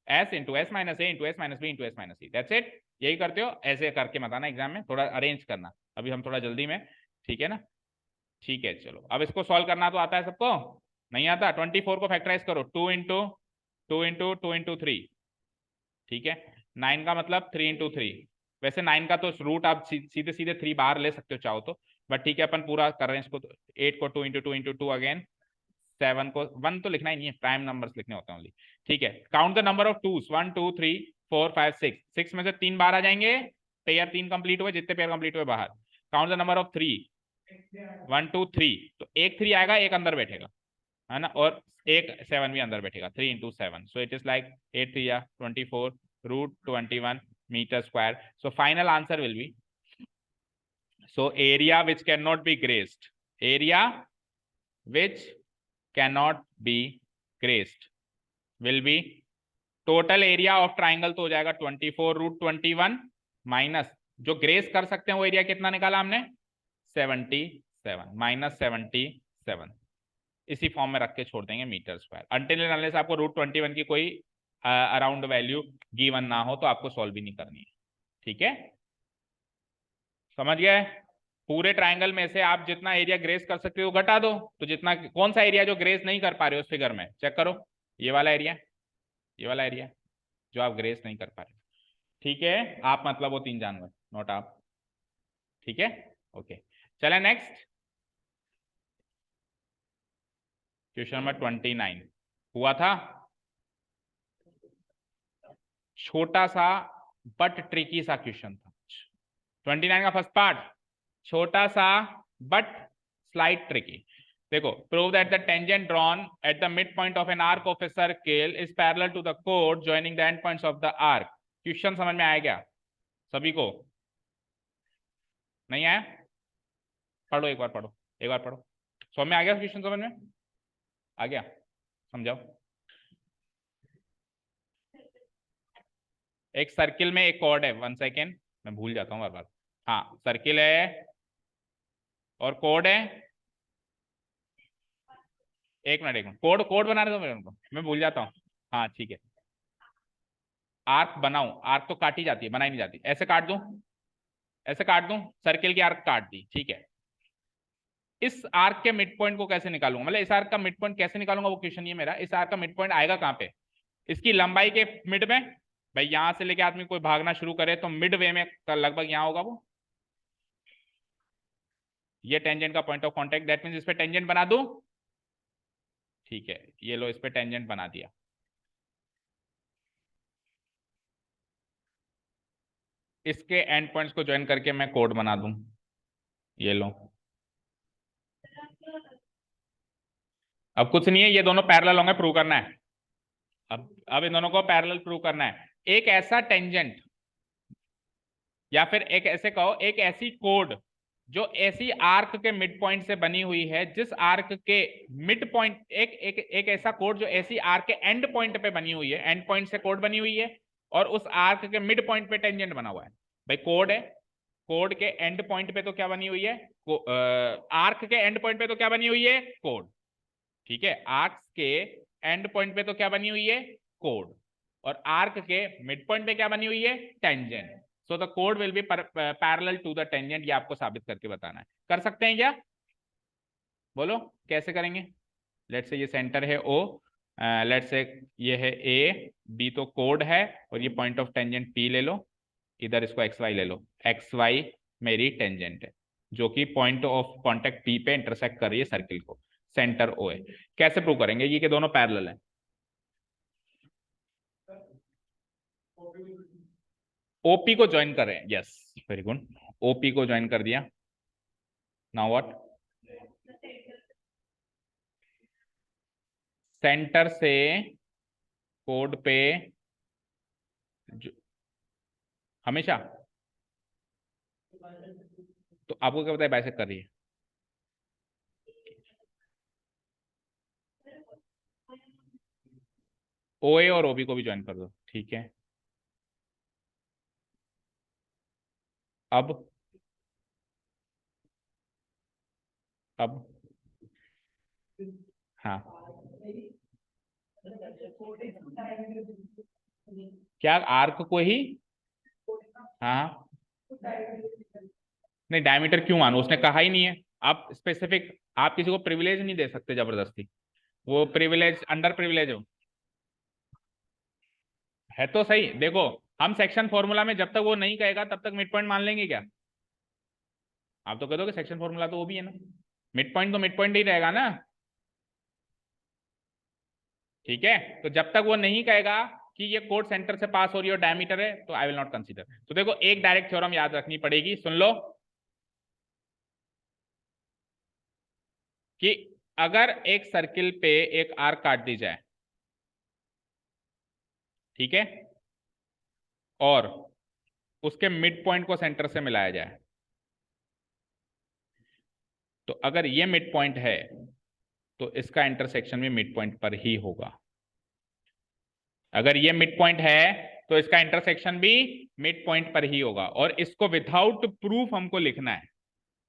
s into s minus a into s minus b into s minus c. That's it. यही करते हो, ऐसे करके मत आना एग्जाम में, थोड़ा अरेंज करना, अभी हम थोड़ा जल्दी में। ठीक है ना? ठीक है, चलो अब इसको सॉल्व करना तो आता है सबको? नहीं आता? 24 को फैक्टराइज करो, 2 इंटू 3, ठीक है। 9 का मतलब 3 इंटू 3। वैसे 9 का तो रूट आप सीधे सीधे 3 बाहर ले सकते हो चाहो तो, बट ठीक है अपन पूरा कर रहे हैं इसको। 8 को 2 इंटू 2 अगेन, 7 को 1 तो लिखना ही नहीं है, प्राइम नंबर्स लिखने होते हैं ओनली, ठीक है। Count the number of twos, 1 2 3 4 5 6, 6 में से 3 बाहर आ जाएंगे, पेयर 3 कंप्लीट हुए, जितने पेयर कंप्लीट हुए बाहर। काउंट द नंबर ऑफ 3, 1 2 3, तो एक 3 आएगा, एक अंदर बैठेगा, है ना, और एक 7 भी अंदर बैठेगा, 3 into 7, so it is like 8 3 24 √21 metre square. So final answer will be, so area which cannot be graced, area which cannot be graced will be, total area of triangle तो हो जाएगा 24 √21 माइनस, जो ग्रेस कर सकते हैं वो एरिया कितना निकाला हमने, 77 माइनस 77, इसी फॉर्म में रख के छोड़ देंगे metre square. Until and unless आपको √21 की कोई अराउंड वैल्यू गिवन ना हो तो आपको सॉल्व भी नहीं करनी है, ठीक है। समझ गए? पूरे ट्राइंगल में से आप जितना एरिया ग्रेस कर सकते हो घटा दो, तो जितना, कौन सा एरिया जो ग्रेस नहीं कर पा रहे हो उस फिगर में, चेक करो, ये वाला एरिया, ये वाला एरिया जो आप ग्रेस नहीं कर पा रहे, ठीक है। आप मतलब वो 3 जानवर, नॉट आप, ठीक है, ओके। चले नेक्स्ट, क्वेश्चन नंबर 29 हुआ था, छोटा सा बट ट्रिकी सा क्वेश्चन था। 29 का फर्स्ट पार्ट छोटा सा बट स्लाइट ट्रिकी। देखो, prove that the tangent drawn at the mid point of an arc of a circle is parallel to the कोड joining the end points of the arc. Question समझ में आया क्या सभी को? नहीं आया? पढ़ो एक बार, पढ़ो एक बार, पढ़ो। समझ में आ गया? क्वेश्चन समझ में आ गया? समझाओ। एक सर्किल में एक कॉर्ड है, 1 सेकेंड, मैं भूल जाता हूँ बार बार। हाँ, सर्किल है और कोड है, एक मिनट, कोड कोड बना रहे थे मेरे उनको, मैं भूल जाता हूँ। हाँ ठीक है, आर्क बनाऊं, आर्क तो काटी जाती है, बनाई नहीं जाती, ऐसे काट दूं, ऐसे काट दूं, सर्किल की आर्क काट दी, ठीक है। इस आर्क के मिड पॉइंट को कैसे निकालूंगा, मतलब इस आर्क का मिड पॉइंट कैसे निकालूंगा, वो क्वेश्चन ये मेरा। इस आर्क का मिड पॉइंट आएगा कहाँ पे? इसकी लंबाई के मिड में। भाई यहां से लेके आदमी कोई भागना शुरू करे तो मिड वे में लगभग यहाँ होगा वो। ये टेंजेंट का point of contact, that means इस पे टेंजेंट बना दूं, ठीक है। ये लो, इस पे टेंजेंट बना दिया। इसके एंड पॉइंट्स को ज्वाइन करके मैं कोड बना दूं, ये लो। अब कुछ नहीं है, ये दोनों पैरेलल होंगे, प्रूव करना है। अब इन दोनों को पैरेलल प्रूव करना है। एक ऐसा टेंजेंट, या फिर एक ऐसे कहो, एक ऐसी कोड जो ऐसी आर्क के मिड पॉइंट से बनी हुई है, जिस आर्क के मिड पॉइंट, एक ऐसा कोड जो ऐसी आर्क के एंड पॉइंट पे बनी हुई है, एंड पॉइंट से कोड बनी हुई है, और उस आर्क के मिड पॉइंट पे टेंजेंट बना हुआ है। भाई कोड है, कोड के एंड पॉइंट पे तो क्या बनी हुई है, आर्क के एंड पॉइंट पे तो क्या बनी हुई है, कोड, ठीक है। आर्क के एंड पॉइंट पे तो क्या बनी हुई है, कोड, और आर्क के मिड पॉइंट पे क्या बनी हुई है, टेंजेंट। सो द कोड will be parallel to the tangent. ये आपको साबित करके बताना है। कर सकते हैं क्या? बोलो कैसे करेंगे। लेट्स से ये सेंटर है O, लेट्स से ये है A, B तो कोड है, और ये पॉइंट ऑफ टेंजेंट P ले लो, इधर इसको XY ले लो, XY मेरी टेंजेंट है, जो कि पॉइंट ऑफ कांटेक्ट P पे इंटरसेक्ट कर रही है सर्किल को, सेंटर O है। कैसे प्रूव करेंगे ये कि दोनों पैरेलल हैं? OP को ज्वाइन कर रहे हैं, यस वेरी गुड, OP को ज्वाइन कर दिया। Now what? सेंटर से कोड पे हमेशा, तो आपको क्या पता है बाइसेक्ट कर रही है? OA और OB को भी ज्वाइन कर दो, ठीक है। अब अब हाँ, क्या आर्क को ही, हाँ नहीं, डायमीटर क्यों मानो, उसने कहा ही नहीं है। आप स्पेसिफिक, आप किसी को प्रिविलेज नहीं दे सकते जबरदस्ती। वो प्रिविलेज अंडर प्रिविलेज हो है तो सही। देखो हम सेक्शन फॉर्मूला में जब तक वो नहीं कहेगा तब तक मिड पॉइंट मान लेंगे क्या? आप तो कह दोगे सेक्शन फॉर्मूला तो वो भी है ना, मिड पॉइंट तो मिड पॉइंट ही रहेगा ना। ठीक है, तो जब तक वो नहीं कहेगा कि ये कोड सेंटर से पास हो रही है और डायमीटर है तो आई विल नॉट कंसीडर। तो देखो एक डायरेक्ट थ्योरम याद रखनी पड़ेगी, सुन लो, कि अगर एक सर्किल पे एक आर्क काट दी जाए, ठीक है, और उसके मिड पॉइंट को सेंटर से मिलाया जाए, तो अगर ये मिड पॉइंट है तो इसका इंटरसेक्शन भी मिड पॉइंट पर ही होगा। अगर ये मिड पॉइंट है तो इसका इंटरसेक्शन भी मिड पॉइंट पर ही होगा। और इसको विदाउट प्रूफ हमको लिखना है,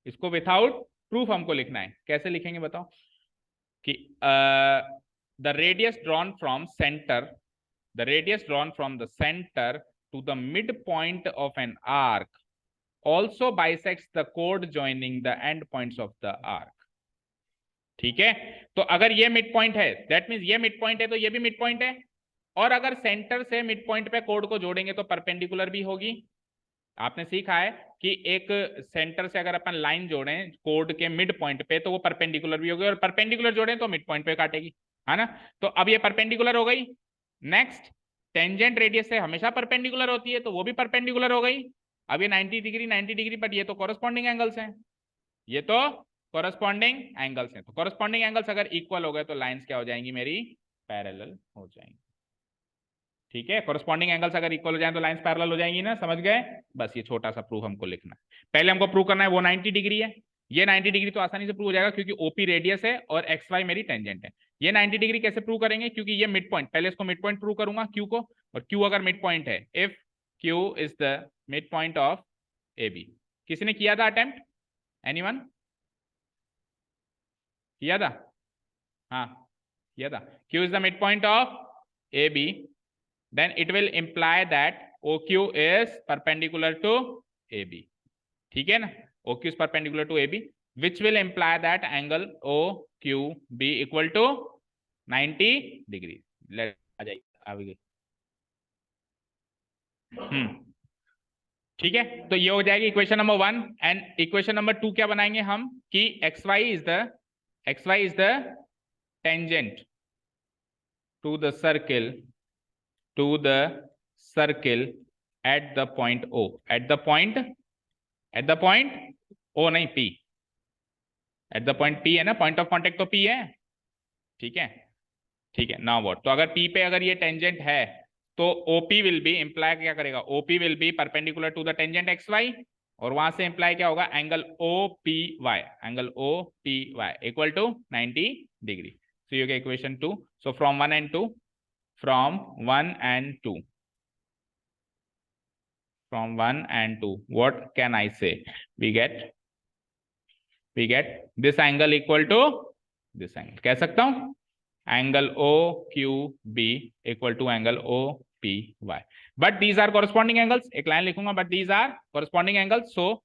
इसको विदाउट प्रूफ हमको लिखना है। कैसे लिखेंगे बताओ? कि the radius drawn from centre, the radius drawn from the center to the midpoint of an arc also bisects the chord joining the end points of the arc। ठीक है, तो अगर ये मिड पॉइंट है दैट मींस ये मिड पॉइंट है तो ये भी मिड पॉइंट है। और अगर सेंटर से मिड पॉइंट पे कोड को जोड़ेंगे तो परपेंडिकुलर भी होगी। आपने सीखा है कि एक सेंटर से अगर अपन लाइन जोड़ें कोड के मिड पॉइंट पे तो वो परपेंडिकुलर भी होगी, और परपेंडिकुलर जोड़ें तो मिड पॉइंट पे काटेगी, है ना। तो अब ये परपेंडिकुलर हो गई। नेक्स्ट, टेंजेंट रेडियस से हमेशा परपेंडिकुलर होती है तो वो भी परपेंडिकुलर हो गई। अब ये 90 डिग्री 90 डिग्री, बट ये तो कॉरस्पॉन्डिंग एंगल्स हैं, ये तो कॉरस्पॉन्डिंग एंगल्स हैं। तो कॉरस्पॉन्डिंग एंगल्स अगर इक्वल हो गए तो लाइंस क्या हो जाएंगी मेरी? पैरेलल हो जाएंगी। ठीक है, कॉरस्पॉन्डिंग एंगल्स अगर इक्वल हो जाए तो लाइंस पैरेलल हो जाएंगी ना, समझ गए? बस ये छोटा सा प्रूफ हमको लिखना है। पहले हमको प्रूव करना है वो 90 डिग्री है। ये 90 डिग्री तो आसानी से प्रूव हो जाएगा क्योंकि ओपी रेडियस है और एक्स वाई मेरी टेंजेंट है। ये 90 डिग्री कैसे प्रूव करेंगे? क्योंकि ये मिड पॉइंट, पहले इसको मिड पॉइंट प्रूव करूंगा क्यू को, और क्यू अगर मिड पॉइंट है, if Q is the mid point of A B. किसी ने किया था अटेम्प्ट? एनीवन किया था? हाँ किया था। Q is the mid point of A B, then it will imply that OQ is perpendicular to AB। ठीक है ना, OQ is perpendicular to AB, which will imply that angle OQB equal to 90 degree. आ जाइए आ गई। ठीक है, तो ये हो जाएगी equation number 1। And equation number 2 क्या बनाएंगे हम कि xy is the tangent to the circle at the point O, at the point O नहीं P, at the point P है ना, पॉइंट ऑफ कांटेक्ट तो P है। ठीक है, ठीक है, नाउ व्हाट? तो अगर P पे अगर ये टेंजेंट है तो OP विल बी इंप्लाई क्या करेगा? OP will be perpendicular to the tangent XY, और वहां से इंप्लाई क्या होगा? Angle OPY, angle OPY equal to 90 degree. So ये हो गया equation 2। So from 1 and 2, from 1 and 2, from 1 and 2, what can I say? We get this angle equal to this angle। कह सकता हूं angle OQB equal to angle OPY, but these are corresponding angles. एक लाइन लिखूंगा, but these are corresponding angles. So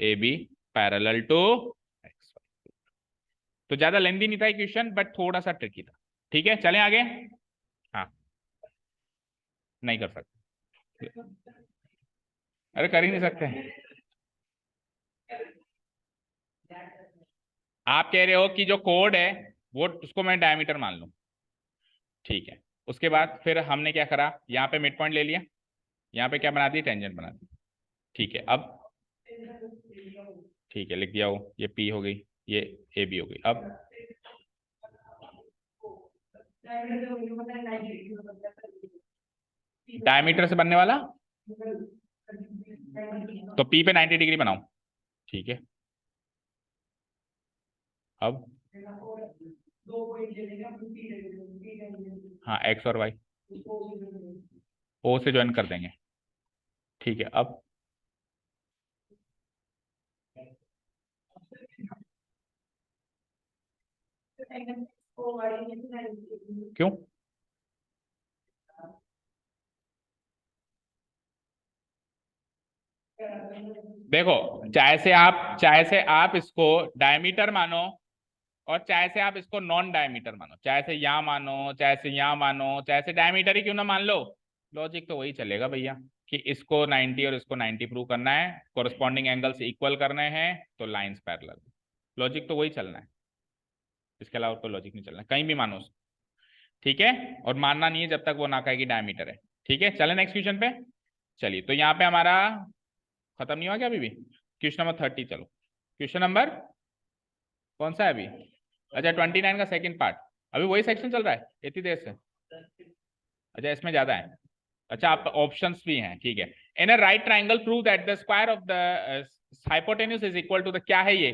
AB parallel to XY। तो ज्यादा लेंथी नहीं था क्वेश्चन, बट थोड़ा सा ट्रिकी था। ठीक है, चलें आगे। हाँ, नहीं कर सकते? अरे कर ही नहीं सकते। आप कह रहे हो कि जो कोड है वो उसको मैं डायमीटर मान लूं, ठीक है। उसके बाद फिर हमने क्या करा, यहाँ पे मिड पॉइंट ले लिया, यहाँ पे क्या बना दी? टेंजेंट बना दी। ठीक है, अब ठीक है लिख दिया हो, ये P हो गई, ये AB हो गई। अब डायमीटर से बनने वाला तो P पे 90 डिग्री बनाओ। ठीक है, अब हाँ X और Y O से ज्वाइन कर देंगे। ठीक है, अब क्यों? देखो चाहे से आप इसको डायमीटर मानो और चाहे से आप इसको नॉन डायमीटर मानो, चाहे से यहाँ मानो, चाहे से यहाँ मानो, चाहे से डायमीटर ही क्यों ना मान लो, लॉजिक तो वही चलेगा भैया कि इसको 90 और इसको 90 प्रूव करना है, कोरस्पॉन्डिंग एंगल्स इक्वल करने हैं तो लाइंस पैरेलल, लॉजिक तो वही चलना है, इसके अलावा कोई लॉजिक नहीं चलना, कहीं भी मानो उसको, ठीक है। और मानना नहीं है जब तक वो ना कहे कि डायमीटर है, ठीक है। चले नेक्स्ट क्वेश्चन पे, चलिए तो यहाँ पे हमारा खत्म नहीं हुआ क्या अभी भी, क्वेश्चन नंबर 30, चलो क्वेश्चन नंबर कौन सा है अभी, अच्छा 29 का सेकंड पार्ट, अभी वही सेक्शन चल रहा है इतनी देर से, अच्छा इसमें ज्यादा है, अच्छा आप ऑप्शंस भी हैं, ठीक है। In a right triangle prove that the square of the hypotenuse is equal to the, क्या है ये,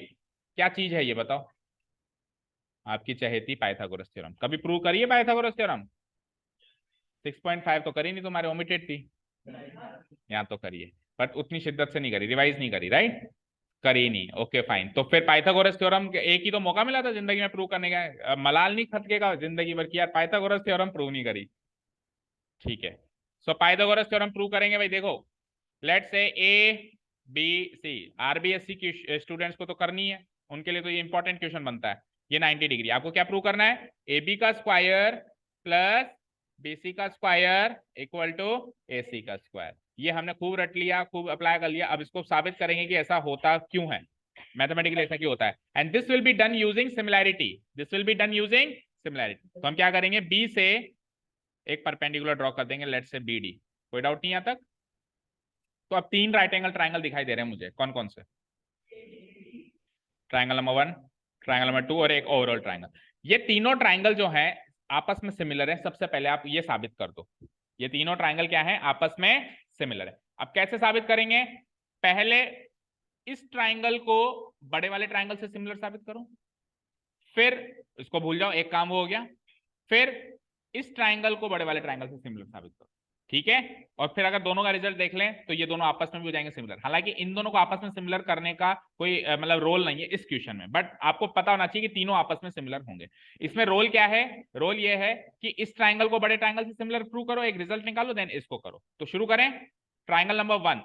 क्या चीज है ये बताओ, आपकी चहेती पाइथागोरस थ्योरम, कभी प्रूव करिए पाइथागोरस थ्योरम, 6.5 तो करी नहीं, तुम्हारे ओमिटेड थी, यहाँ तो करिए बट उतनी शिद्दत से नहीं करी, रिवाइज नहीं करी, राइट, करी नहीं, ओके फाइन। तो फिर पाइथागोरस थ्योरम एक ही तो मौका मिला था जिंदगी में प्रूव करने का, मलाल नहीं खटकेगा जिंदगी भर की यार पाइथागोरस थ्योरम प्रूव नहीं करी, ठीक है। सो पाइथागोरस थ्योरम प्रूव करेंगे भाई, देखो let's say A B C, RBSC की स्टूडेंट्स को तो करनी है, उनके लिए तो ये इंपॉर्टेंट क्वेश्चन बनता है, ये 90 डिग्री आपको क्या प्रूव करना है, ए बी का स्क्वायर प्लस बीसी का स्क्वायर इक्वल टू एसी का स्क्वायर, ये हमने खूब रट लिया, खूब अप्लाई कर लिया, अब इसको साबित करेंगे कि ऐसा होता क्यों है, मैथमेटिकली ऐसा क्यों होता है, and this will be done using similarity, this will be done using similarity. तो हम क्या करेंगे, बी से एक परपेंडिकुलर ड्रॉ कर देंगे, लेट्स से बी डी, कोई डाउट नहीं यहाँ तक। तो अब 3 राइट एंगल ट्राइंगल दिखाई दे रहे हैं मुझे, कौन कौन से, ट्राइंगल नंबर 1, ट्राइंगल नंबर 2 और एक ओवरऑल ट्राइंगल, ये तीनों ट्राइंगल जो है आपस में सिमिलर है, सबसे पहले आप ये साबित कर दो, ये तीनों ट्राइंगल क्या है, आपस में सिमिलर है। अब कैसे साबित करेंगे, पहले इस ट्राइंगल को बड़े वाले ट्राइंगल से सिमिलर साबित करो, फिर इसको भूल जाओ, एक काम वो हो गया, फिर इस ट्राइंगल को बड़े वाले ट्राइंगल से सिमिलर साबित करो, ठीक है। और फिर अगर दोनों का रिजल्ट देख लें तो ये दोनों आपस में भी हो जाएंगे सिमिलर, हालांकि इन दोनों को आपस में सिमिलर करने का कोई मतलब रोल नहीं है इस क्वेश्चन में, बट आपको पता होना चाहिए कि तीनों आपस में सिमिलर होंगे। इसमें रोल क्या है, रोल ये है कि इस ट्राइंगल को बड़े ट्राइंगल से सिमिलर प्रूव करो, एक रिजल्ट निकालो, देन इसको करो। तो शुरू करें, ट्राइंगल नंबर 1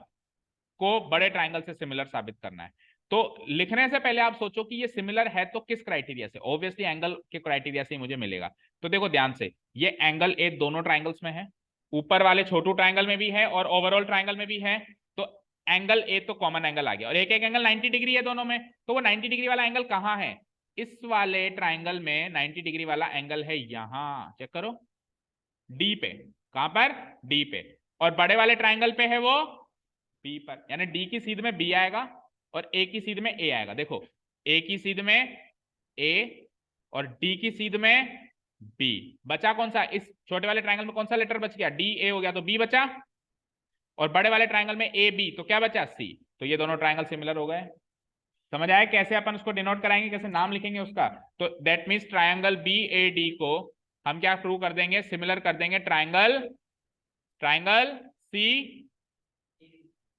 को बड़े ट्राइंगल से सिमिलर साबित करना है। तो लिखने से पहले आप सोचो कि ये सिमिलर है तो किस क्राइटेरिया से, ऑब्वियसली एंगल के क्राइटेरिया से ही मुझे मिलेगा। तो देखो ध्यान से, ये एंगल ए दोनों ट्राइंगल्स में है, ऊपर वाले छोटू ट्राइंगल में भी है और ओवरऑल ट्राइंगल में भी है, तो एंगल ए तो कॉमन एंगल आ गया, और एक एक एंगल 90 डिग्री है दोनों में, तो वो 90 डिग्री वाला एंगल कहाँ है, इस वाले ट्राइंगल में 90 डिग्री वाला एंगल है यहां, चेक करो डी पे, कहां पर, डी पे, और बड़े वाले ट्राइंगल पे है वो बी पर, यानी डी की सीध में बी आएगा और ए की सीध में ए आएगा। देखो ए की सीध में ए और डी की सीध में बी, बचा कौन सा, इस छोटे वाले ट्रायंगल में कौन सा लेटर बच गया, डी ए हो गया तो बी बचा, और बड़े वाले ट्रायंगल में ए बी तो क्या बचा, सी। तो ये दोनों ट्रायंगल सिमिलर हो गए, समझ आया कैसे अपन उसको डिनोट कराएंगे, कैसे नाम लिखेंगे उसका। तो that means triangle B A D को हम क्या प्रूव कर देंगे, सिमिलर कर देंगे ट्रायंगल सी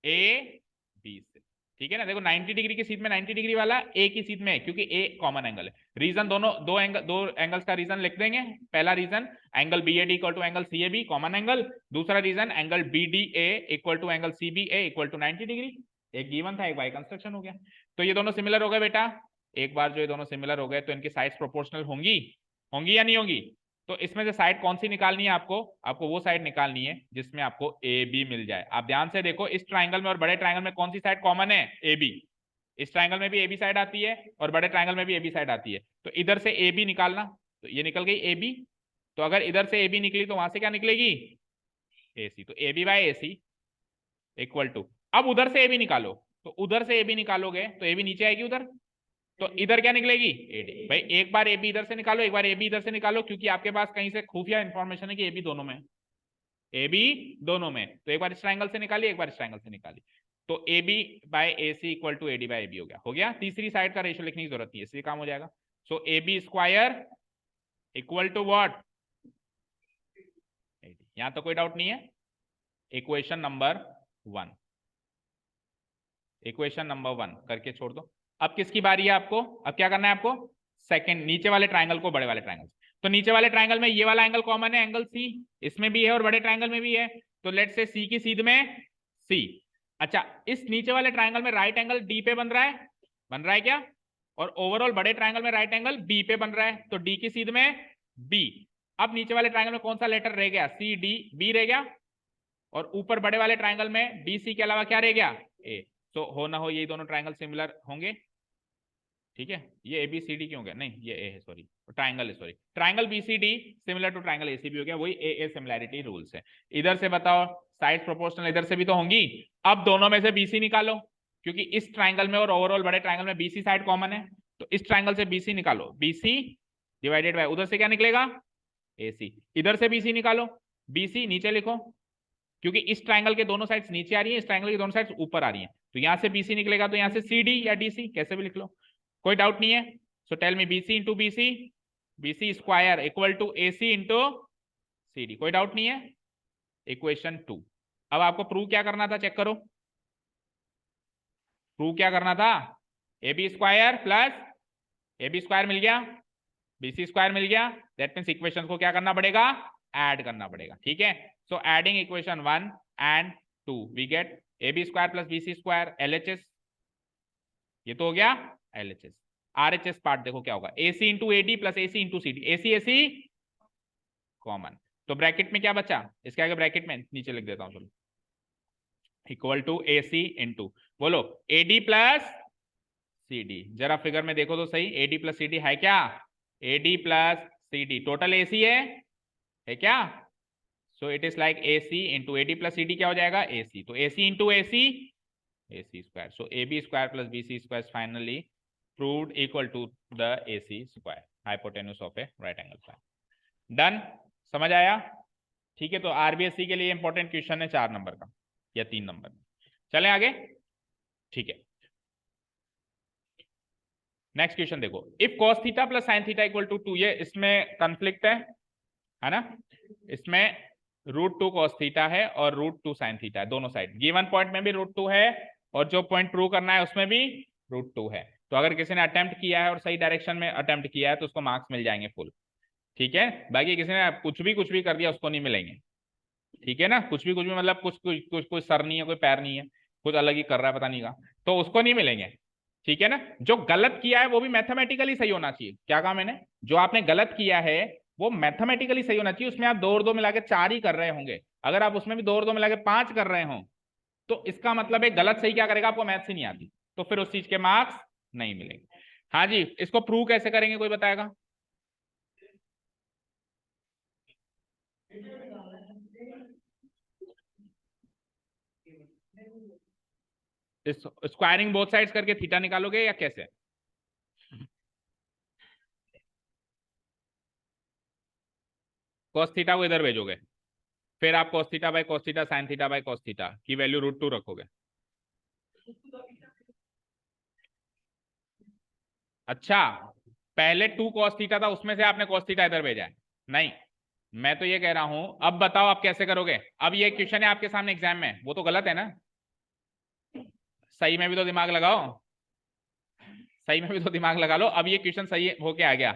ए बी से, ठीक है ना। देखो 90 डिग्री की सीध में 90 डिग्री वाला ए की सीध में है, क्योंकि ए कॉमन एंगल है। रीजन दोनों दो एंगल्स का रीजन लिख देंगे। पहला reason angle B A D equal to angle C A B common angle, दूसरा reason angle B D A equal to angle C B A equal to 90 degree. एक गिवन था, एक बाई कंस्ट्रक्शन हो गया। तो ये दोनों सिमिलर हो गए बेटा। एक बार जो ये दोनों सिमिलर हो गए तो इनकी साइड्स प्रोपोर्शनल होंगी या नहीं होंगी। तो इसमें से साइड कौन सी निकालनी है आपको, वो साइड निकालनी है जिसमें आपको ए बी मिल जाए। आप ध्यान से देखो, इस ट्राइंगल में और बड़े ट्राइंगल में कौन सी साइड कॉमन है, ए बी। इस ट्राइंगल में भी ए बी साइड आती है और बड़े ट्राइंगल में भी ए बी साइड आती है। तो इधर से ए बी निकालना, तो ये निकल गई ए बी। तो अगर इधर से ए बी निकली तो वहां से क्या निकलेगी, ए सी। तो A B by A C equal to, अब उधर से ए बी निकालो, तो उधर से ए बी निकालोगे तो ए बी नीचे आएगी उधर, तो इधर क्या निकलेगी, एडी। भाई एक बार ए बी इधर से निकालो, एक बार ए बी इधर से निकालो, क्योंकि आपके पास कहीं से खुफिया इंफॉर्मेशन है कि ए बी दोनों में, ए बी दोनों में। तो एक बार इस ट्रायंगल से निकाली, एक बार इस ट्रायंगल से निकाली, तो A B by A C equal to A D by A B हो गया। तीसरी साइड का रेशियो लिखने की जरूरत नहीं है, इसलिए काम हो जाएगा। So A B square equal to what, यहां तो कोई डाउट नहीं है। इक्वेशन नंबर 1, इक्वेशन नंबर 1 करके छोड़ दो। अब किसकी बारी है आपको, अब क्या करना है आपको, सेकंड नीचे वाले ट्रायंगल को बड़े वाले ट्रायंगल। तो नीचे वाले ट्रायंगल में ये वाला एंगल कॉमन है, एंगल सी, इसमें भी है और बड़े ट्रायंगल में भी है। तो लेट्स से सी की सीध में सी। अच्छा, इस नीचे वाले ट्रायंगल में राइट एंगल डी पे बन रहा है क्या, और ओवरऑल बड़े ट्रायंगल में राइट एंगल बी पे बन रहा है, तो डी की सीध में बी। अब नीचे वाले ट्रायंगल में कौन सा लेटर रह गया? सी डी बी रह गया, और ऊपर बड़े वाले ट्रायंगल में बी सी के अलावा क्या रह गया? ए। तो हो ना हो ये दोनों ट्रायंगल सिमिलर होंगे, ठीक है। ये ए बी सी डी क्यों गया? नहीं ये ए है, सॉरी ट्रायंगल है, sorry triangle B C D similar to triangle A C B हो गया, वही ए ए सिमिलैरिटी रूल्स है। इधर से बताओ साइड प्रोपोर्शनल, इधर से भी तो होंगी। अब दोनों में से बीसी निकालो, क्योंकि इस ट्रायंगल में और ओवरऑल बड़े ट्रायंगल में बीसी साइड कॉमन है, तो इस ट्रायंगल से बीसी निकालो, बीसी डिवाइडेड बाय उधर से क्या निकलेगा? एसी। इधर से बीसी निकालो, बीसी नीचे लिखो, क्योंकि इस ट्रायंगल के दोनों साइड्स नीचे आ रही है, इस ट्रायंगल की दोनों साइड्स ऊपर आ रही है, तो यहां से बीसी निकलेगा, तो यहां से सीडी या डीसी कैसे भी लिख लो, कोई डाउट नहीं है। So tell me BC into BC, BC square equal to AC into CD, कोई डाउट नहीं है। इक्वेशन 2। अब आपको प्रूव क्या करना था, चेक करो, प्रूव क्या करना था? A B square plus A B square मिल गया, बीसी स्क्वायर मिल गया, दैट मींस इक्वेशन को क्या करना पड़ेगा? ऐड करना पड़ेगा, ठीक है। So adding equation 1 and 2 we get A B square plus BC square LHS, ये तो हो गया एलएचएस। आरएचएस पार्ट देखो क्या होगा, AC into AD plus AC into CD, AC AC common, तो ब्रैकेट में क्या बचा? इसके आगे ब्रैकेट में नीचे लिख देता हूं, चलो, इक्वल टू एसी इंटू, बोलो एडी प्लस सीडी। जरा फिगर में देखो तो सही, एडी प्लस सीडी है क्या? AD plus CD total AC है क्या? So it is like AC into AD plus CD क्या हो जाएगा? एसी, तो AC into AC AC square, so A B square plus B C square finally proved equal to the AC square, hypotenuse of a right angle triangle. Done, समझ आया? ठीक है, तो आरबीएससी के लिए इंपॉर्टेंट क्वेश्चन है 4 नंबर का या 3 नंबर। चलें आगे, ठीक है। नेक्स्ट क्वेश्चन देखो, if cos theta plus sine theta equal to 2, ये इसमें कंफ्लिक्ट है ना, इसमें √2 cos थीटा है और √2 sin थीटा है, दोनों साइड। गिवन पॉइंट में भी √2 है और जो पॉइंट प्रूव करना है उसमें भी √2 है। तो अगर किसी ने अटेम्प्ट किया है और सही डायरेक्शन में अटेम्प्ट किया है तो उसको मार्क्स मिल जाएंगे फुल, ठीक है। बाकी किसी ने कुछ भी कर दिया उसको नहीं मिलेंगे, ठीक है ना। कुछ भी मतलब कुछ कोई सर नहीं है, कोई पैर नहीं है, कुछ अलग ही कर रहा है पता नहीं का, तो उसको नहीं मिलेंगे, ठीक है ना। जो गलत किया है वो भी मैथमेटिकली सही होना चाहिए। क्या कहा मैंने? जो आपने गलत किया है वो मैथमेटिकली सही होना चाहिए। उसमें आप 2 और 2 मिला के 4 ही कर रहे होंगे, अगर आप उसमें भी 2 और 2 मिला के 5 कर रहे हो तो इसका मतलब है गलत सही क्या करेगा? आपको मैथ्स ही नहीं आती, तो फिर उस चीज के मार्क्स नहीं मिलेंगे। हाँ जी, इसको प्रूव कैसे करेंगे, कोई बताएगा? स्क्वायरिंग बोथ साइड्स करके थीटा निकालोगे या कैसे? cos थीटा को इधर भेजोगे, फिर आप cos theta by cos theta sin theta by cos theta की वैल्यू √2 रखोगे। अच्छा, पहले 2 cos थीटा था, उसमें से आपने cos थीटा इधर भेजा है? नहीं, मैं तो ये कह रहा हूं, अब बताओ आप कैसे करोगे? अब ये क्वेश्चन है आपके सामने एग्जाम में, वो तो गलत है ना। सही में भी तो दिमाग लगाओ, सही में भी तो दिमाग लगा लो। अब ये क्वेश्चन सही होके आ गया,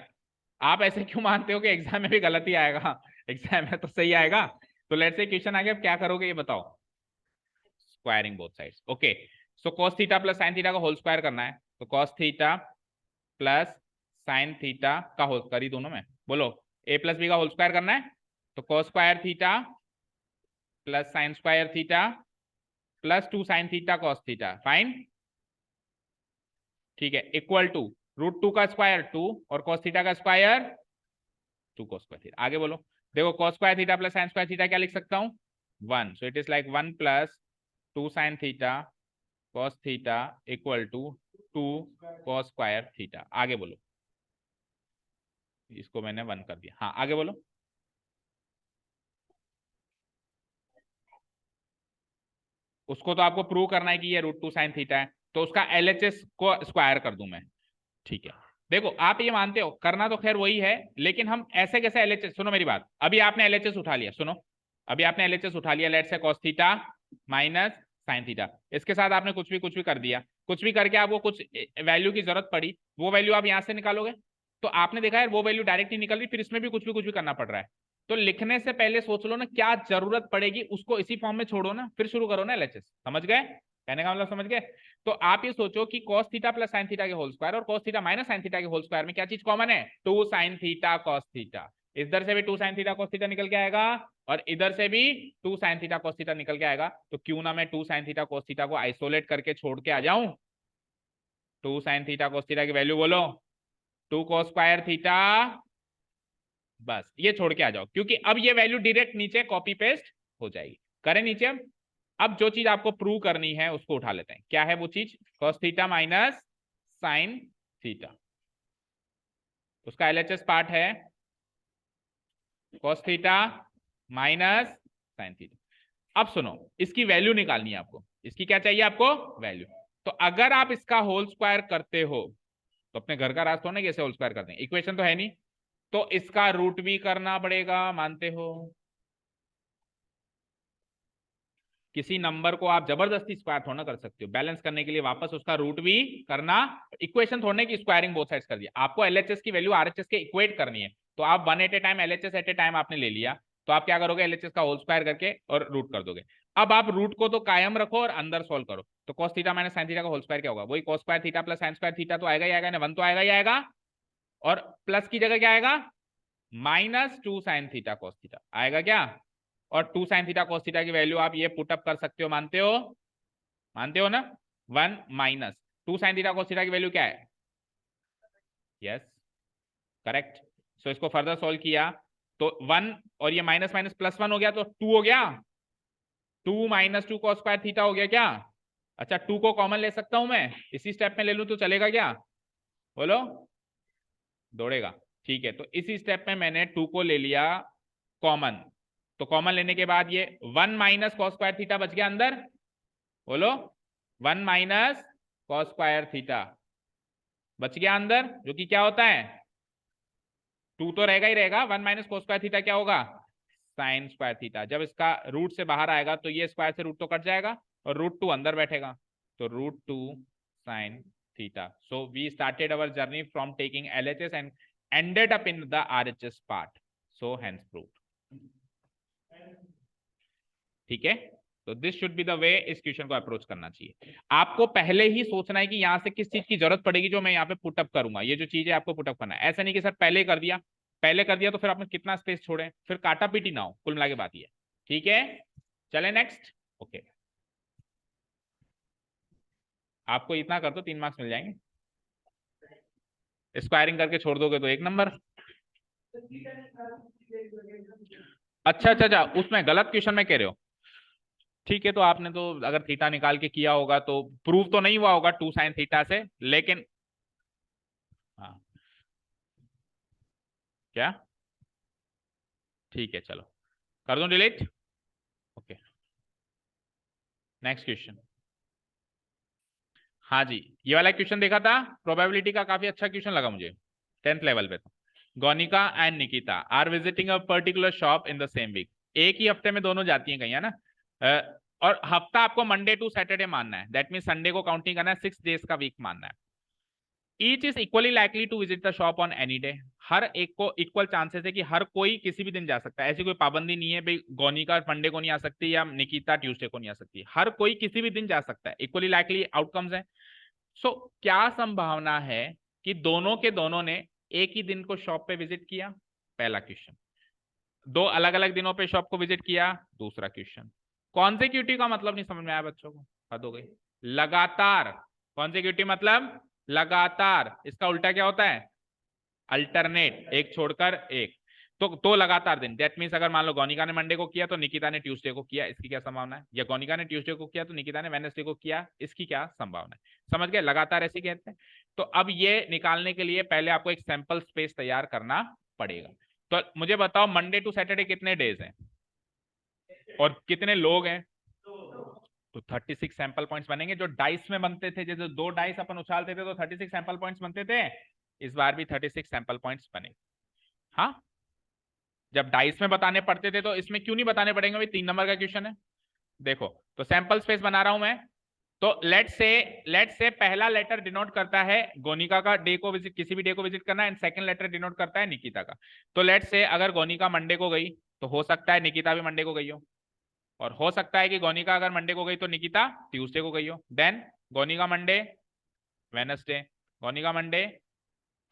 आप ऐसे क्यों मानते हो कि एग्जाम में भी गलत ही आएगा? एग्जाम में तो सही आएगा। तो लेट्स से क्वेश्चन आ गया, अब क्या करोगे ये बताओ? Squaring both sides, okay. So cos theta plus sin theta का होल स्क्वायर करना है, तो cos theta plus sin theta का होल, करी दोनों में, बोलो a प्लस बी का होल स्क्वायर करना है, तो cos square theta plus sin square theta plus 2 sin theta cos theta, fine, ठीक है, इक्वल टू √2 का स्क्वायर 2 और cos थीटा का स्क्वायर 2 cos स्क्वायर थीटा। आगे बोलो, देखो cos square theta plus sin square theta क्या लिख सकता हूं? 1, so it is like 1 plus 2 sin theta cos theta equal to 2 cos square theta. आगे बोलो, इसको मैंने 1 कर दिया, हाँ आगे बोलो। उसको तो आपको प्रूव करना है कि ये √2 sin थीटा है, तो उसका एलएचएस को स्क्वायर कर दूं मैं, ठीक है। देखो आप ये मानते हो, करना तो खैर वही है, लेकिन हम ऐसे कैसे एलएचएस, सुनो मेरी बात, अभी आपने एलएचएस उठा लिया, सुनो, अभी आपने एलएचएस उठा लिया, let's say cos theta minus sin theta, इसके साथ आपने कुछ भी कर दिया, कुछ भी करके आपको कुछ वैल्यू की जरूरत पड़ी, वो वैल्यू आप यहां से निकालोगे, तो आपने देखा है वो वैल्यू डायरेक्ट नहीं निकल रही, फिर इसमें भी कुछ भी करना पड़ रहा है। तो लिखने से पहले सोच लो ना क्या जरूरत पड़ेगी, उसको इसी फॉर्म में छोड़ो ना, फिर शुरू करो ना एलएचएस, समझ गए? कहने का मतलब समझ गए। तो आप ये सोचो कि cos theta plus sine theta के होल स्क्वायर और cos theta minus sine theta के होल स्क्वायर में क्या चीज कॉमन है, 2 साइन थीटा cos थीटा। इधर से भी 2 साइन थीटा cos थीटा निकल के आएगा और इधर से भी 2 साइन थीटा cos थीटा निकल के आएगा। तो क्यों ना मैं 2 साइन थीटा cos थीटा को आइसोलेट करके छोड़ के आ जाऊं। 2 साइन थीटा cos थीटा की वैल्यू बोलो 2 cos स्क्वायर थीटा, बस ये छोड़ के आ जाओ क्योंकि अब ये वैल्यू डायरेक्ट नीचे कॉपी पेस्ट हो जाएगी। करें नीचे। अब जो चीज आपको प्रूव करनी है उसको उठा लेते हैं। क्या है वो चीज, cos theta minus sine theta, उसका एलएचएस पार्ट है cos theta minus sine theta. अब सुनो, इसकी वैल्यू निकालनी है आपको। इसकी क्या चाहिए आपको, वैल्यू। तो अगर आप इसका होल स्क्वायर करते हो तो अपने घर का रास्ता होना कैसे होल स्क्वायर करते हैं, इक्वेशन तो है नहीं, तो इसका रूट भी करना पड़ेगा, मानते हो। किसी नंबर को आप जबरदस्ती स्क्वायर थोड़ा कर सकते हो, बैलेंस करने के लिए वापस उसका रूट भी करना। इक्वेशन थोड़ने की स्क्वायरिंग बोथ साइड्स कर दिया, आपको एलएचएस की वैल्यू आरएचएस के इक्वेट करनी है। तो आप 1 at a time LHS at a time आपने ले लिया, तो आप क्या करोगे, एलएचएस का होल स्क्वायर करके और रूट कर दोगे। अब आप रूट को तो कायम रखो और अंदर सोल्व करो। तो cos theta minus sine theta का होल स्क्वायर क्या होगा, वही cos square theta plus sine square theta तो आएगा ही आएगा ना, 1 तो आएगा ही आएगा। और प्लस की जगह क्या आएगा, minus 2 sine theta cos theta आएगा क्या। और 2 साइन थीटा कॉस थीटा की वैल्यू आप ये पुटअप कर सकते हो, मानते हो, मानते हो ना। 1 minus 2 sine theta cos theta की वैल्यू क्या है, यस करेक्ट। सो इसको फर्दर सॉल्व किया तो 1 और ये माइनस माइनस प्लस 1 हो गया तो 2 हो गया, 2 माइनस 2 कॉस स्क्वायर थीटा हो गया क्या। अच्छा 2 को कॉमन ले सकता हूं मैं, इसी स्टेप में ले लूं तो चलेगा क्या, बोलो, दौड़ेगा। ठीक है, तो इसी स्टेप में मैंने 2 को ले लिया कॉमन। तो कॉमन लेने के बाद ये 1 माइनस कॉस स्क्वायर थीटा बच गया अंदर, बोलो 1 माइनस कॉस स्क्वायर थीटा बच गया अंदर, जो कि क्या होता है 2 तो रहेगा ही रहेगा, 1 माइनस कॉस स्क्वायर थीटा क्या होगा, साइन स्क्वायर थीटा। जब इसका रूट से बाहर आएगा तो ये स्क्वायर से रूट तो कट जाएगा और √2 अंदर बैठेगा, तो √2 sine theta. So we started our journey from taking LHS and ended up in the RHS part, so hence proved। ठीक है, तो this should be the way इस क्वेश्चन को अप्रोच करना चाहिए। आपको पहले ही सोचना है कि यहां से किस चीज की जरूरत पड़ेगी जो मैं यहाँ पे पुटअप करूंगा, ये जो चीज है आपको पुटअप करना है। ऐसा नहीं कि सर पहले कर दिया, पहले कर दिया तो फिर आपने कितना स्पेस छोड़े, फिर काटा पीटी ना हो, कुल मिला के बात ये। ठीक है, चले नेक्स्ट। ओके, आपको इतना कर दो 3 मार्क्स मिल जाएंगे, स्क्वायरिंग करके छोड़ दोगे तो 1 नंबर। अच्छा अच्छा अच्छा, उसमें गलत क्वेश्चन में कह रहे हो। ठीक है, तो आपने तो अगर थीटा निकाल के किया होगा तो प्रूव तो नहीं हुआ होगा 2 साइन थीटा से, लेकिन हाँ क्या, ठीक है चलो कर दो डिलीट। Okay, next question. हाँ जी, ये वाला क्वेश्चन देखा था, प्रोबेबिलिटी का, काफी अच्छा क्वेश्चन लगा मुझे 10th लेवल पे। तो Gonika and Nikita are visiting a particular shop in the same week. एक ही हफ्ते में दोनों जाती हैं कहीं, है ना। और हफ्ता आपको मंडे टू सैटरडे मानना है, दैट मीन संडे को काउंटिंग करना है, 6 डेज का वीक मानना है। Each is equally likely to visit the shop on any day. हर एक को इक्वल चांसेस है कि हर कोई किसी भी दिन जा सकता है, ऐसी कोई पाबंदी नहीं है भाई गोनिका मंडे को नहीं आ सकती या निकिता ट्यूसडे को नहीं आ सकती, हर कोई किसी भी दिन जा सकता है, इक्वली लाइकली आउटकम्स है। सो क्या संभावना है कि दोनों के दोनों ने एक ही दिन को शॉप पे विजिट किया, पहला क्वेश्चन। 2 अलग अलग दिनों पे शॉप को विजिट किया, दूसरा क्वेश्चन। कॉन्सेक्यूटिव का मतलब नहीं समझ में आया बच्चों को, हद हो गई। लगातार, कॉन्सेक्यूटिव मतलब लगातार, इसका उल्टा क्या होता है, अल्टरनेट, एक छोड़कर एक। तो लगातार दिन, दैट मींस अगर मान लो गोनिका ने मंडे को किया तो निकिता ने ट्यूसडे को किया, इसकी क्या संभावना है, या गोनिका ने ट्यूसडे को किया तो निकिता ने वेडनेसडे को किया, इसकी क्या संभावना है। समझ गए, लगातार ऐसे कहते हैं। तो अब ये निकालने के लिए पहले आपको एक सैंपल स्पेस तैयार करना पड़ेगा। तो मुझे बताओ मंडे टू सैटरडे कितने डेज हैं और कितने लोग हैं, तो 36 सैंपल पॉइंट्स बनेंगे, जो डाइस में बनते थे, जैसे 2 डाइस अपन उछालते थे तो 36 सैंपल पॉइंट्स बनते थे, इस बार भी 36 सैंपल पॉइंट्स बने। हाँ, जब डाइस में बताने पड़ते थे तो इसमें क्यों नहीं बताने पड़ेंगे भाई, 3 नंबर का क्वेश्चन है। देखो, तो सैंपल स्पेस बना रहा हूं मैं। तो लेट से पहला लेटर डिनोट करता है गोनिका का डे को विजिट, किसी भी डे को विजिट करना, एंड सेकंड लेटर डिनोट करता है निकिता का। तो लेट से अगर गोनिका मंडे को गई तो हो सकता है निकिता भी मंडे को गई हो, और हो सकता है कि गोनिका अगर मंडे को गई तो निकिता ट्यूसडे को गई हो। Then Gonika Monday Wednesday, Gonika Monday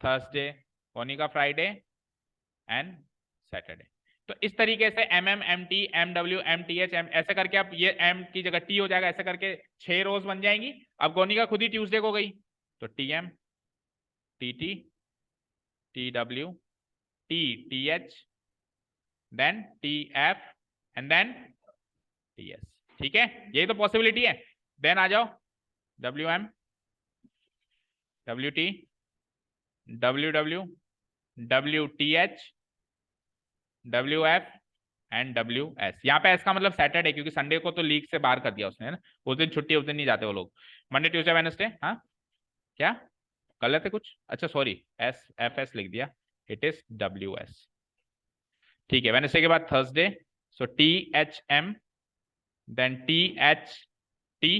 Thursday, Gonika Friday and Saturday. तो इस तरीके से M M M T M W M T H M ऐसे करके आप ये एम की जगह टी हो जाएगा, ऐसे करके 6 रोज बन जाएंगी। अब गोनिका खुद ही ट्यूसडे को गई तो T M T T T W T T H then T F and then T S. ठीक है, यही तो पॉसिबिलिटी है। देन आ जाओ W M W T W W W T H W F and W S. यहाँ पे एस का मतलब सैटरडे, क्योंकि संडे को तो लीग से बाहर कर दिया उसने, है ना, उस दिन छुट्टी, उस दिन नहीं जाते वो लोग। मंडे ट्यूसडे वेडनेसडे, हाँ क्या गलत है कुछ? अच्छा सॉरी, एस एफ एस लिख दिया, इट इज डब्ल्यू एस। ठीक है, वेडनेसडे के बाद Thursday, so T H M then T H T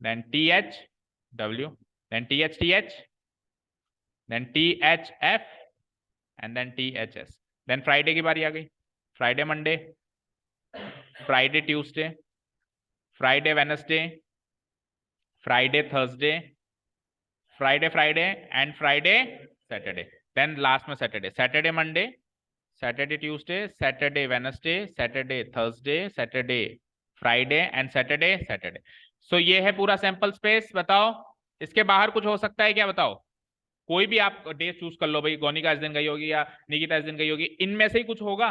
then T H W then T H then T H F and then T H S. Then Friday की बारी आ गई, Friday Monday, Friday Tuesday, Friday Wednesday, Friday Thursday, Friday Friday and Friday Saturday. Then last में Saturday, Saturday Monday, Saturday Tuesday, Saturday Wednesday, Saturday Thursday, Saturday Friday and Saturday Saturday. So ये है पूरा सैंपल स्पेस। बताओ इसके बाहर कुछ हो सकता है क्या? बताओ, कोई भी आप डे चूज कर लो भाई, गोनिका इस दिन गई होगी या निकिता इस दिन गई होगी, इनमें से ही कुछ होगा।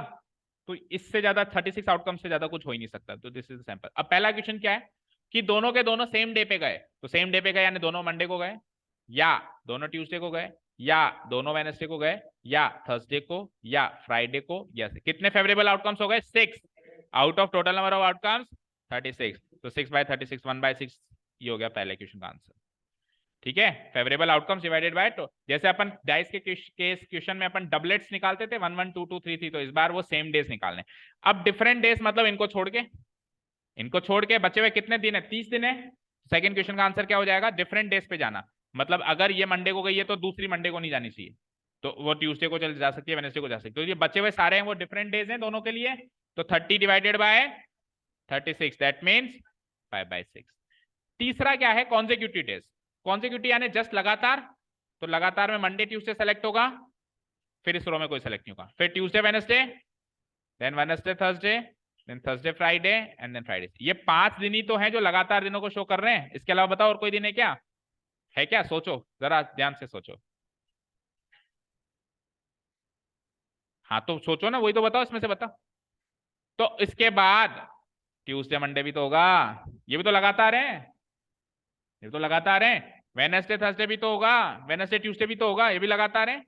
तो इससे ज्यादा 36 आउटकम से ज्यादा कुछ हो ही नहीं सकता। तो दिस इज सैंपल। अब पहला क्वेश्चन क्या है कि दोनों के दोनों सेम डे पे गए, तो सेम डे पे गए यानी दोनों मंडे को गए, या दोनों ट्यूसडे को गए, या दोनों वेडनेसडे को गए, या थर्सडे को, या फ्राइडे को, या कितने फेवरेबल आउटकम्स हो गए? 6 out of total number of outcomes 36। तो 6/36 1/6 ये हो गया पहले क्वेश्चन का आंसर। ठीक है, फेवरेबल आउटकम्स डिवाइडेड बाय, तो जैसे अपन डाइस के केस क्वेश्चन में अपन डबलेट्स निकालते थे 1 1 2 2 3 3, तो इस बार वो सेम डेज निकालने। अब डिफरेंट डेज मतलब इनको छोड़ के बचे हुए कितने दिन है? 30 दिन है। सेकंड क्वेश्चन का आंसर क्या हो जाएगा? डिफरेंट डेज पे जाना। मतलब अगर ये मंडे को गई है तो दूसरी मंडे को नहीं जानी चाहिए, तो वो ट्यूसडे को चल जा सकती है, वेडनेसडे को जा सकती है। तो ये बचे हुए सारे हैं वो डिफरेंट डेज हैं दोनों के लिए। तो 30 डिवाइडेड बाय 36 दैट मीन्स 5/6। तीसरा क्या है? Consecutive days. कॉन्सेक्यूटिव यानी जस्ट लगातार, तो लगातार में मंडे ट्यूसडे सेलेक्ट होगा, फिर इस रो में कोई सेलेक्ट नहीं होगा, फिर Tuesday Wednesday, then Wednesday Thursday, then Thursday Friday and then Friday. ये 5 दिन ही तो हैं जो लगातार दिनों को शो कर रहे हैं। इसके अलावा बताओ और कोई दिन है क्या? है क्या? सोचो जरा, ध्यान से सोचो। हाँ तो सोचो ना, वही तो बताओ, इसमें से बताओ। तो इसके बाद ट्यूसडे मंडे भी तो होगा, ये भी तो लगातार है, ये तो लगातार है। वेडनेसडे थर्सडे भी तो होगा, वेडनेसडे ट्यूसडे भी तो होगा, ये भी लगातार है।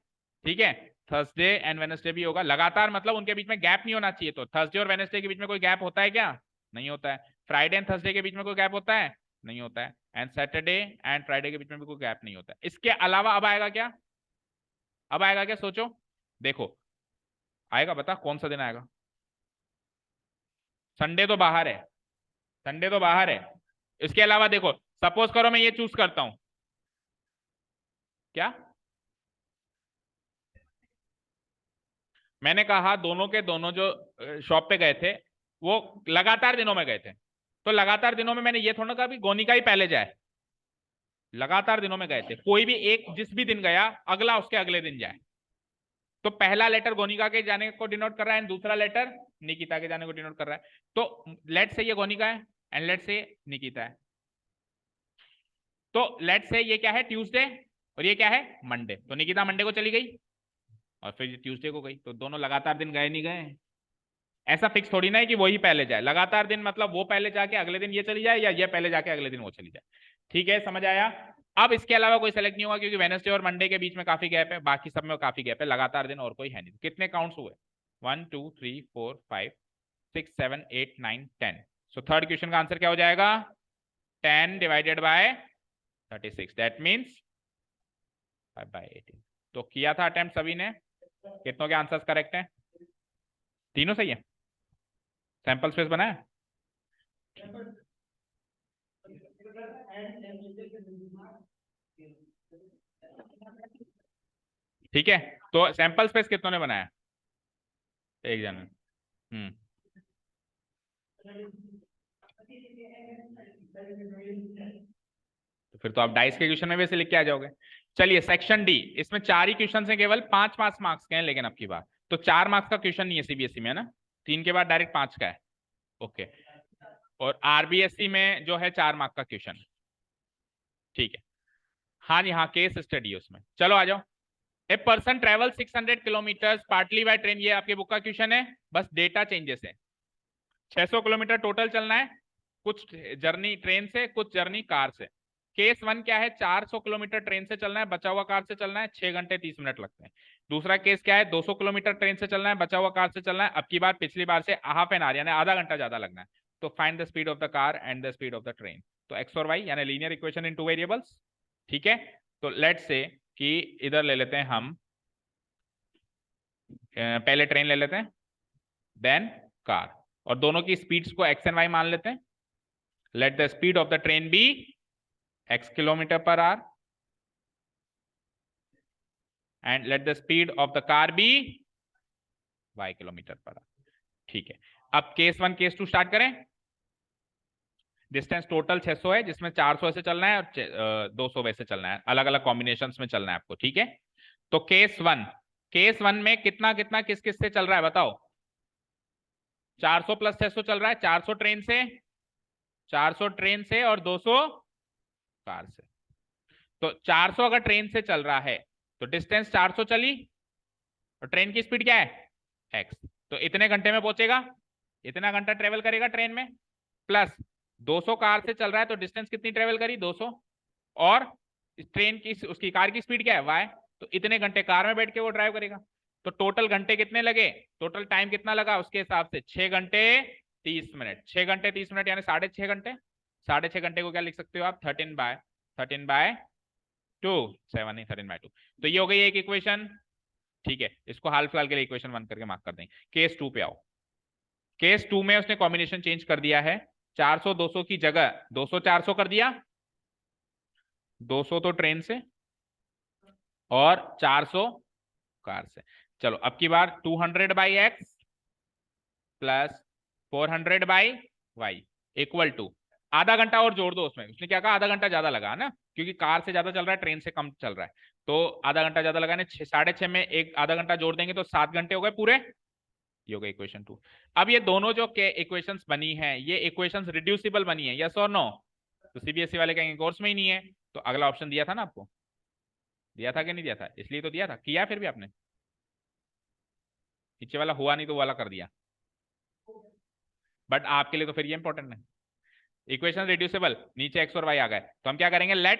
ठीक है, थर्सडे एंड वेडनेसडे भी होगा लगातार, मतलब उनके बीच में गैप नहीं होना चाहिए। तो थर्सडे और वेडनेसडे के बीच में कोई गैप होता है क्या? नहीं होता है। फ्राइडे एंड थर्सडे के बीच में कोई गैप होता है? नहीं होता है। एंड सैटरडे एंड फ्राइडे के बीच में भी कोई गैप नहीं होता है। इसके अलावा अब आएगा क्या? अब आएगा क्या? सोचो, देखो आएगा, बता कौन सा दिन आएगा? संडे तो बाहर है, संडे तो बाहर है। इसके अलावा देखो, सपोज करो मैं ये चूज करता हूं, क्या मैंने कहा? दोनों के दोनों जो शॉप पे गए थे वो लगातार दिनों में गए थे, तो लगातार दिनों में मैंने ये थोड़ा कहा भी गोनिका ही पहले जाए। लगातार दिनों में गए थे, कोई भी एक जिस भी दिन गया अगला उसके अगले दिन जाए। तो पहला लेटर गोनिका के जाने को डिनोट कर रहा है एंड दूसरा लेटर निकिता के जाने को डिनोट कर रहा है। तो लेट से ये गोनिका है एंड लेट से निकिता है। तो लेट से ये क्या है? ट्यूसडे, और ये क्या है? मंडे। तो निकिता मंडे को चली गई और फिर ट्यूसडे को गई, तो दोनों लगातार दिन गए नहीं गए? ऐसा फिक्स थोड़ी ना है कि वही पहले जाए। लगातार दिन मतलब वो पहले जाके अगले दिन ये चली जाए, या ये पहले जाके अगले दिन वो चली जाए। ठीक है, समझ आया? अब इसके अलावा कोई सेलेक्ट नहीं होगा, क्योंकि वेडनेसडे और मंडे के बीच में काफी गैप है, बाकी सब में काफी गैप है। लगातार दिन और कोई है नहीं। कितने काउंट्स हुए? 1 2 3 4 5 6 7 8 9 10। सो थर्ड क्वेश्चन का आंसर क्या हो जाएगा? 10 डिवाइडेड बाय 36 दैट मीन्स 5/18। तो किया था अटेम्प्ट सभी ने, कितनों के आंसर्स करेक्ट हैं? तीनों सही है। सैंपल स्पेस बनाया? ठीक है, तो सैंपल स्पेस कितनों ने बनाया? एक जन। हम्म तो फिर तो आप डाइस के क्वेश्चन में वैसे लिख के आ जाओगे। चलिए सेक्शन डी, इसमें 4 ही क्वेश्चन हैं, केवल 5-5 मार्क्स के हैं, लेकिन अब की बार तो 4 मार्क्स का क्वेश्चन नहीं है सीबीएसई में, है ना, 3 के बाद डायरेक्ट 5 का है। ओके, और आरबीएसई में जो है 4 मार्क्स का क्वेश्चन। ठीक है, हाँ जी, हाँ केस स्टडी है उसमें। चलो आ जाओ। A person travel 600 kilometre partly by train, ये आपके बुक का क्वेश्चन है, बस डेटा चेंजेस है। 600 किलोमीटर टोटल चलना है, कुछ जर्नी ट्रेन से, कुछ जर्नी कार से। केस 1 क्या है, 400 किलोमीटर ट्रेन से चलना है, बचा हुआ कार से चलना है, 6 घंटे 30 मिनट लगते हैं। दूसरा केस क्या है, 200 किलोमीटर ट्रेन से चलना है, बचा हुआ कार से चलना है, अब की बार पिछली बार से हाफ एन आवर यानी आधा घंटा ज्यादा लगना है। तो find the speed of the car and the speed of the train. तो एक्स और वाई यानी लीनियर इक्वेशन इन 2 वेरिएबल्स। ठीक है, तो लेट्स से कि इधर ले लेते हैं हम, पहले ट्रेन ले लेते हैं, देन कार, और दोनों की स्पीड्स को एक्स एंड वाई मान लेते हैं। Let the speed of the train be x kilometre per hour and let the speed of the car be y kilometre per hour. ठीक है, अब केस 1 केस 2 स्टार्ट करें। डिस्टेंस टोटल 600 है, जिसमें 400 ऐसे चलना है और 200 वैसे चलना है, अलग अलग कॉम्बिनेशंस में चलना है आपको। ठीक है, तो केस वन में कितना कितना किस किस से चल रहा है बताओ। 400 प्लस 600 चल रहा है, 400 ट्रेन से, 400 ट्रेन से और 200 कार से। तो 400 अगर ट्रेन से चल रहा है तो डिस्टेंस 400 चली, और ट्रेन की स्पीड क्या है x, तो इतने घंटे में पहुंचेगा, इतना घंटा ट्रेवल करेगा ट्रेन में, प्लस 200 कार से चल रहा है तो डिस्टेंस कितनी ट्रेवल करी 200, और ट्रेन की उसकी कार की स्पीड क्या है y, तो इतने घंटे कार में बैठ के वो ड्राइव करेगा। तो टोटल घंटे कितने लगे, टोटल टाइम कितना लगा उसके हिसाब से 6 घंटे 30 मिनट। 6 घंटे 30 मिनट यानी 6.5 घंटे। 6.5 घंटे को क्या लिख सकते हो आप, 13/2, 7 नहीं 13/2। तो ये हो गई एक इक्वेशन। ठीक है, इसको हाल फिलहाल के लिए इक्वेशन 1 करके मार्क कर दें। केस 2 पे आओ। केस 2 में उसने कॉम्बिनेशन चेंज कर दिया है, 400 200 की जगह 200 400 कर दिया, 200 तो ट्रेन से और 400 कार से। चलो अब की बार 200/x plus 400/y equal to, आधा घंटा और जोड़ दो उसमें। उसने क्या कहा, आधा घंटा ज्यादा लगा ना, क्योंकि कार से ज्यादा चल रहा है ट्रेन से कम चल रहा है, तो आधा घंटा ज्यादा लगाने 6.5 में एक आधा घंटा जोड़ देंगे तो 7 घंटे हो गए पूरे। ये हो गई इक्वेशन 2। अब ये दोनों जो के इक्वेशंस बनी है, ये इक्वेशंस रिड्यूसिबल बनी है, यस और नो। तो सीबीएसई वाले कहेंगे कोर्स में ही नहीं है, तो अगला ऑप्शन दिया था ना आपको, दिया था कि नहीं दिया था, इसलिए तो दिया था, किया फिर भी आपने, नीचे वाला हुआ नहीं तो वाला कर दिया, बट आपके लिए तो फिर ये इंपॉर्टेंट है। इक्वेशन रिड्यूसिबल, नीचे एक्स और वाई आ गए, तो हम क्या करेंगे, let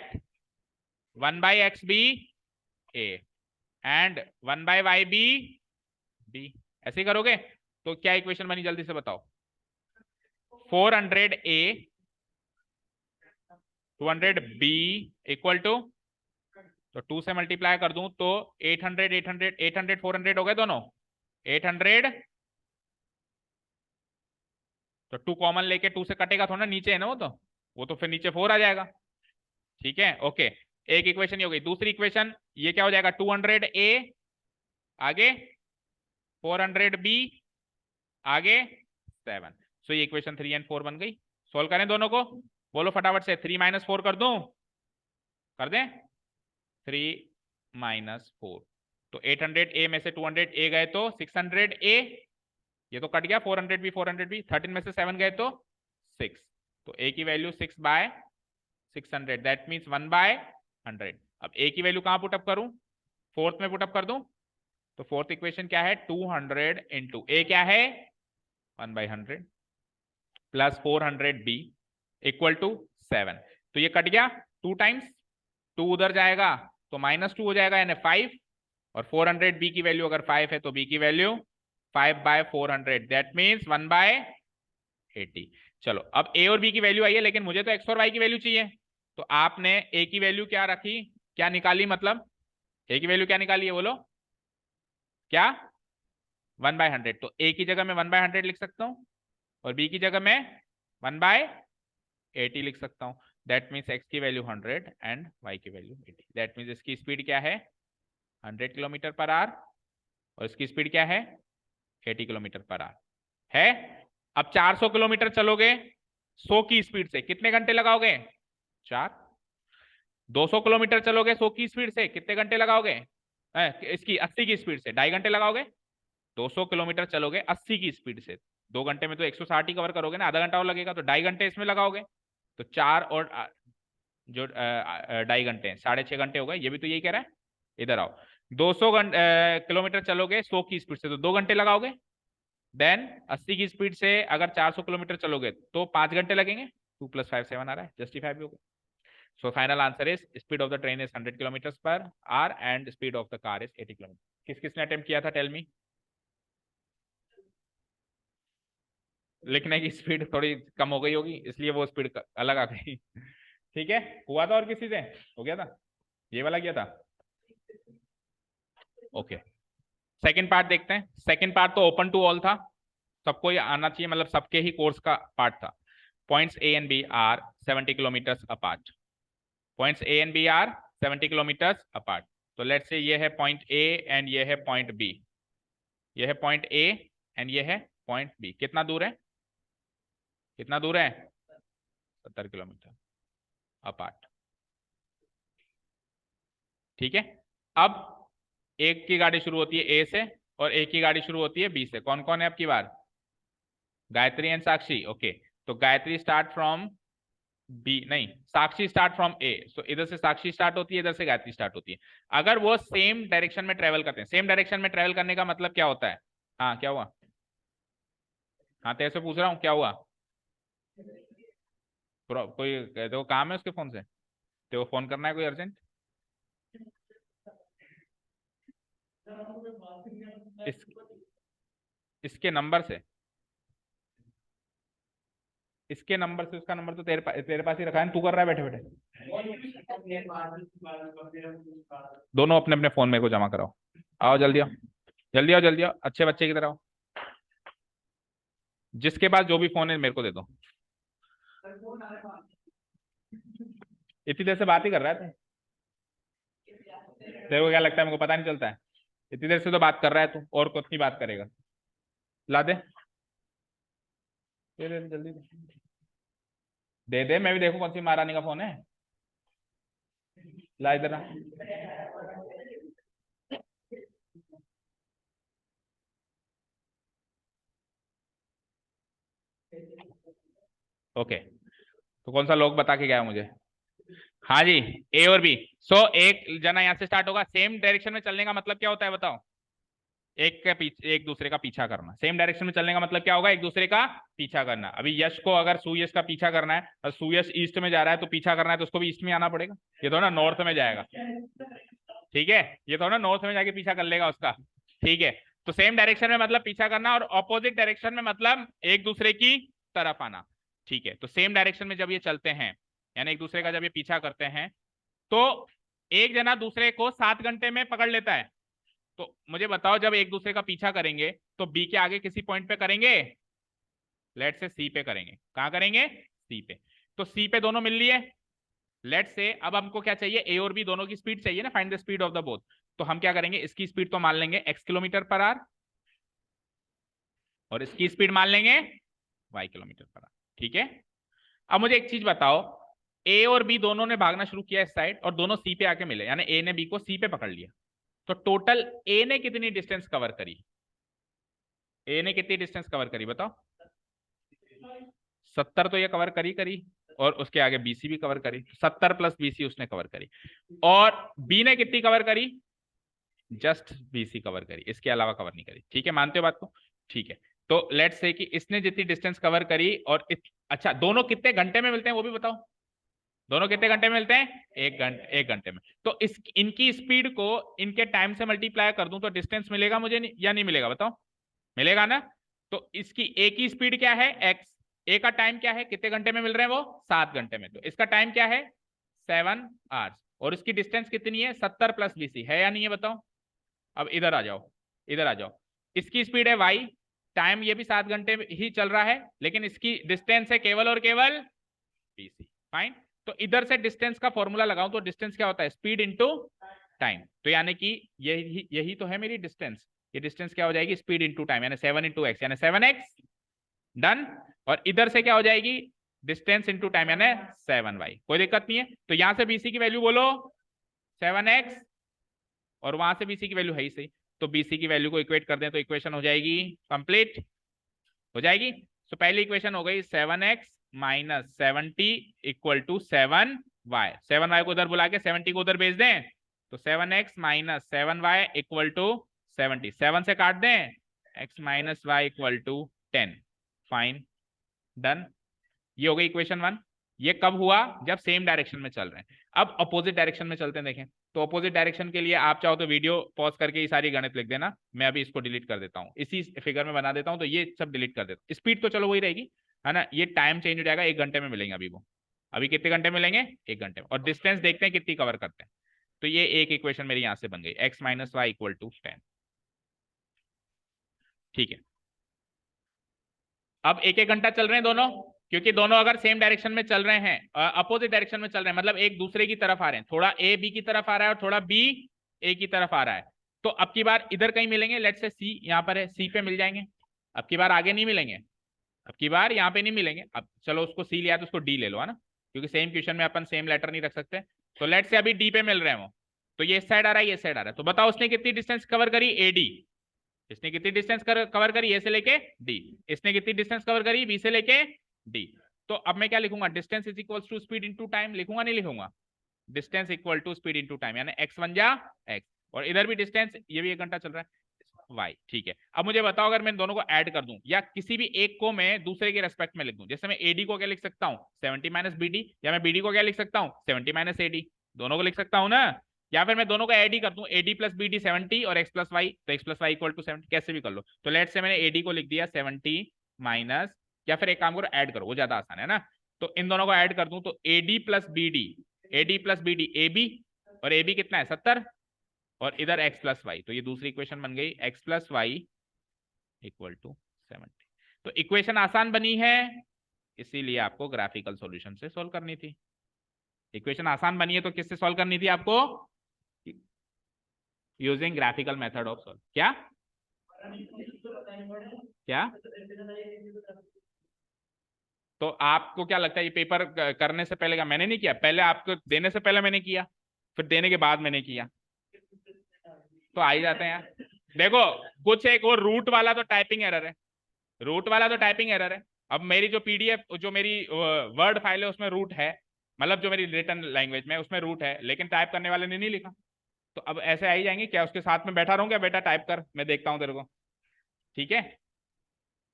1/x be a and 1/y be b, ऐसे ही करोगे। तो क्या इक्वेशन बनी जल्दी से बताओ, 400a 200b इक्वल टू, तो 2 से मल्टीप्लाई कर दूं तो 800 800 800 400 हो गए दोनों, 800, तो 2 कॉमन लेके 2 से कटेगा थोड़ा, नीचे है ना वो तो फिर नीचे 4 आ जाएगा। ठीक है, ओके, एक इक्वेशन ये हो गई। दूसरी इक्वेशन ये क्या हो जाएगा, 200a आगे 400b आगे 7। सो ये इक्वेशन 3 और 4 बन गई। सोल्व करें दोनों को, बोलो फटाफट से, 3 - 4 कर दूं, कर दें, 3 - 4, तो 800a में से 200a गए तो 600a, ये तो कट गया, 400b 400b, 13 में से 7 गए तो 6, तो a की वैल्यू 6/600, दैट मीन्स 1/100। अब a की वैल्यू कहां पुटअप करूं, फोर्थ में पुटअप कर दूं, तो फोर्थ इक्वेशन क्या है, 200 इंटू a क्या है 1/100 प्लस 400b इक्वल टू 7। तो ये कट गया 2 टाइम्स, 2 उधर जाएगा तो -2 हो जाएगा यानी 5, और 400b की वैल्यू अगर 5 है तो b की वैल्यू 5/400, दैट मीन्स 1/80। चलो अब a और b की वैल्यू आई है, लेकिन मुझे तो x और y की वैल्यू चाहिए, तो आपने a की वैल्यू क्या रखी, क्या निकाली, मतलब a की वैल्यू क्या निकाली है बोलो, क्या 1/100, तो a की जगह मैं 1/100 लिख सकता हूं और b की जगह मैं 1/80 लिख सकता हूं। दैट मीन्स x की वैल्यू 100 एंड y की वैल्यू 80। दैट मीन्स इसकी स्पीड क्या है 100 किलोमीटर पर आवर और इसकी स्पीड क्या है 80 किलोमीटर पर आवर है। अब 400 किलोमीटर चलोगे 100 की स्पीड से, कितने घंटे लगाओगे? 4। 200 किलोमीटर चलोगे 100 की स्पीड से, कितने घंटे लगाओगे? इसकी 80 की स्पीड से 2.5 घंटे लगाओगे। 200 किलोमीटर चलोगे 80 की स्पीड से, 2 घंटे में तो 160 ही कवर करोगे ना, आधा घंटा और लगेगा, तो 2.5 घंटे इसमें लगाओगे। तो 4 और जो 2.5 घंटे हैं, 6.5 घंटे हो गए। ये भी तो यही कह रहा है। इधर आओ, 200 किलोमीटर चलोगे 100 की स्पीड से तो 2 घंटे लगाओगे। देन 80 की स्पीड से अगर 400 किलोमीटर चलोगे तो 5 घंटे लगेंगे। 2 + 5 7 आ रहा है, जस्टिफाई भी हो गया। So final answer is speed of the train is 100 km/h and speed of the car is 80 km। किस किसने अटेम्प्ट किया था? Tell me. लिखने की स्पीड थोड़ी कम हो गई होगी इसलिए वो स्पीड अलग आ गई। ठीक है, हुआ था और किसी से हो गया था? ये वाला किया था। ओके, सेकंड पार्ट देखते हैं। सेकंड पार्ट तो ओपन टू ऑल था, सबको ये आना चाहिए, मतलब सबके ही कोर्स का पार्ट था। Points A and B are 70 kilometre apart. Points A and B are 70 kilometre apart. तो लेट्स से ये है पॉइंट ए एंड ये है पॉइंट बी। ये है पॉइंट ए एंड ये है पॉइंट बी। कितना दूर है? कितना दूर है? 70 किलोमीटर अपार्ट। ठीक है, अब एक की गाड़ी शुरू होती है ए से और एक की गाड़ी शुरू होती है बी से। कौन कौन है आपकी बार? गायत्री एंड साक्षी। ओके, तो गायत्री स्टार्ट फ्रॉम बी, नहीं, साक्षी स्टार्ट फ्रॉम ए। सो इधर से साक्षी स्टार्ट होती है, इधर से गायत्री स्टार्ट होती है। अगर वो सेम डायरेक्शन में ट्रेवल करते हैं, सेम डायरेक्शन में ट्रेवल करने का मतलब क्या होता है? हाँ, क्या हुआ? हाँ, तेरे से पूछ रहा हूँ क्या हुआ? कोई देखो काम है उसके फोन से, तेरे को फोन करना है कोई अर्जेंट? इस, इसके नंबर से, इसके नंबर से, उसका नंबर तो तेरे पास ही रखा है, तू कर रहा है बैठे बैठे। दोनों अपने अपने फोन मेरे को जमा कराओ। आओ जल्दी आओ, जल्दी आओ, जल्दी आओ, अच्छे बच्चे की तरह आओ। जिसके पास जो भी फोन है मेरे को दे दो। इतनी देर से बात ही कर रहा है तू, तेरे को क्या लगता है मेरे को पता नहीं चलता है? इतनी देर से तो बात कर रहा है तू, और कितनी बात करेगा? ला दे, दे दे जल्दी दे दे, मैं भी देखूं कौन सी महारानी का फोन है। ला इधर आ। ओके, तो कौन सा लोग बता के गया मुझे? हाँ जी, ए और बी। सो एक जना यहाँ से स्टार्ट होगा। सेम डायरेक्शन में चलने का मतलब क्या होता है बताओ? एक के पीछे, एक दूसरे का पीछा करना। सेम डायरेक्शन में चलने का मतलब क्या होगा? एक दूसरे का पीछा करना। अभी यश को अगर सुयश का पीछा करना है और सुयश ईस्ट में जा रहा है तो पीछा करना है तो उसको भी ईस्ट में आना पड़ेगा। ये तो ना नॉर्थ में जाएगा, ठीक है, ये तो ना नॉर्थ में जाके पीछा कर लेगा उसका। ठीक है, तो सेम डायरेक्शन में मतलब पीछा करना और ऑपोजिट डायरेक्शन में मतलब एक दूसरे की तरफ आना। ठीक है, तो सेम डायरेक्शन में जब ये चलते हैं, यानी एक दूसरे का जब ये पीछा करते हैं, तो एक जना दूसरे को 7 घंटे में पकड़ लेता है। तो मुझे बताओ, जब एक दूसरे का पीछा करेंगे तो बी के आगे किसी पॉइंट पे करेंगे? लेट से सी पे करेंगे। कहां करेंगे? सी पे। तो सी पे दोनों मिल लिए। लेट से अब हमको क्या चाहिए? ए और बी दोनों की स्पीड चाहिए ना, find the speed of the both. तो हम क्या करेंगे? इसकी स्पीड तो मान लेंगे x km/h और इसकी स्पीड मान लेंगे y km/h। ठीक है, अब मुझे एक चीज बताओ, ए और बी दोनों ने भागना शुरू किया इस साइड और दोनों सी पे आके मिले, यानी ए ने बी को सी पे पकड़ लिया। तो टोटल ए ने कितनी डिस्टेंस कवर करी? ए ने कितनी डिस्टेंस कवर करी बताओ? 70 तो ये कवर करी और उसके आगे बीसी भी कवर करी, 70 + बीसी उसने कवर करी। और बी ने कितनी कवर करी? जस्ट बीसी कवर करी, इसके अलावा कवर नहीं करी। ठीक है, मानते हो बात को? ठीक है, तो लेट्स से कि इसने जितनी डिस्टेंस कवर करी और अच्छा, दोनों कितने घंटे में मिलते हैं वो भी बताओ? दोनों कितने घंटे में मिलते हैं? 1 घंटे में। तो इस इनकी स्पीड को इनके टाइम से मल्टीप्लाई कर दूं तो डिस्टेंस मिलेगा मुझे या नहीं मिलेगा बताओ? मिलेगा ना। तो इसकी ए की स्पीड क्या है? एक्स। ए का टाइम क्या है? कितने घंटे में मिल रहे हैं वो? 7 घंटे में। तो इसका टाइम क्या है? 7 आवर्स। और इसकी डिस्टेंस कितनी है? 70 + बीसी है या नहीं है बताओ? अब इधर आ जाओ, इधर आ जाओ। इसकी स्पीड है वाई, टाइम ये भी 7 घंटे ही चल रहा है, लेकिन इसकी डिस्टेंस है केवल और केवल बीसी। फाइन, तो इधर से डिस्टेंस का फॉर्मूला लगाऊं तो डिस्टेंस क्या होता है? Speed into time. तो यानी कि यही तो है मेरी डिस्टेंस। ये डिस्टेंस क्या हो जाएगी? स्पीड इंटू टाइम, यानी 7 × x, यानी 7x डन। और इधर से क्या हो जाएगी, डिस्टेंस इंटू टाइम यानी 7y, कोई दिक्कत नहीं है। तो यहां से बीसी की वैल्यू बोलो 7x, और वहां से बीसी की वैल्यू है ही सही, तो बीसी की वैल्यू को इक्वेट कर दें तो इक्वेशन हो जाएगी कंप्लीट, हो जाएगी। तो पहली इक्वेशन हो गई 7x minus 70 equal to 7y, 7y को उधर बुला के 70 को उधर भेज दें, तो 7x minus 7y equal to 70, 7 से काट दें, x minus y equal to 10, fine, done. ये हो गई इक्वेशन 1। ये कब हुआ, जब सेम डायरेक्शन में चल रहे हैं। अब अपोजिट डायरेक्शन में चलते हैं, देखें। तो अपोजिट डायरेक्शन के लिए आप चाहो तो वीडियो पॉज करके ये सारी गणित लिख देना, मैं अभी इसको डिलीट कर देता हूँ, इसी फिगर में बना देता हूँ, तो ये सब डिलीट कर देता हूँ। स्पीड तो चलो वही रहेगी, है ना। ये टाइम चेंज हो जाएगा, 1 घंटे में मिलेंगे अभी वो, अभी कितने घंटे मिलेंगे, 1 घंटे में। और डिस्टेंस देखते हैं कितनी कवर करते हैं। तो ये एक इक्वेशन मेरी यहां से बन गई, x minus y equal to 10, ठीक है। अब 1-1 घंटा चल रहे हैं दोनों, क्योंकि दोनों अगर सेम डायरेक्शन में चल रहे हैं, अपोजिट डायरेक्शन में चल रहे हैं, मतलब एक दूसरे की तरफ आ रहे हैं, थोड़ा ए बी की तरफ आ रहा है और थोड़ा बी ए की तरफ आ रहा है, तो अब की बार इधर कहीं मिलेंगे, लेट्स से सी यहाँ पर है, सी पे मिल जाएंगे। अब की बार आगे नहीं मिलेंगे, अब की बार यहाँ पे नहीं मिलेंगे। अब चलो उसको सी लिया तो उसको डी ले लो, है ना, क्योंकि सेम क्वेश्चन में अपन सेम लेटर नहीं रख सकते। तो लेट्स से अभी डी पे मिल रहे हैं वो, तो ये साइड आ रहा है, ये साइड आ रहा है, तो बताओ उसने कितनी डिस्टेंस कवर करी, एडी। इसने कितनी डिस्टेंस कवर करी, ए से लेके डी। इसने कितनी डिस्टेंस कवर करी, बी से लेके डी। तो अब मैं क्या लिखूंगा, distance is equal to speed into time, लिखूंगा नहीं लिखूंगा, distance equal to speed into time, यानी एक्स वन जा एक्स, और इधर भी डिस्टेंस, ये भी 1 घंटा चल रहा है, वाई, ठीक है। अब मुझे बताओ अगर मैं दोनों को ऐड कर दूं, या किसी भी एक को मैं दूसरे के रेस्पेक्ट में लिख दूं, जैसे मैं एडी को क्या लिख सकता हूं, 70 माइनस बीडी, या मैं बीडी को क्या लिख सकता हूं, 70 माइनस एडी, दोनों को लिख सकता हूं ना। या फिर मैं दोनों को ऐड ही कर दूं, एडी प्लस बीडी 70 और एक्स प्लस वाई, तो x plus y equal to 70, कैसे भी कर लो। तो लेट से मैंने एडी को लिख दिया 70 माइनस, या फिर एक काम करो ऐड करो, वो ज्यादा आसान है ना। तो इन दोनों को ऐड कर दूं तो AD plus BD, AD plus BD A B, और ए बी कितना है 70, और इधर x प्लस वाई, तो ये दूसरी इक्वेशन बन गई x plus y equal to 70। तो इक्वेशन आसान बनी है, इसीलिए आपको ग्राफिकल सॉल्यूशन से सॉल्व करनी थी। इक्वेशन आसान बनी है तो किससे सॉल्व करनी थी आपको, using graphical method of solve. क्या क्या, तो आपको क्या लगता है ये पेपर करने से पहले का मैंने नहीं किया, पहले आपको देने से पहले मैंने किया, फिर देने के बाद मैंने किया, तो आ ही जाते हैं यार। देखो कुछ एक वो रूट वाला तो टाइपिंग एरर है, रूट वाला तो टाइपिंग एरर है। अब मेरी जो पीडीएफ, जो मेरी वर्ड फाइल है उसमें रूट है, मतलब जो मेरी रिटन लैंग्वेज में उसमें रूट है, लेकिन टाइप करने वाले ने नहीं लिखा। तो अब ऐसे आ ही जाएंगे क्या, उसके साथ में बैठा रहूंगा, बेटा टाइप कर, मैं देखता हूँ तेरे को, ठीक है।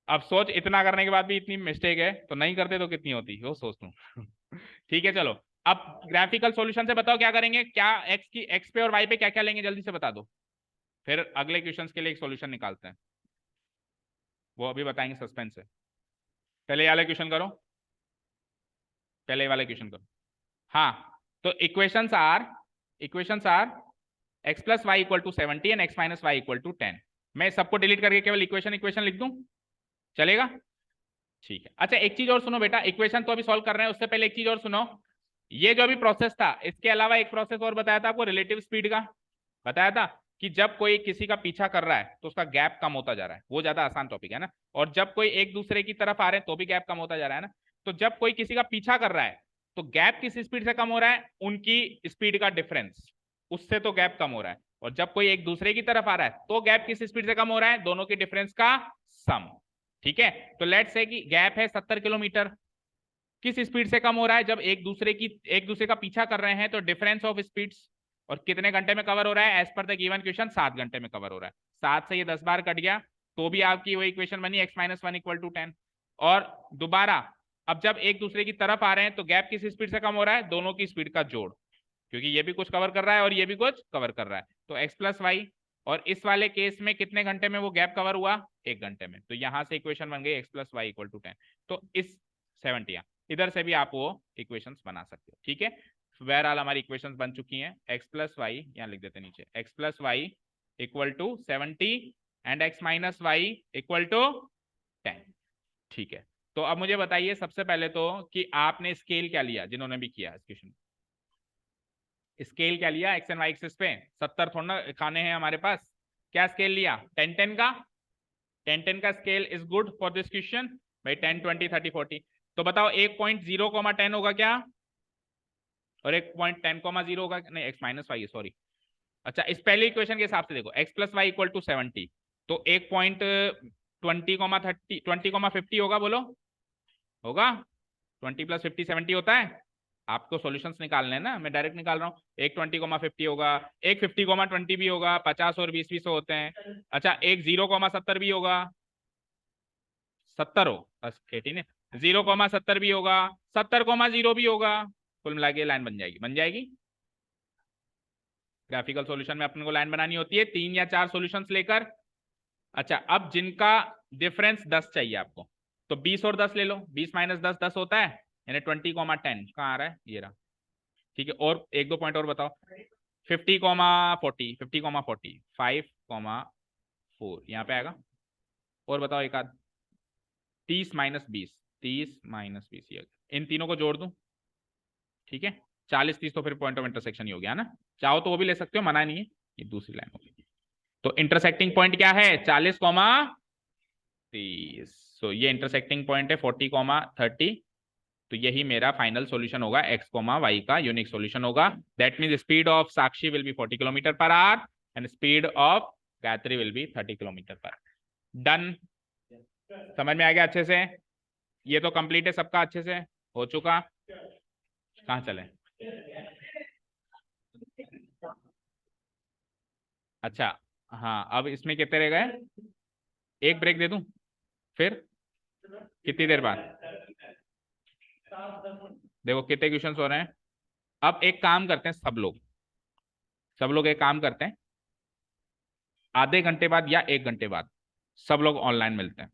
अब सोच इतना करने के बाद भी इतनी मिस्टेक है, तो नहीं करते तो कितनी होती वो सोच तू। ठीक है चलो, अब ग्राफिकल सॉल्यूशन से बताओ क्या करेंगे, क्या एक्स पे और वाई पे क्या क्या लेंगे, जल्दी से बता दो, फिर अगले क्वेश्चंस के लिए एक सॉल्यूशन निकालते हैं, वो अभी बताएंगे, सस्पेंस है। पहले वाले क्वेश्चन करो, पहले वाले क्वेश्चन करो। हाँ, तो equations are x plus y equal to 70 and x minus y equal to 10। मैं सबको डिलीट करके केवल इक्वेशन लिख दूं, चलेगा, ठीक है। अच्छा एक चीज और सुनो बेटा, इक्वेशन तो अभी सॉल्व कर रहे हैं, उससे पहले एक चीज और सुनो। ये जो अभी प्रोसेस था, इसके अलावा एक प्रोसेस और बताया था आपको, रिलेटिव स्पीड का बताया था, कि जब कोई किसी का पीछा कर रहा है तो उसका गैप कम होता जा रहा है, वो ज्यादा आसान टॉपिक है ना। और जब कोई एक दूसरे की तरफ आ रहे हैं तो भी गैप कम होता जा रहा है ना। तो जब कोई किसी का पीछा कर रहा है तो गैप किस स्पीड से कम हो रहा है, उनकी स्पीड का डिफरेंस, उससे तो गैप कम हो रहा है। और जब कोई एक दूसरे की तरफ आ रहा है तो गैप किस स्पीड से कम हो रहा है, दोनों की डिफरेंस का सम, ठीक है। तो लेट्स से कि गैप है 70 किलोमीटर, किस स्पीड से कम हो रहा है, जब एक दूसरे का पीछा कर रहे हैं, तो डिफरेंस ऑफ स्पीड्स, और कितने घंटे में कवर हो रहा है, as per the given question 7 घंटे में कवर हो रहा है। 7 से ये 10 बार कट गया, तो भी आपकी वही इक्वेशन बनी x minus one equal to 10। और दोबारा अब जब एक दूसरे की तरफ आ रहे हैं तो गैप किस स्पीड से कम हो रहा है, दोनों की स्पीड का जोड़, क्योंकि ये भी कुछ कवर कर रहा है और ये भी कुछ कवर कर रहा है, तो x प्लस वाई। और इस वाले केस में कितने घंटे में वो गैप कवर हुआ, 1 घंटे में, तो यहां से इक्वेशन बन गई x plus y equal to 10। तो इस 70 इधर से भी आप वो इक्वेशंस बना सकते हो, ठीक है। बहरहाल हमारी इक्वेशंस बन चुकी हैं, x प्लस वाई यहाँ लिख देते नीचे, x plus y equal to 70 and x minus y equal to 10, ठीक है। तो अब मुझे बताइए सबसे पहले तो कि आपने स्केल क्या लिया, जिन्होंने भी किया इस क्वेश्चन, स्केल क्या लिया एक्स एंड वाई एक्सिस पे, 70 थोड़ा ना खाने हैं हमारे पास, क्या स्केल लिया 10-10 का, 10-10 का scale is good for this question. भाई 10 20 30 40, तो बताओ 1.0, 10 होगा क्या, और 1.10, 0 होगा नहीं, x माइनस वाई, सॉरी। अच्छा इस पहले इक्वेशन के हिसाब से देखो, x plus y equal to 70, तो 1.20, 20, 50 होगा, बोलो होगा। 20 प्लस 50 70 होता है। आपको सॉल्यूशंस निकालने हैं ना, मैं डायरेक्ट निकाल रहा हूँ। एक 20, 50 होगा, एक 50, 20 भी होगा, 50 और 20 20 होते हैं। अच्छा एक 0, 70 भी होगा, 70 हो बस 18 है, 0, 70 भी होगा, 70, 0 भी होगा। कुल मिला के लाइन बन जाएगी, बन जाएगी। ग्राफिकल सॉल्यूशन में अपने को लाइन बनानी होती है 3 या 4 सॉल्यूशंस लेकर। अच्छा अब जिनका डिफरेंस 10 चाहिए आपको, तो 20 और 10 ले लो, 20 माइनस 10 10 होता है, यानी 20, 10 कहाँ आ रहा है, ये रहा। ठीक है, और एक दो पॉइंट और बताओ, 50, 40, 50, 40, 5, 4 यहाँ पे आएगा। और बताओ एक आध, 30 - 20, 30 - 20 ये, इन तीनों को जोड़ दूं, ठीक है, 40 30, तो फिर पॉइंट ऑफ इंटरसेक्शन ही हो गया ना। चाहो तो वो भी ले सकते हो, मना नहीं है, ये दूसरी लाइन होगी। तो इंटरसेक्टिंग पॉइंट क्या है, 40, 30। सो ये इंटरसेक्टिंग पॉइंट है 40, 30। तो यही मेरा फाइनल सॉल्यूशन होगा, x, y का यूनिक सॉल्यूशन होगा। That means speed of Sakshi will be 40 km/h and speed of Gayatri will be 30 km/h। Done, समझ में आ गया अच्छे से। ये तो कंप्लीट है सबका, अच्छे से हो चुका। कहाँ चले, अच्छा हाँ, अब इसमें कितने रह गए, एक ब्रेक दे दूं फिर, कितनी देर बाद, देखो कितने क्वेश्चंस हो रहे हैं। अब एक काम करते हैं सब लोग एक काम करते हैं, आधे घंटे बाद या 1 घंटे बाद सब लोग ऑनलाइन मिलते हैं,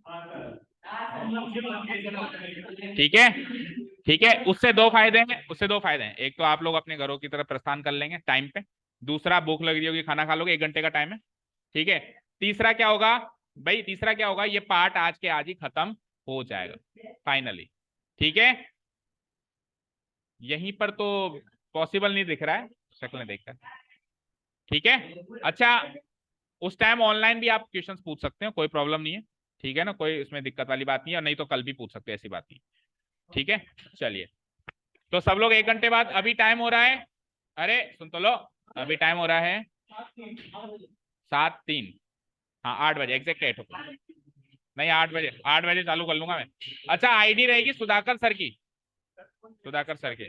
ठीक है। ठीक है, उससे दो फायदे हैं, एक तो आप लोग अपने घरों की तरफ प्रस्थान कर लेंगे टाइम पे, दूसरा भूख लग रही होगी खाना खा लोगे, 1 घंटे का टाइम है, ठीक है। तीसरा क्या होगा भाई, तीसरा क्या होगा, ये पार्ट आज के आज ही खत्म हो जाएगा फाइनली, ठीक है। यहीं पर तो पॉसिबल नहीं दिख रहा है शक्ल देखकर, ठीक है। अच्छा उस टाइम ऑनलाइन भी आप क्वेश्चंस पूछ सकते हो, कोई प्रॉब्लम नहीं है, ठीक है ना, कोई इसमें दिक्कत वाली बात नहीं है, और नहीं तो कल भी पूछ सकते हैं, ऐसी बात नहीं, ठीक है। चलिए, तो सब लोग 1 घंटे बाद, अभी टाइम हो रहा है, अरे सुन तो लो, अभी टाइम हो रहा है 7:03, हाँ 8 बजे एग्जैक्ट 8 नहीं 8 बजे, 8 बजे चालू कर लूंगा मैं। अच्छा आईडी रहेगी सुधाकर सर की, सुधाकर सर की।